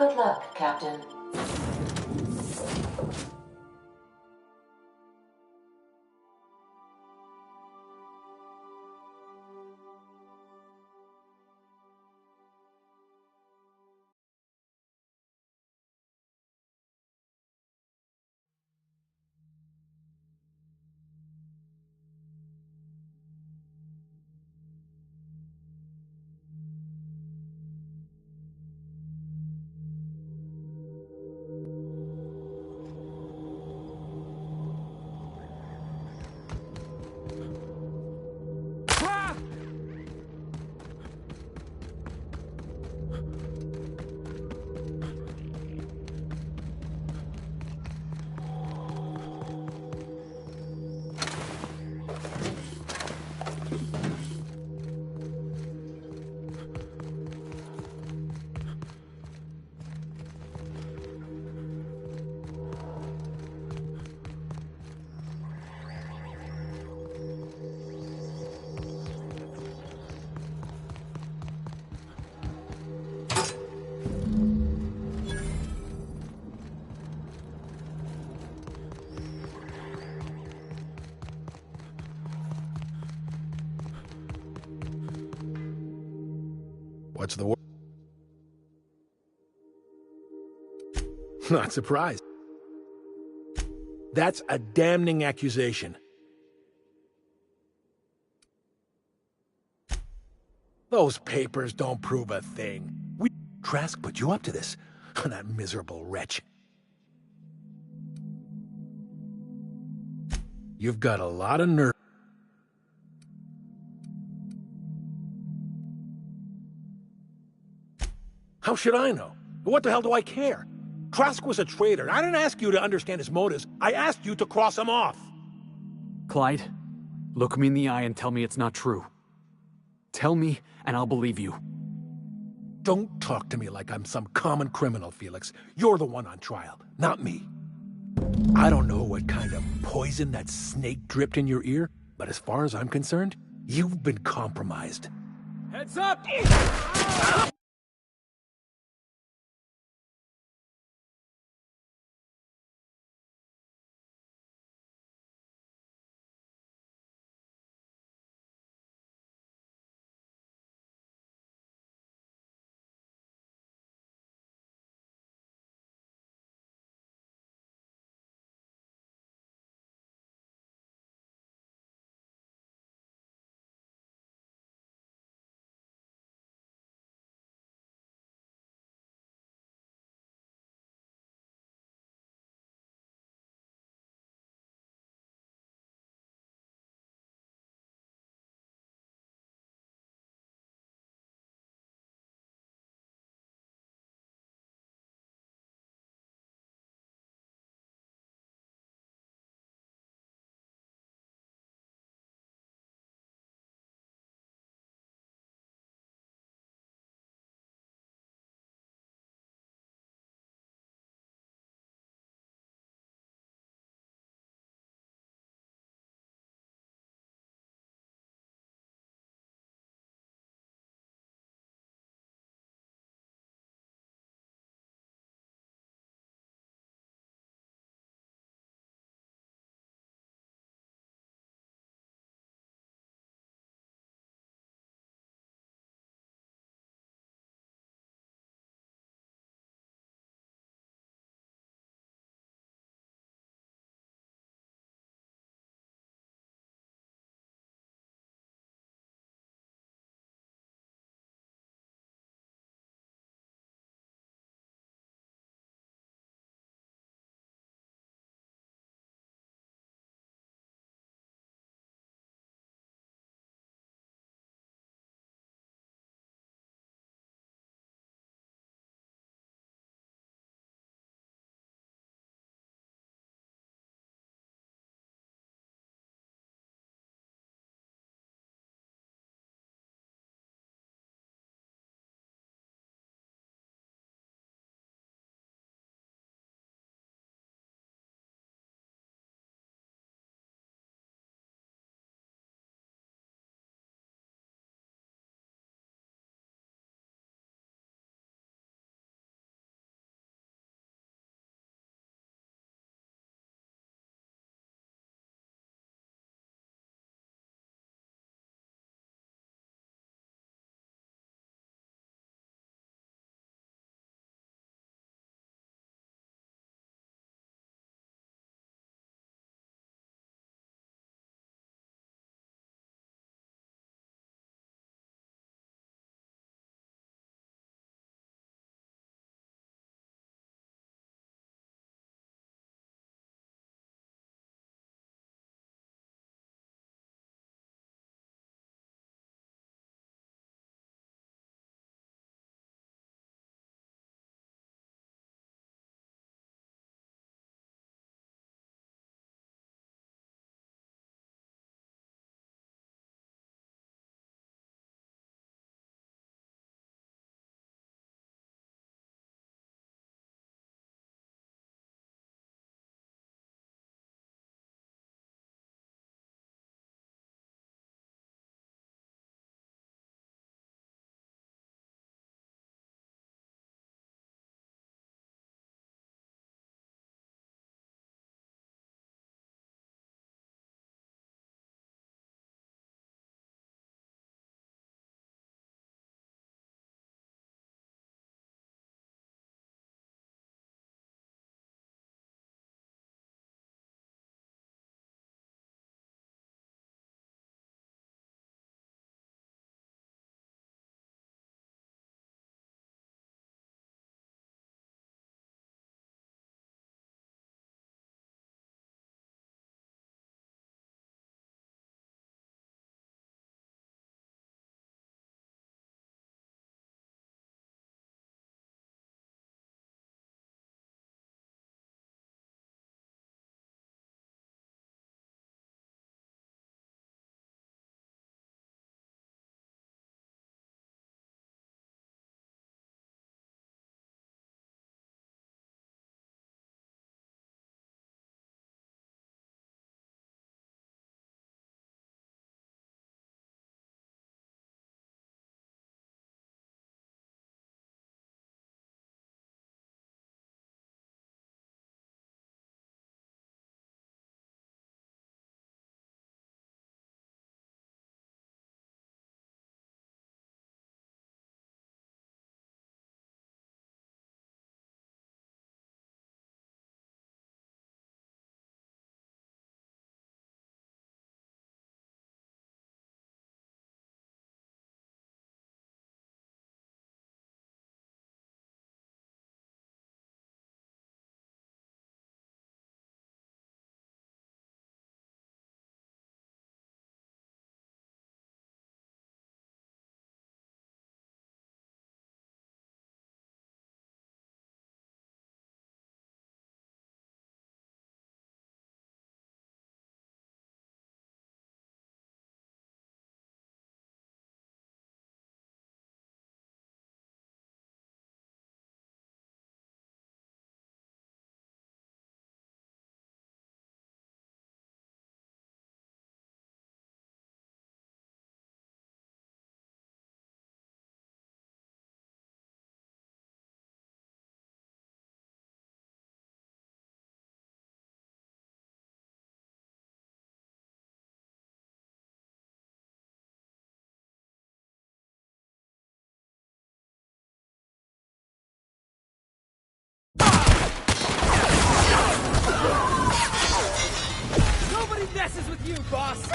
Good luck, Captain. What's the word? Not surprised. That's a damning accusation. Those papers don't prove a thing. Trask put you up to this. That miserable wretch. You've got a lot of nerve. How should I know? What the hell do I care? Trask was a traitor. I didn't ask you to understand his motives. I asked you to cross him off. Clyde, look me in the eye and tell me it's not true. Tell me, and I'll believe you. Don't talk to me like I'm some common criminal, Felix. You're the one on trial, not me. I don't know what kind of poison that snake dripped in your ear, but as far as I'm concerned, you've been compromised. Heads up! messes with you, boss!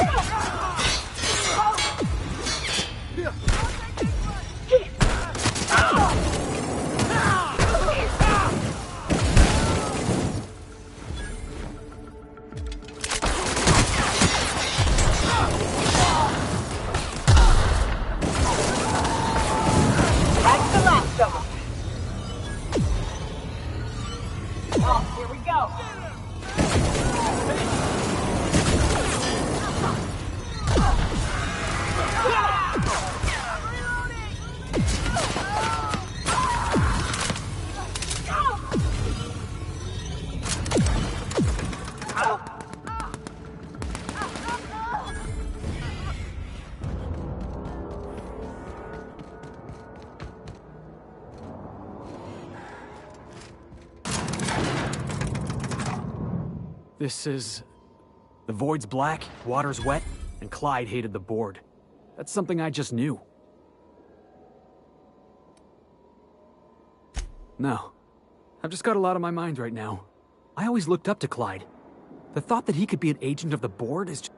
That's the last of them. Oh, here we go. This is... The void's black, water's wet, and Clyde hated the board. That's something I just knew. No. I've just got a lot on my mind right now. I always looked up to Clyde. The thought that he could be an agent of the board is just...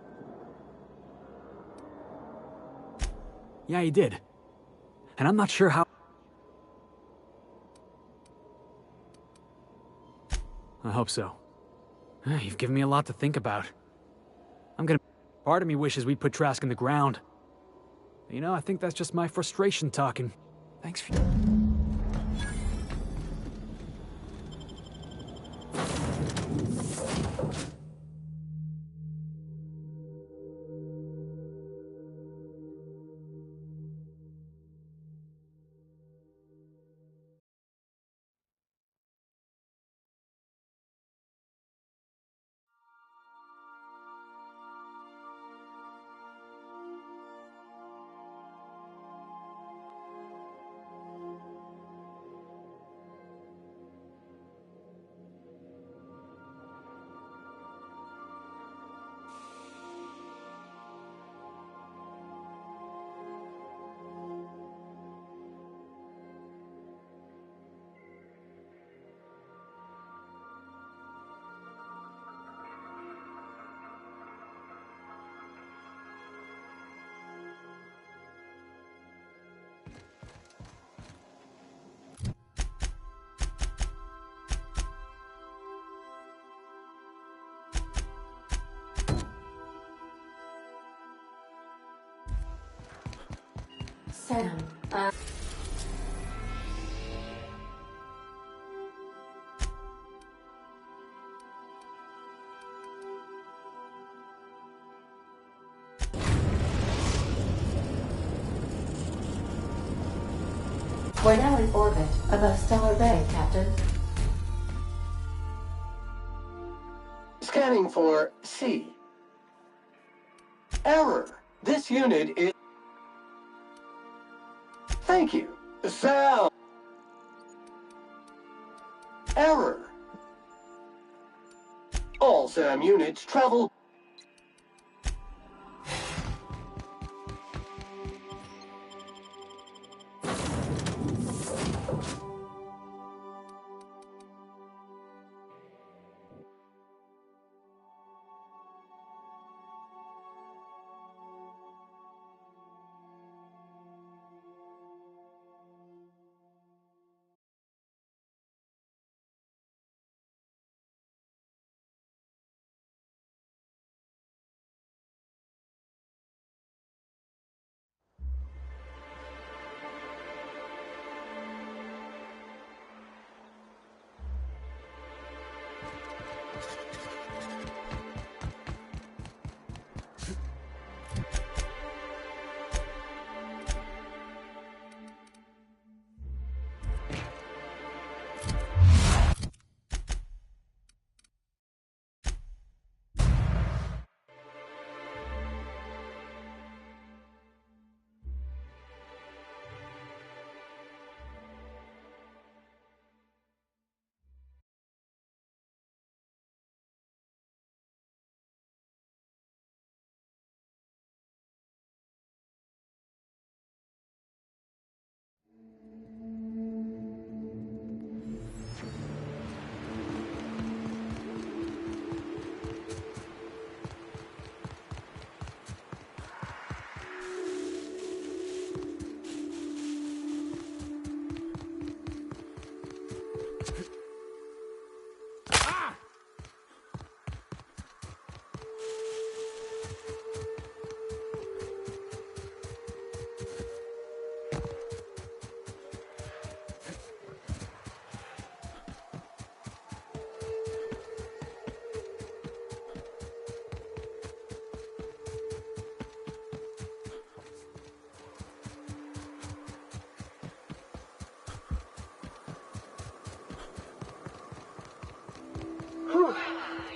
Yeah, he did. And I'm not sure how... I hope so. You've given me a lot to think about. Part of me wishes we put Trask in the ground. You know, I think that's just my frustration talking. Thanks for... Sam, we're now in orbit above Stellar Bay, Captain. Scanning for C. Error. This unit is... Thank you. Sam. Error. All SAM units travel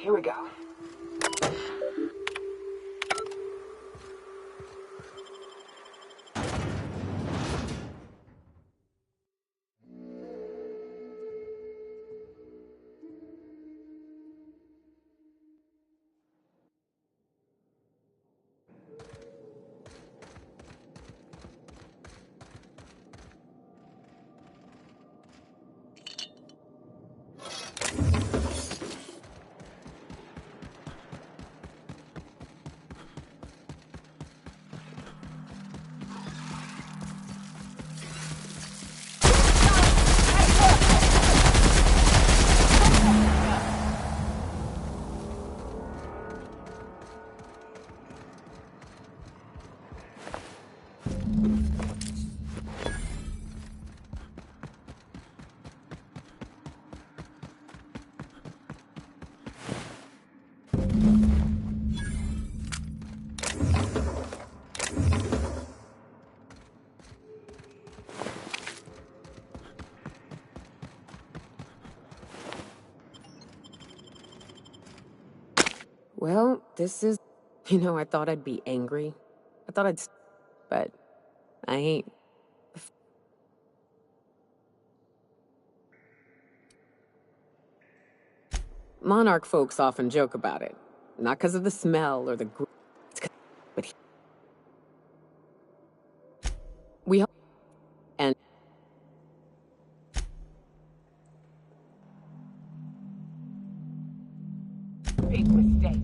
here we go. Well, this is... You know, I thought I'd be angry. I thought but I ain't. Monarch folks often joke about it. Not because of the smell or the... It's 'cause... But we... And... Big mistake.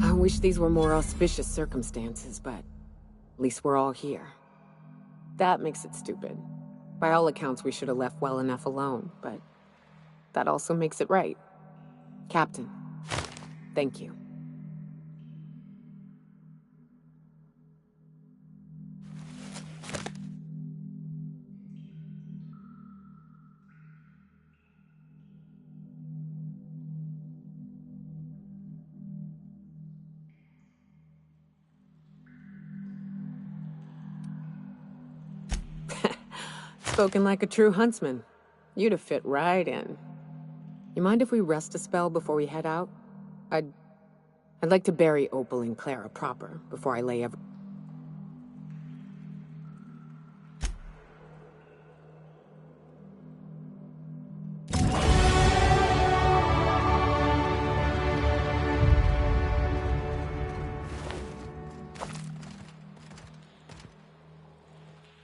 I wish these were more auspicious circumstances, but at least we're all here. That makes it stupid. By all accounts, we should have left well enough alone, but that also makes it right. Captain, thank you. Spoken like a true huntsman. You'd have fit right in. You mind if we rest a spell before we head out? I'd like to bury Opal and Clara proper before I lay every...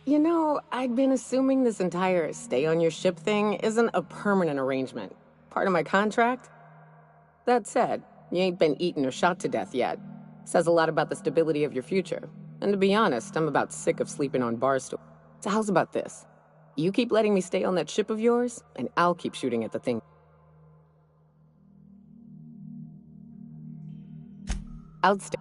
You know, I'd been assuming this entire stay on your ship thing isn't a permanent arrangement. Part of my contract? That said, you ain't been eaten or shot to death yet. Says a lot about the stability of your future. And to be honest, I'm about sick of sleeping on bar stools. So how's about this? You keep letting me stay on that ship of yours, and I'll keep shooting at the thing. Outstanding.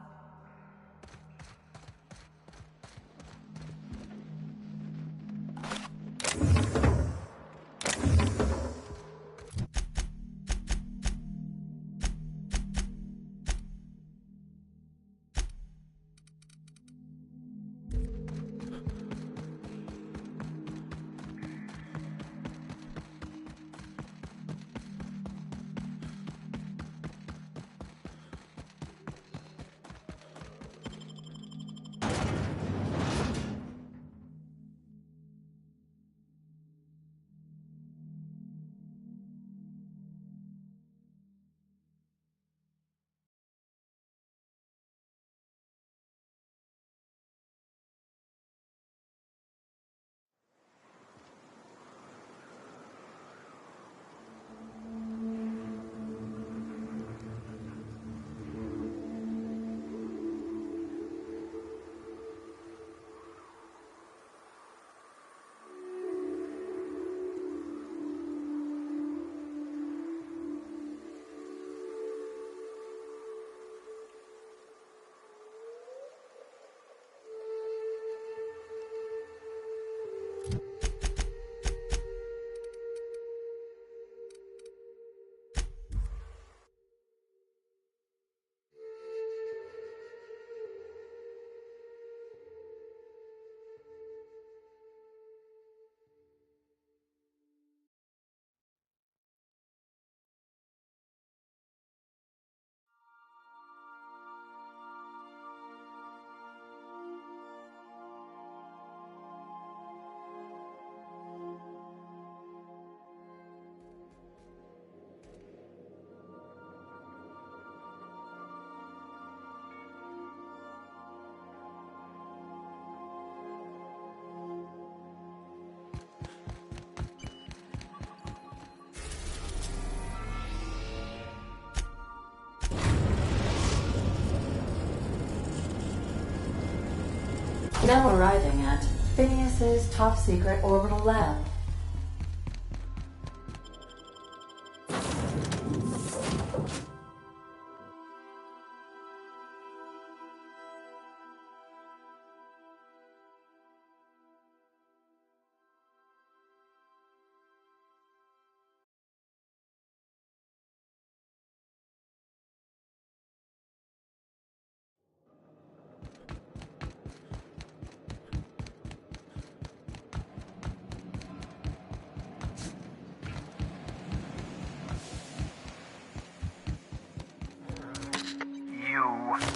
Now arriving at Phineas's top-secret orbital lab.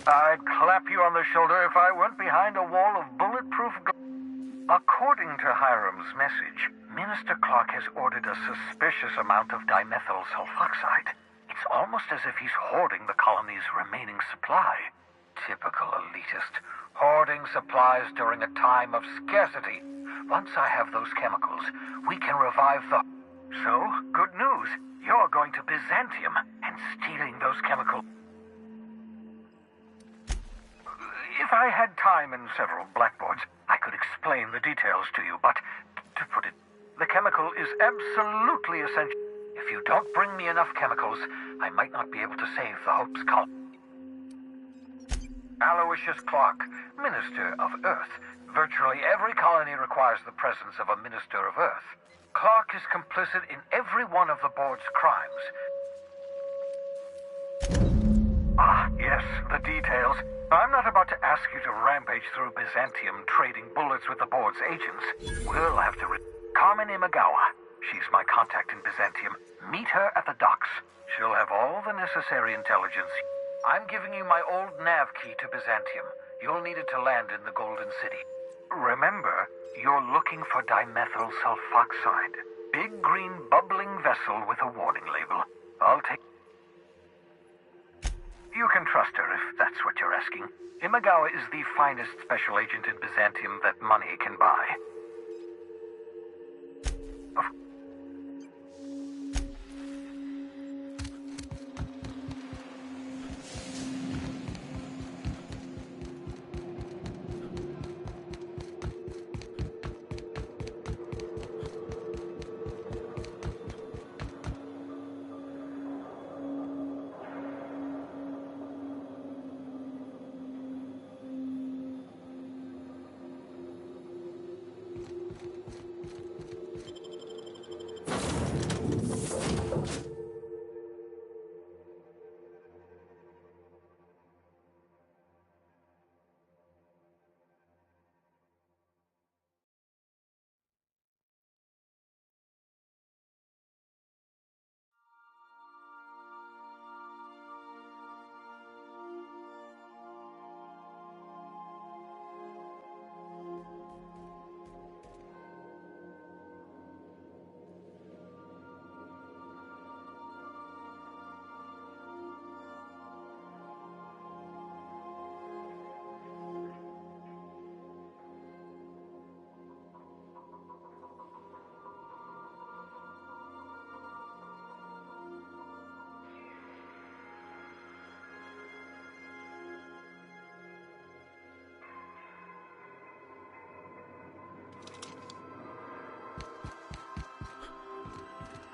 I'd clap you on the shoulder if I weren't behind a wall of bulletproof According to Hiram's message, Minister Clark has ordered a suspicious amount of dimethyl sulfoxide. It's almost as if he's hoarding the colony's remaining supply. Typical elitist, hoarding supplies during a time of scarcity. Once I have those chemicals, we can revive the... So, good news. You're going to Byzantium and stealing those chemicals. If I had time and several blackboards, I could explain the details to you, but to put it, the chemical is absolutely essential. If you don't bring me enough chemicals, I might not be able to save the Hope's colony. Aloysius Clark, Minister of Earth. Virtually every colony requires the presence of a Minister of Earth. Clark is complicit in every one of the board's crimes. Ah, yes, the details. I'm not about to ask you to rampage through Byzantium trading bullets with the board's agents. We'll have to... Carmen Imagawa. She's my contact in Byzantium. Meet her at the docks. She'll have all the necessary intelligence. I'm giving you my old nav key to Byzantium. You'll need it to land in the Golden City. Remember, you're looking for dimethyl sulfoxide. Big green bubbling vessel with a warning label. I'll take... You can trust her if that's what you're asking. Imagawa is the finest special agent in Byzantium that money can buy.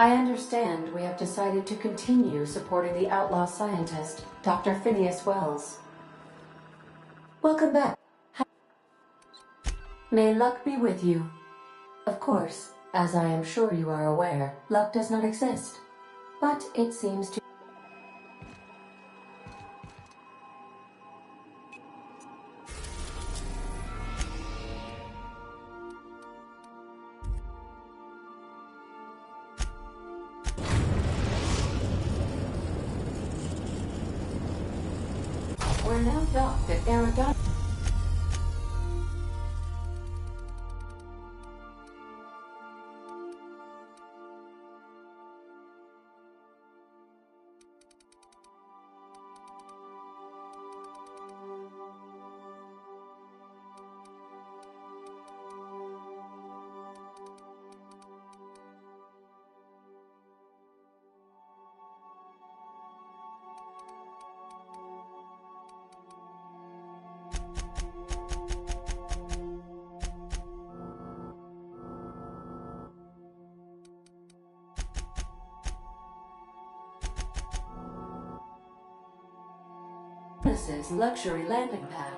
I understand we have decided to continue supporting the outlaw scientist, Dr. Phineas Wells. Welcome back. May luck be with you. Of course, as I am sure you are aware, luck does not exist. But it seems to... We're now docked at Aragon. Genesis luxury landing pad.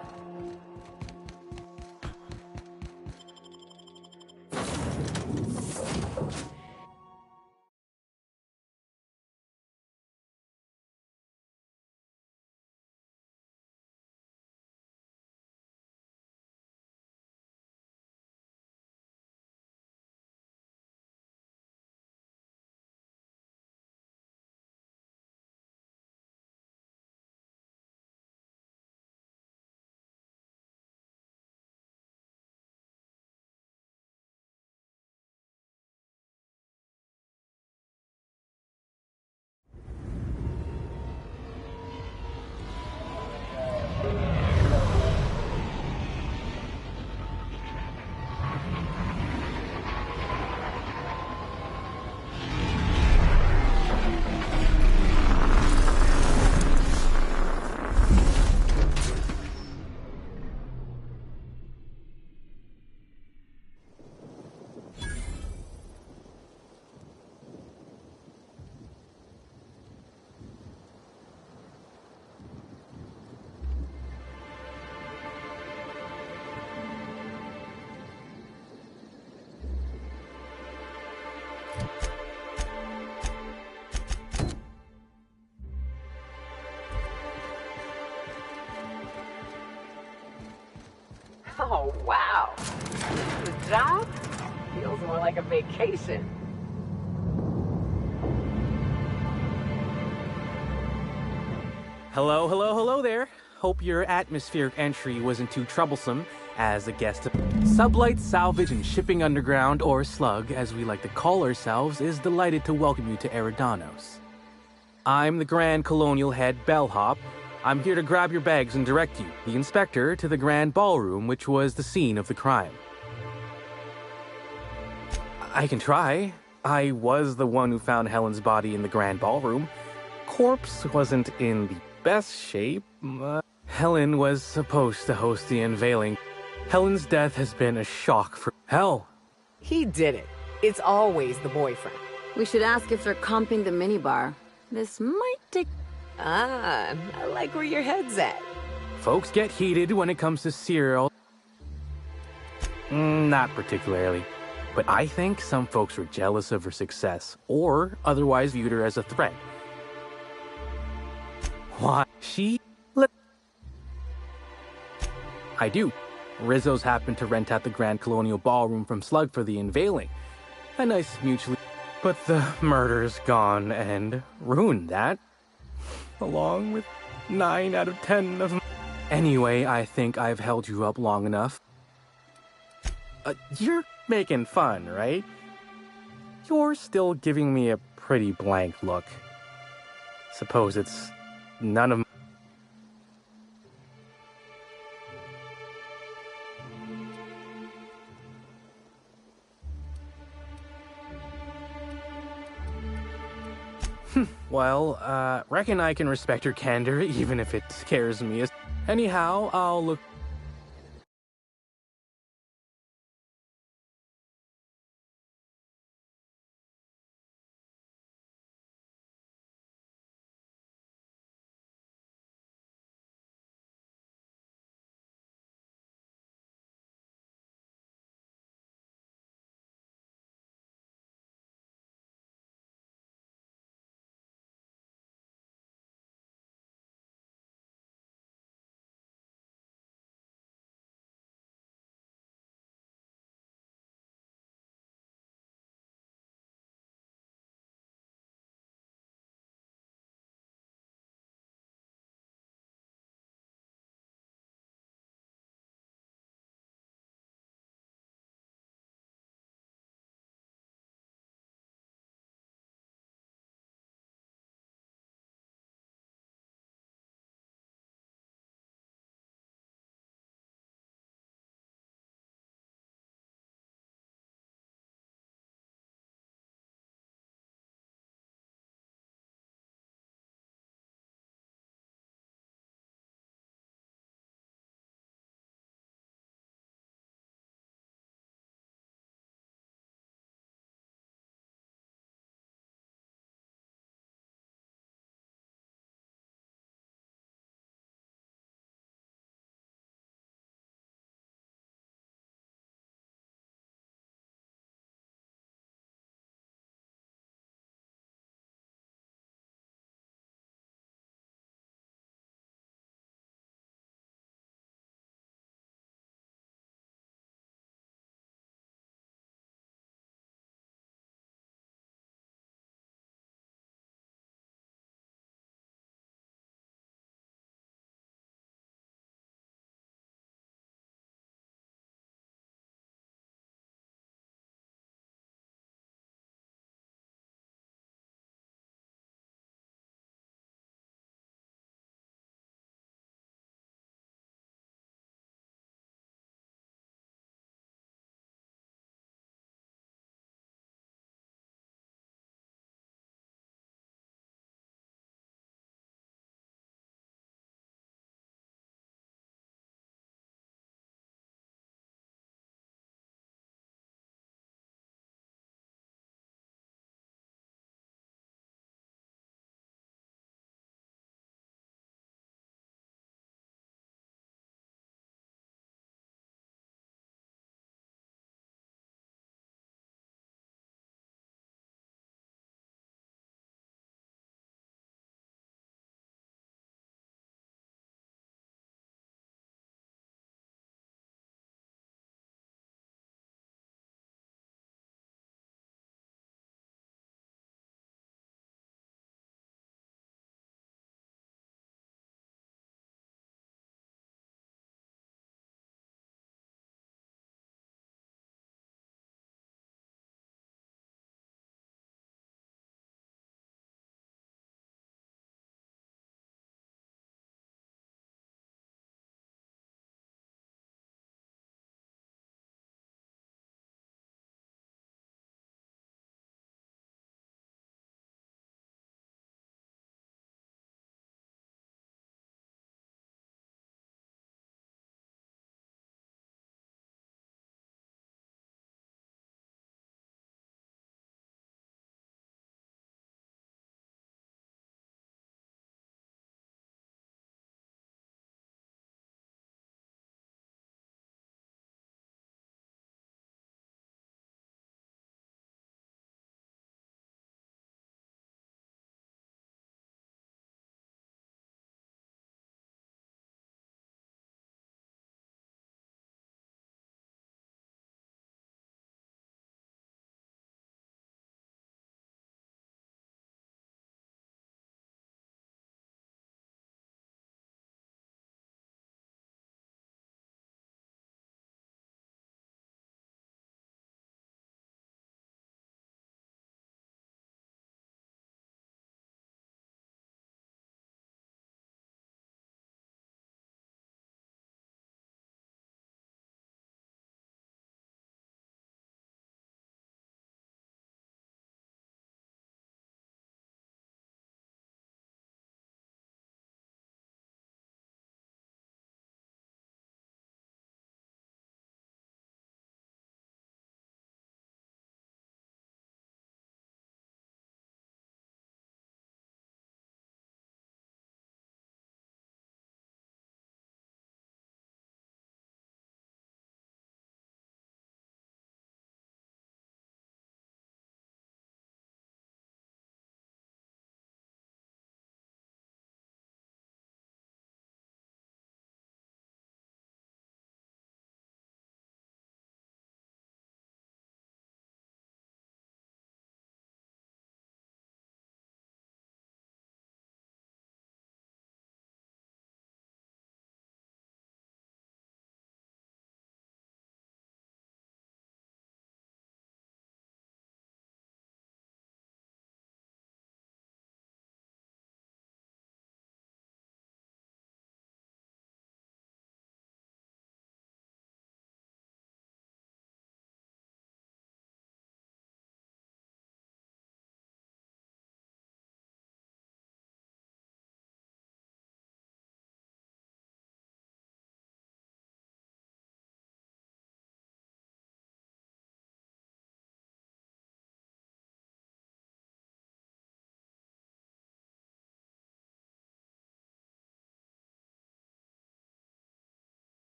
Oh, wow. The job feels more like a vacation. Hello, hello, hello there. Hope your atmospheric entry wasn't too troublesome. As a guest of Sublight Salvage and Shipping Underground, or Slug, as we like to call ourselves, is delighted to welcome you to Eridanos. I'm the Grand Colonial Head Bellhop. I'm here to grab your bags and direct you, the inspector, to the Grand Ballroom, which was the scene of the crime. I can try. I was the one who found Helen's body in the Grand Ballroom. Corpse wasn't in the best shape. Helen was supposed to host the unveiling. Helen's death has been a shock for Hell. He did it. It's always the boyfriend. We should ask if they're comping the minibar. This might take... Ah, I like where your head's at. Folks get heated when it comes to cereal. Not particularly. But I think some folks were jealous of her success, or otherwise viewed her as a threat. Why? I do. Rizzo's happened to rent out the Grand Colonial Ballroom from Slug for the unveiling. A nice mutually... But the murder's gone and ruined that. Along with 9 out of 10 of them. Anyway, I think I've held you up long enough. You're making fun, right? You're still giving me a pretty blank look. Suppose it's none of... Well, reckon I can respect your candor, even if it scares me. Anyhow, I'll look...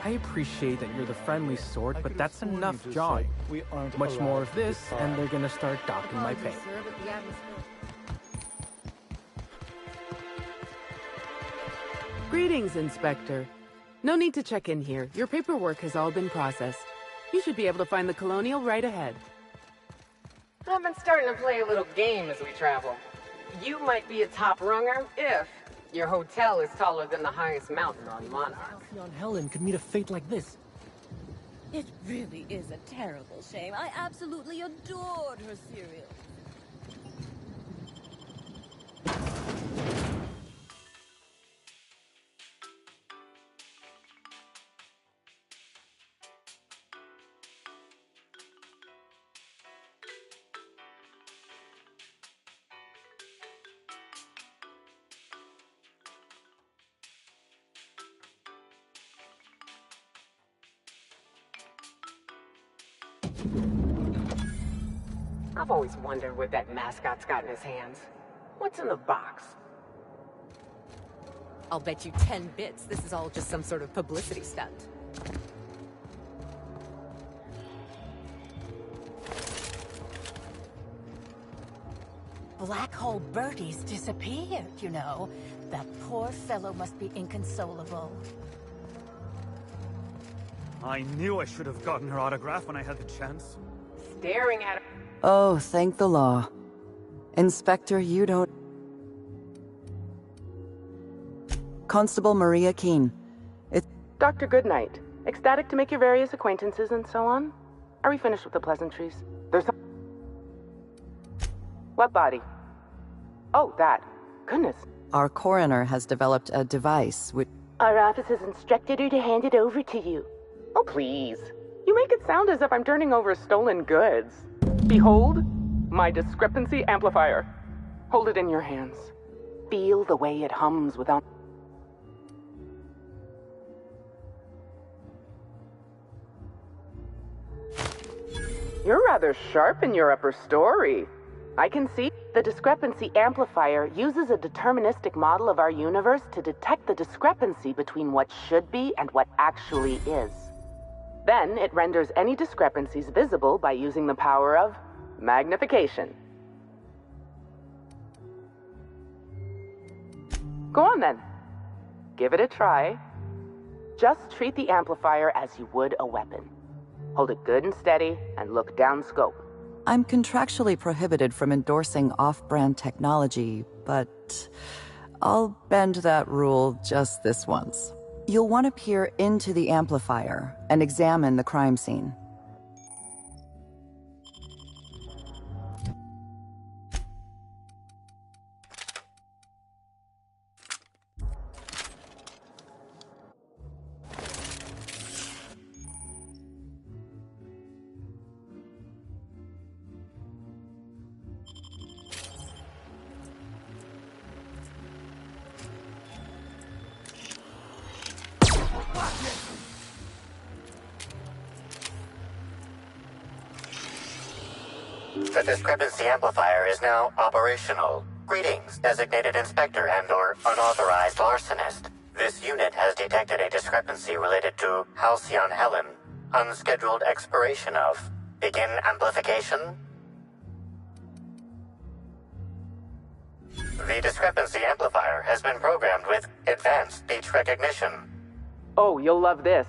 I appreciate that you're the friendly sort, but that's enough jawing. Much more of this, and they're gonna start docking my pay. Greetings, Inspector. No need to check in here. Your paperwork has all been processed. You should be able to find the Colonial right ahead. I've been starting to play a little game as we travel. You might be a top runger if your hotel is taller than the highest mountain on Monarch. Halcyon Helen could meet a fate like this. It really is a terrible shame. I absolutely adored her cereal. I've always wondered what that mascot's got in his hands. What's in the box? I'll bet you 10 bits this is all just some sort of publicity stunt. Black Hole Bertie's disappeared, you know. That poor fellow must be inconsolable. I knew I should have gotten her autograph when I had the chance. Staring at her. Oh, thank the law. Inspector, you don't... Constable Maria Keene. It's... Dr. Goodnight. Ecstatic to make your various acquaintances and so on? Are we finished with the pleasantries? There's some... What body? Oh, that. Goodness. Our coroner has developed a device which... Our office has instructed her to hand it over to you. Oh, please. You make it sound as if I'm turning over stolen goods. Behold, my discrepancy amplifier. Hold it in your hands. Feel the way it hums without... You're rather sharp in your upper story. I can see the discrepancy amplifier uses a deterministic model of our universe to detect the discrepancy between what should be and what actually is. Then it renders any discrepancies visible by using the power of magnification. Go on then. Give it a try. Just treat the amplifier as you would a weapon. Hold it good and steady and look down scope. I'm contractually prohibited from endorsing off-brand technology, but I'll bend that rule just this once. You'll want to peer into the amplifier and examine the crime scene. The discrepancy amplifier is now operational. Greetings, designated inspector and/or unauthorized larcenist. This unit has detected a discrepancy related to Halcyon Helen. Unscheduled expiration of. Begin amplification. The discrepancy amplifier has been programmed with advanced speech recognition. Oh, you'll love this.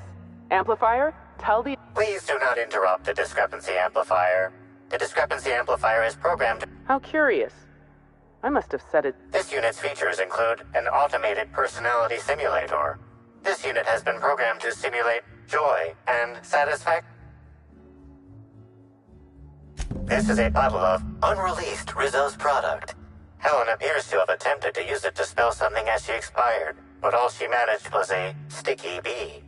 Amplifier, tell the... Please do not interrupt the discrepancy amplifier. The discrepancy amplifier is programmed... How curious. I must have said it... This unit's features include an automated personality simulator. This unit has been programmed to simulate joy and satisfaction. This is a bottle of unreleased Rizzo's product. Helen appears to have attempted to use it to spell something as she expired, but all she managed was a sticky bee.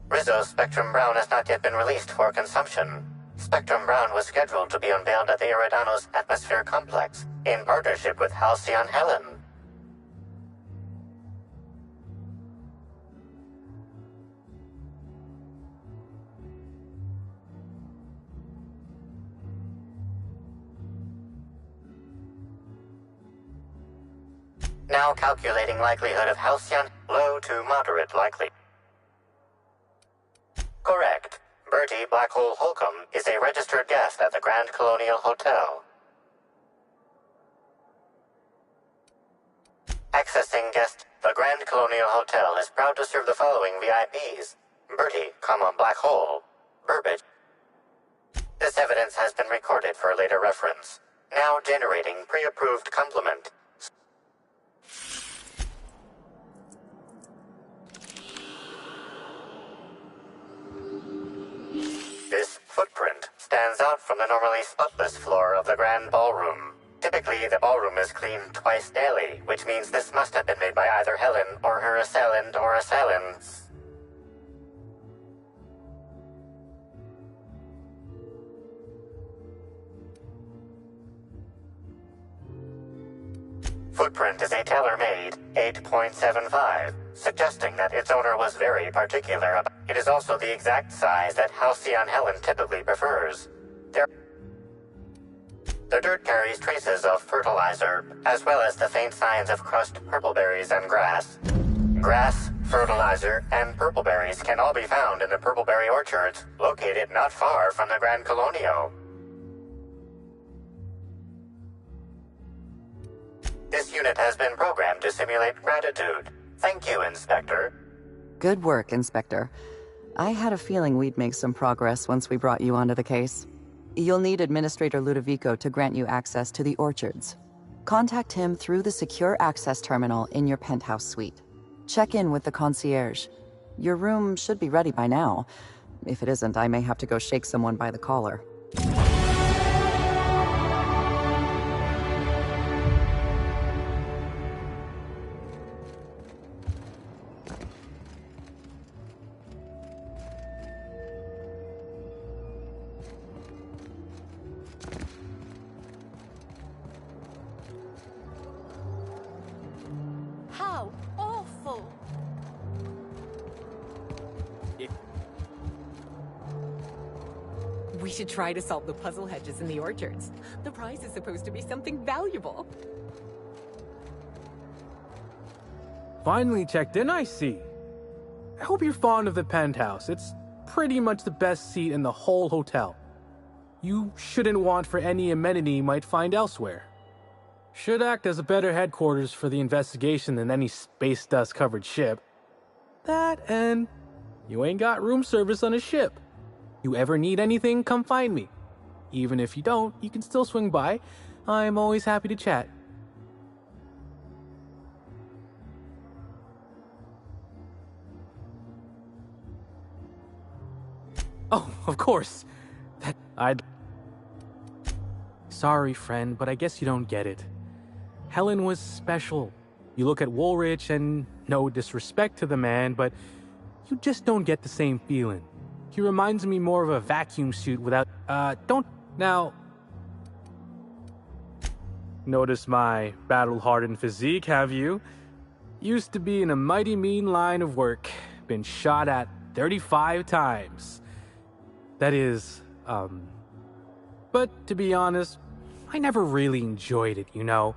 Rizzo's Spectrum Brown has not yet been released for consumption. Spectrum Brown was scheduled to be unveiled at the Eridanos Atmosphere Complex in partnership with Halcyon Helen. Now calculating likelihood of Halcyon. Low to moderate likely. Correct. Bertie Blackhole Holcomb is a registered guest at the Grand Colonial Hotel. Accessing guest. The Grand Colonial Hotel is proud to serve the following VIPs. Bertie, Blackhole, Burbage. This evidence has been recorded for later reference. Now generating pre-approved compliment. This footprint stands out from the normally spotless floor of the Grand Ballroom. Typically, the ballroom is cleaned twice daily, which means this must have been made by either Helen or her assailant or assailants. Footprint is a tailor-made 8.75, suggesting that its owner was very particular about it. Is also the exact size that Halcyon Helen typically prefers. The dirt carries traces of fertilizer, as well as the faint signs of crushed purpleberries and grass. Grass, fertilizer, and purpleberries can all be found in the purpleberry orchards, located not far from the Grand Colonio. This unit has been programmed to simulate gratitude. Thank you, Inspector. Good work, Inspector. I had a feeling we'd make some progress once we brought you onto the case. You'll need Administrator Ludovico to grant you access to the orchards. Contact him through the secure access terminal in your penthouse suite. Check in with the concierge. Your room should be ready by now. If it isn't, I may have to go shake someone by the collar. How awful! We should try to solve the puzzle hedges in the orchards. The prize is supposed to be something valuable. Finally checked in, I see. I hope you're fond of the penthouse. It's pretty much the best seat in the whole hotel. You shouldn't want for any amenity you might find elsewhere. Should act as a better headquarters for the investigation than any space dust-covered ship. That, and you ain't got room service on a ship. You ever need anything, come find me. Even if you don't, you can still swing by. I'm always happy to chat. Oh, of course. Sorry, friend, but I guess you don't get it. Helen was special. You look at Woolrich, and no disrespect to the man, but you just don't get the same feeling. He reminds me more of a vacuum suit without, now... Notice my battle-hardened physique, have you? Used to be in a mighty mean line of work. Been shot at 35 times. That is, But to be honest, I never really enjoyed it, you know?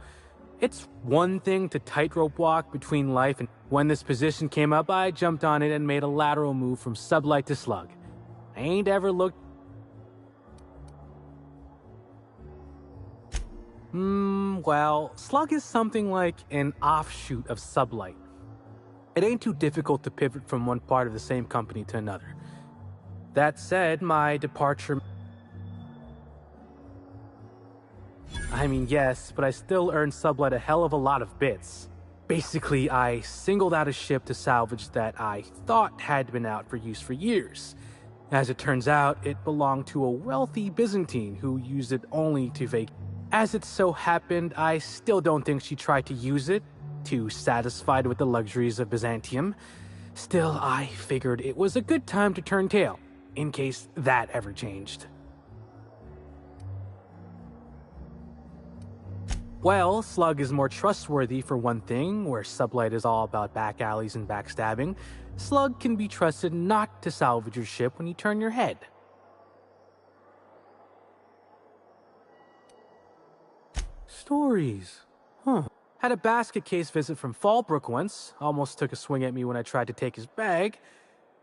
It's one thing to tightrope walk between life, and when this position came up, I jumped on it and made a lateral move from sublight to slug. I ain't ever looked... Well, slug is something like an offshoot of sublight. It ain't too difficult to pivot from one part of the same company to another. That said, my departure... I mean, yes, but I still earned sublight a hell of a lot of bits. Basically, I singled out a ship to salvage that I thought had been out for use for years. As it turns out, it belonged to a wealthy Byzantine who used it only to vacate. As it so happened, I still don't think she tried to use it, too satisfied with the luxuries of Byzantium. Still, I figured it was a good time to turn tail, in case that ever changed. Well, Slug is more trustworthy for one thing, where Sublight is all about back alleys and backstabbing. Slug can be trusted not to salvage your ship when you turn your head. Stories. Huh. Had a basket case visit from Fallbrook once. Almost took a swing at me when I tried to take his bag.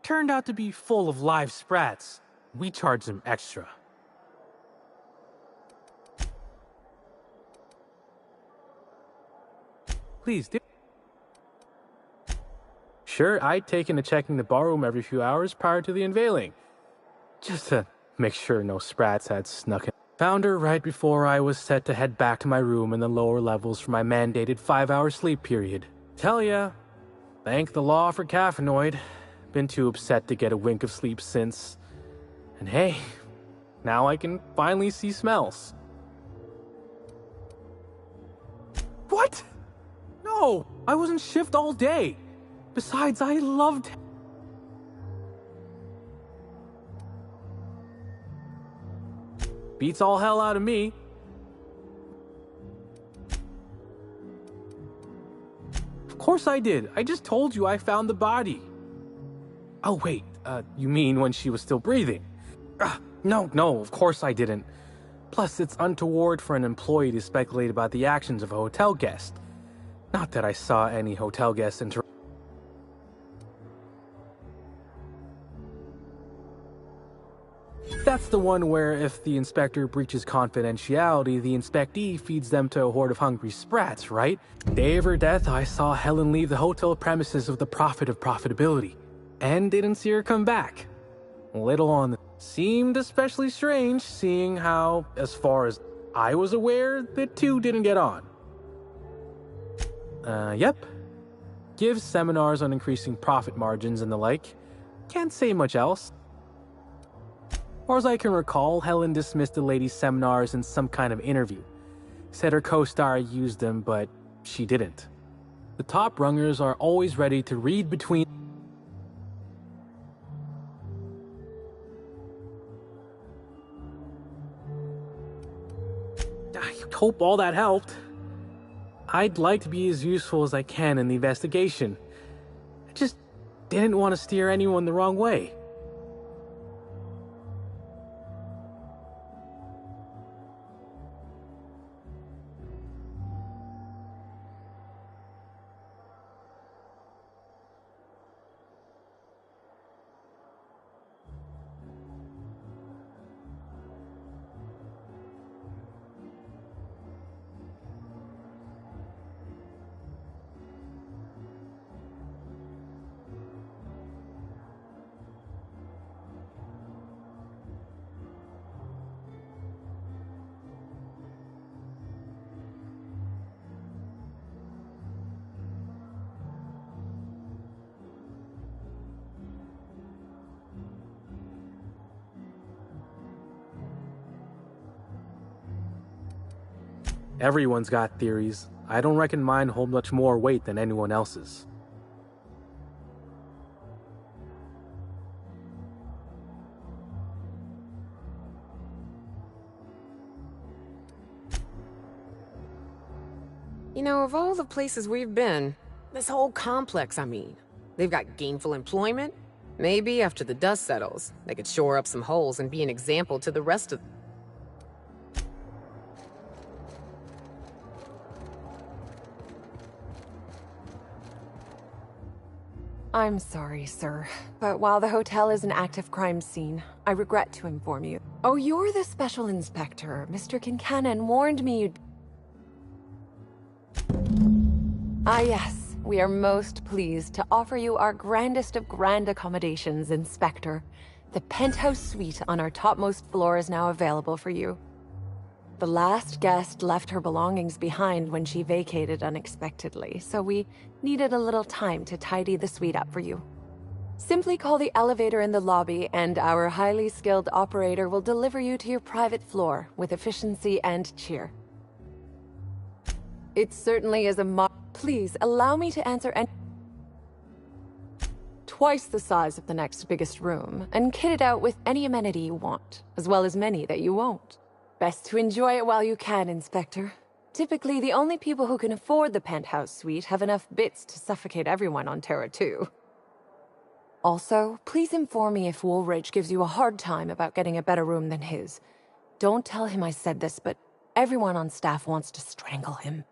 Turned out to be full of live sprats. We charged him extra. Please do. Sure, I'd taken to checking the barroom every few hours prior to the unveiling. Just to make sure no sprats had snuck in. Found her right before I was set to head back to my room in the lower levels for my mandated 5-hour sleep period. Tell ya, thank the law for caffeinoid. Been too upset to get a wink of sleep since. And hey, now I can finally see smells. What? No, I was in shift all day. Besides, I loved... Beats all hell out of me. Of course I did. I just told you I found the body. Oh, wait. You mean when she was still breathing? No, of course I didn't. Plus, it's untoward for an employee to speculate about the actions of a hotel guest. Not that I saw any hotel guests interact. That's the one where if the inspector breaches confidentiality, the inspectee feeds them to a horde of hungry sprats, right? Day of her death, I saw Helen leave the hotel premises with the profit of profitability, and didn't see her come back. Little on the... Seemed especially strange, seeing how, as far as I was aware, the two didn't get on. Yep. Gives seminars on increasing profit margins and the like. Can't say much else. Far as I can recall, Helen dismissed the lady's seminars in some kind of interview. Said her co-star used them, but she didn't. The top rungers are always ready to read between... I hope all that helped. I'd like to be as useful as I can in the investigation. I just didn't want to steer anyone the wrong way. Everyone's got theories. I don't reckon mine hold much more weight than anyone else's. You know, of all the places we've been, this whole complex, I mean, they've got gainful employment. Maybe after the dust settles, they could shore up some holes and be an example to the rest of... I'm sorry, sir, but while the hotel is an active crime scene, I regret to inform you. Oh, you're the special inspector. Mr. Kincannon warned me you'd... Ah, yes. We are most pleased to offer you our grandest of grand accommodations, Inspector. The penthouse suite on our topmost floor is now available for you. The last guest left her belongings behind when she vacated unexpectedly, so we needed a little time to tidy the suite up for you. Simply call the elevator in the lobby, and our highly skilled operator will deliver you to your private floor with efficiency and cheer. It certainly is a Please, allow me to answer twice the size of the next biggest room, and kit it out with any amenity you want, as well as many that you won't. Best to enjoy it while you can, Inspector. Typically, the only people who can afford the penthouse suite have enough bits to suffocate everyone on Terra 2. Also, please inform me if Woolridge gives you a hard time about getting a better room than his. Don't tell him I said this, but everyone on staff wants to strangle him.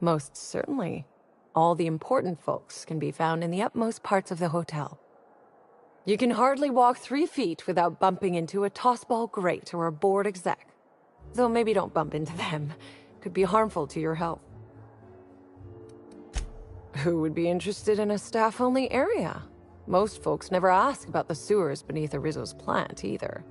Most certainly. All the important folks can be found in the utmost parts of the hotel. You can hardly walk 3 feet without bumping into a tossball grate or a bored exec. Though maybe don't bump into them. Could be harmful to your health. Who would be interested in a staff-only area? Most folks never ask about the sewers beneath Rizzo's plant, either.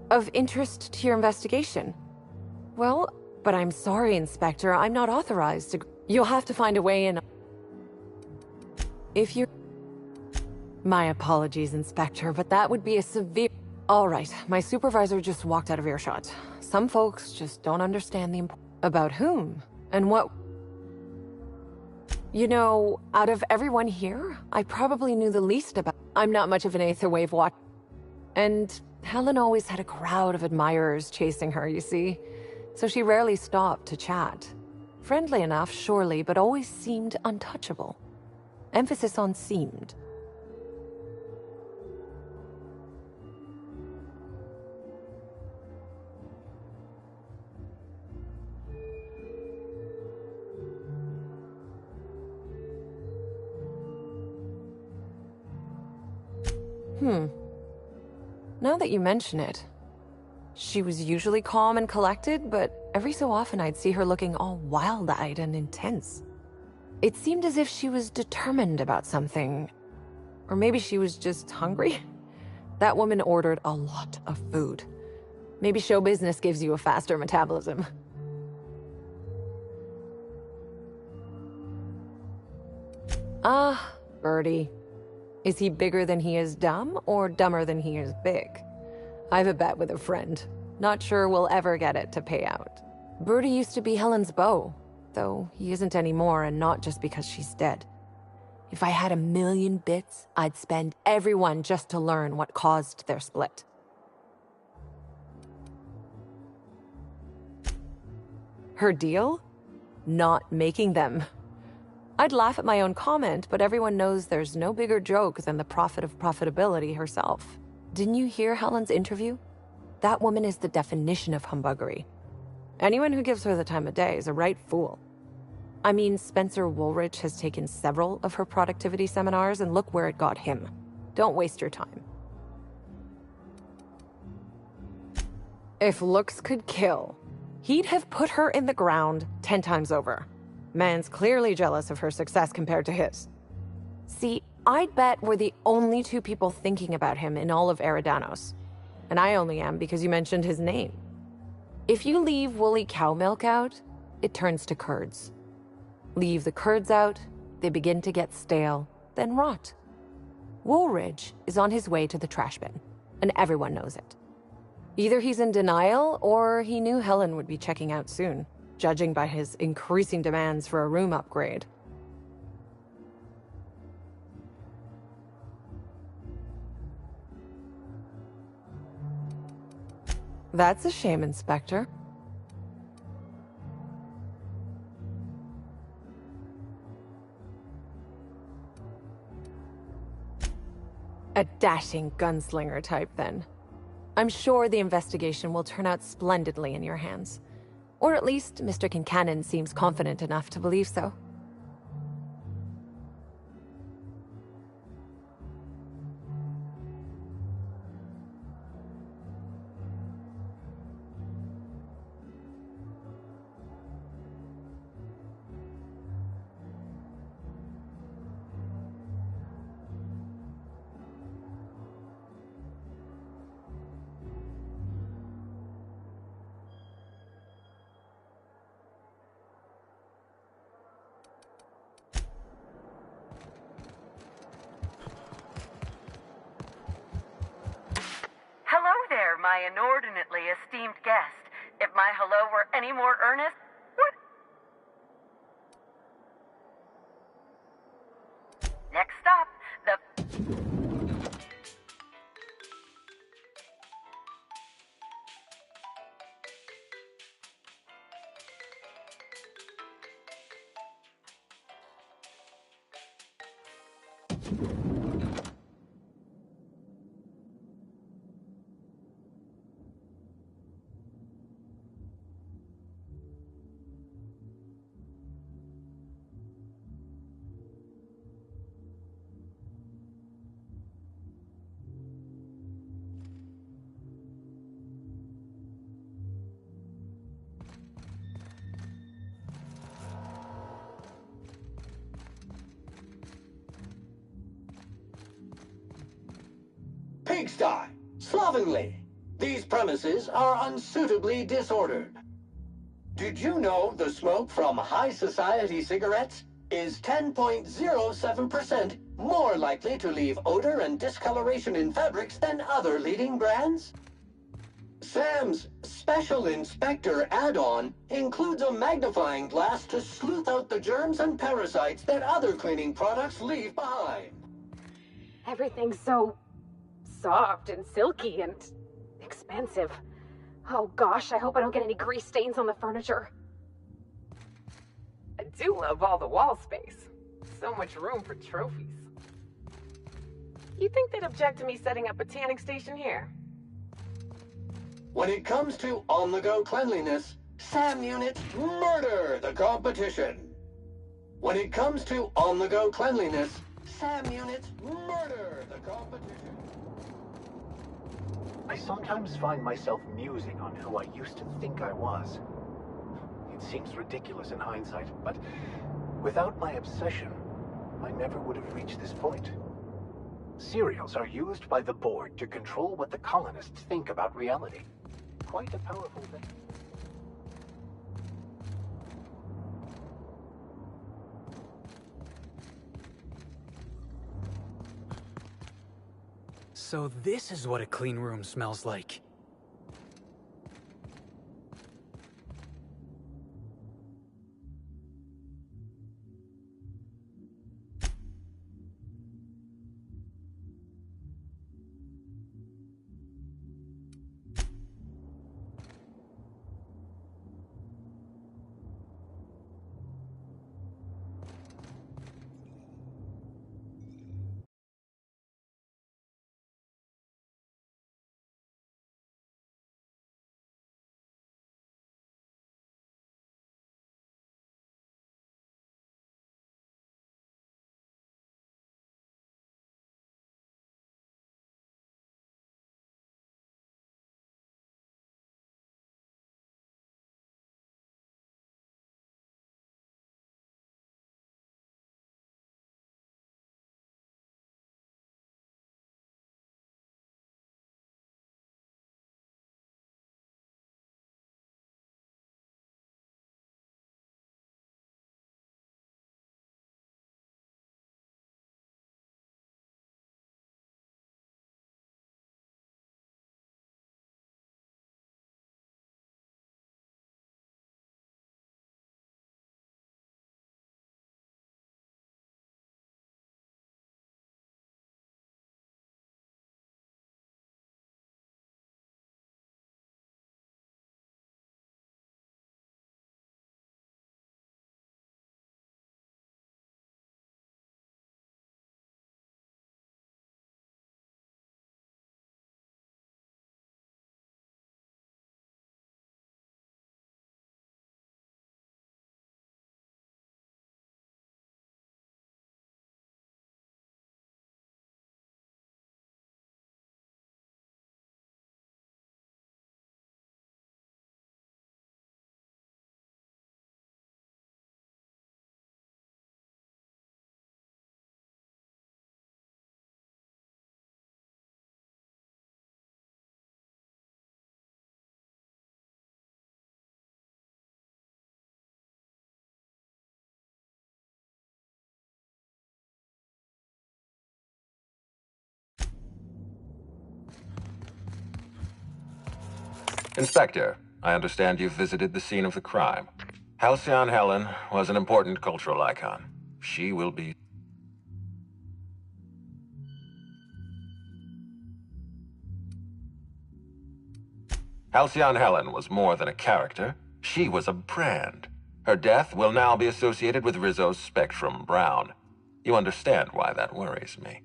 Of interest to your investigation? Well, but I'm sorry, Inspector, I'm not authorized to... You'll have to find a way in... If you... My apologies, Inspector, but that would be a severe... All right, my supervisor just walked out of earshot. Some folks just don't understand the about whom and what... You know, out of everyone here, I probably knew the least about... I'm not much of an Aether Wave watch. And Helen always had a crowd of admirers chasing her, you see. So she rarely stopped to chat. Friendly enough, surely, but always seemed untouchable. Emphasis on seemed. Now that you mention it, she was usually calm and collected, but every so often I'd see her looking all wild-eyed and intense. It seemed as if she was determined about something. Or maybe she was just hungry. That woman ordered a lot of food. Maybe show business gives you a faster metabolism. Ah, Birdie. Is he bigger than he is dumb, or dumber than he is big? I've a bet with a friend. Not sure we'll ever get it to pay out. Birdie used to be Helen's beau, though he isn't anymore, and not just because she's dead. If I had 1,000,000 bits, I'd spend everyone just to learn what caused their split. Her deal? Not making them. I'd laugh at my own comment, but everyone knows there's no bigger joke than the prophet of profitability herself. Didn't you hear Helen's interview? That woman is the definition of humbuggery. Anyone who gives her the time of day is a right fool. I mean, Spencer Woolrich has taken several of her productivity seminars, and look where it got him. Don't waste your time. If looks could kill, he'd have put her in the ground 10 times over. Man's clearly jealous of her success compared to his. See, I'd bet we're the only 2 people thinking about him in all of Eridanos. And I only am because you mentioned his name. If you leave woolly cow milk out, it turns to curds. Leave the curds out, they begin to get stale, then rot. Woolridge is on his way to the trash bin, and everyone knows it. Either he's in denial, or he knew Helen would be checking out soon, judging by his increasing demands for a room upgrade. That's a shame, Inspector. A dashing gunslinger type, then. I'm sure the investigation will turn out splendidly in your hands. Or at least Mr. Kincannon seems confident enough to believe so. My inordinately esteemed guest. If my hello were any more earnest, what? Next stop, pigsty, slovenly. These premises are unsuitably disordered. Did you know the smoke from high society cigarettes is 10.07% more likely to leave odor and discoloration in fabrics than other leading brands? Sam's Special Inspector add-on includes a magnifying glass to sleuth out the germs and parasites that other cleaning products leave behind. Everything's so soft and silky and expensive. Oh gosh, I hope I don't get any grease stains on the furniture. I do love all the wall space. So much room for trophies. You'd think they'd object to me setting up a tanning station here. When it comes to on-the-go cleanliness, Sam units murder the competition. When it comes to on-the-go cleanliness, Sam units murder the competition. I sometimes find myself musing on who I used to think I was. It seems ridiculous in hindsight, but without my obsession, I never would have reached this point. Serials are used by the board to control what the colonists think about reality. Quite a powerful thing. So this is what a clean room smells like. Inspector, I understand you've visited the scene of the crime. Halcyon Helen was an important cultural icon. She will be... Halcyon Helen was more than a character. She was a brand. Her death will now be associated with Rizzo's Spectrum Brown. You understand why that worries me.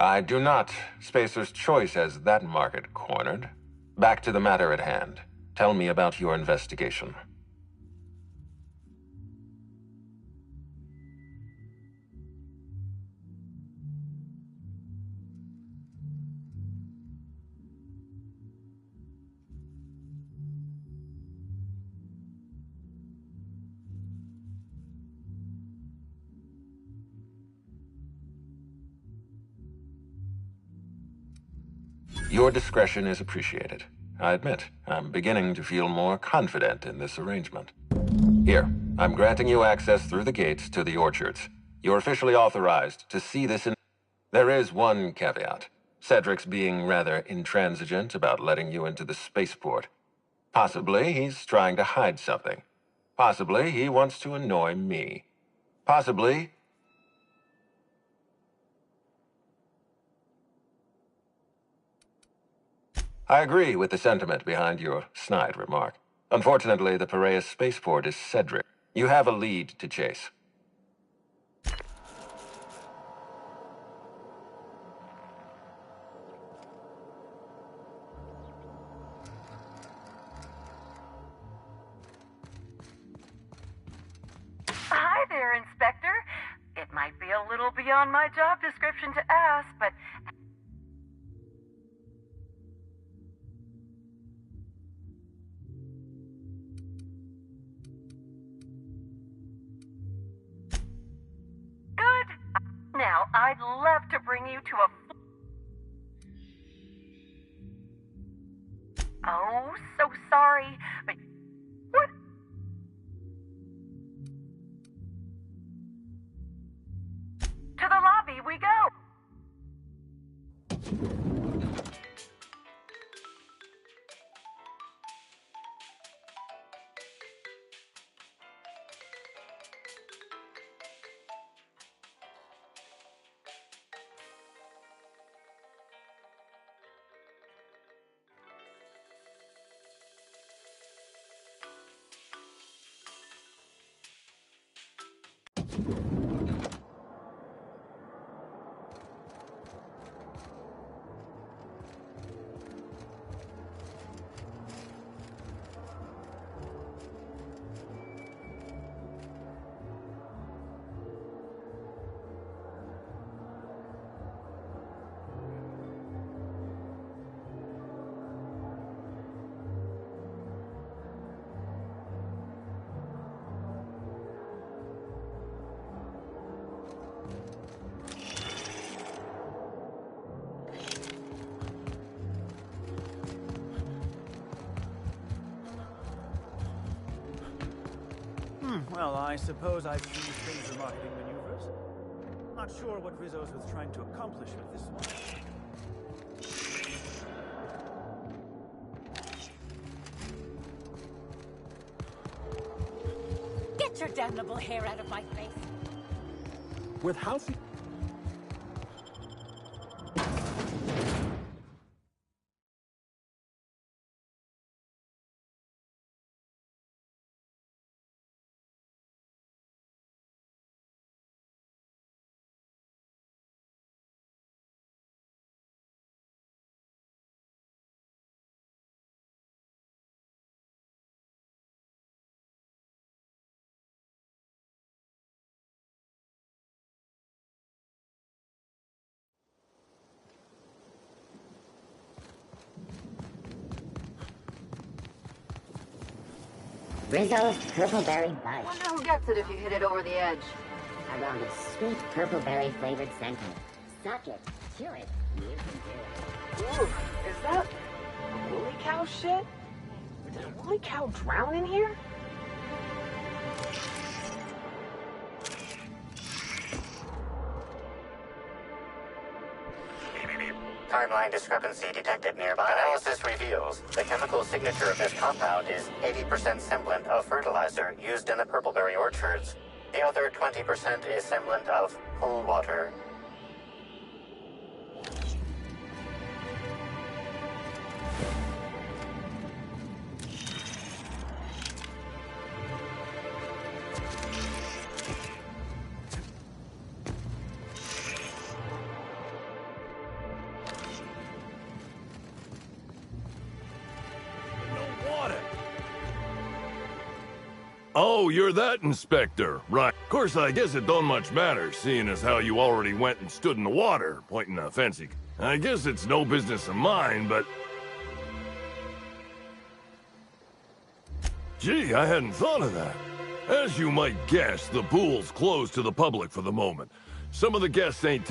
I do not. Spacer's Choice has that market cornered. Back to the matter at hand. Tell me about your investigation. Your discretion is appreciated. I admit, I'm beginning to feel more confident in this arrangement. Here, I'm granting you access through the gates to the orchards. You're officially authorized to see this in... There is one caveat. Cedric's being rather intransigent about letting you into the spaceport. Possibly he's trying to hide something. Possibly he wants to annoy me. Possibly... I agree with the sentiment behind your snide remark. Unfortunately, the Piraeus spaceport is Cedric. You have a lead to chase. Hi there, Inspector. It might be a little beyond my job description to ask, but... Good. Now, I'd love to bring you to a... Oh, so sorry, but... What? To the lobby we go! Well, I suppose I've seen stranger marketing maneuvers. Not sure what Rizzo's was trying to accomplish with this one. Get your damnable hair out of my face! With Halsey... Rizzo's Purpleberry Bunch. Wonder who gets it if you hit it over the edge. Around a sweet purpleberry flavored center. Suck it, chew it, you can do it. Ooh, is that woolly cow shit? Did a woolly cow drown in here? Timeline discrepancy detected nearby. Analysis reveals the chemical signature of this compound is 80% semblant of fertilizer used in the purpleberry orchards. The other 20% is semblant of pool water. Oh, you're that inspector, right. Of course, I guess it don't much matter, seeing as how you already went and stood in the water, pointing a fancy... I guess it's no business of mine, but... Gee, I hadn't thought of that. As you might guess, the pool's closed to the public for the moment. Some of the guests ain't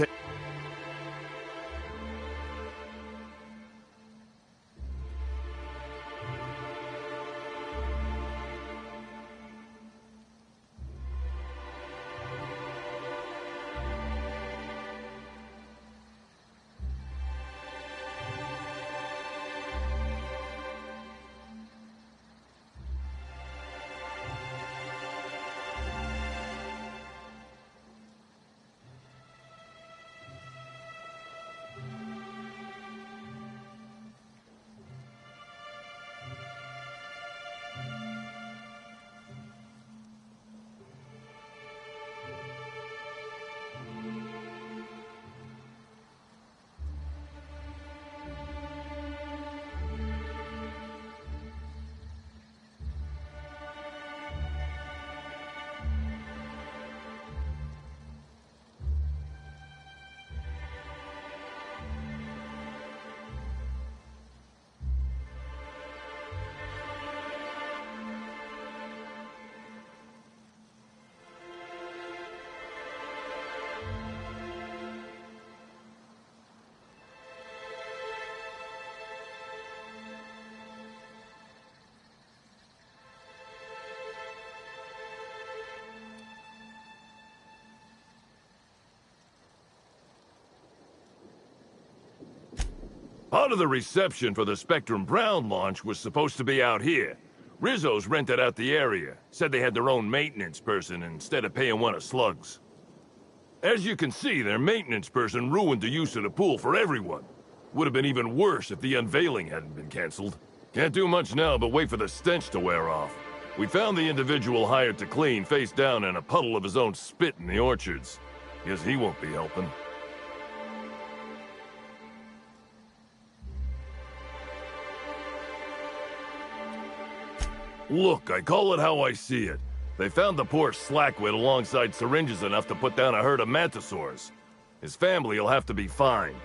Part of the reception for the Spectrum Brown launch was supposed to be out here. Rizzo's rented out the area, said they had their own maintenance person instead of paying one of Slug's. As you can see, their maintenance person ruined the use of the pool for everyone. Would have been even worse if the unveiling hadn't been canceled. Can't do much now but wait for the stench to wear off. We found the individual hired to clean face down in a puddle of his own spit in the orchards. Guess he won't be helping. Look, I call it how I see it. They found the poor slackwit alongside syringes enough to put down a herd of mantisaurs. His family will have to be fined.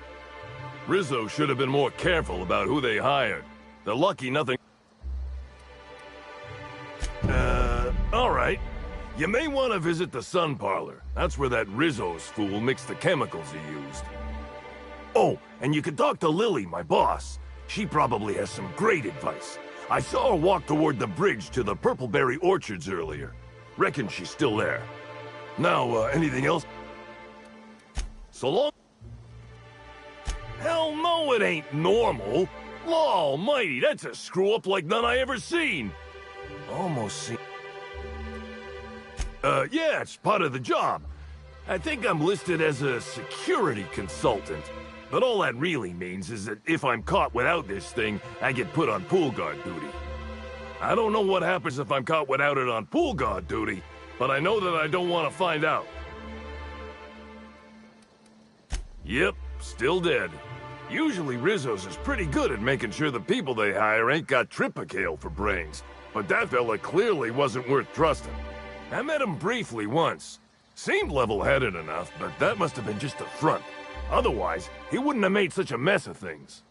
Rizzo should have been more careful about who they hired. They're lucky nothing... alright. You may want to visit the Sun Parlor. That's where that Rizzo's fool mixed the chemicals he used. Oh, and you could talk to Lily, my boss. She probably has some great advice. I saw her walk toward the bridge to the Purpleberry Orchards earlier. Reckon she's still there. Now, anything else? So long? Hell no, it ain't normal. Law almighty, that's a screw-up like none I ever seen. Almost seen... yeah, it's part of the job. I think I'm listed as a security consultant. But all that really means is that if I'm caught without this thing, I get put on pool guard duty. I don't know what happens if I'm caught without it on pool guard duty, but I know that I don't want to find out. Yep, still dead. Usually Rizzo's is pretty good at making sure the people they hire ain't got Tripicale for brains, but that fella clearly wasn't worth trusting. I met him briefly once. Seemed level-headed enough, but that must have been just a front. Otherwise, he wouldn't have made such a mess of things.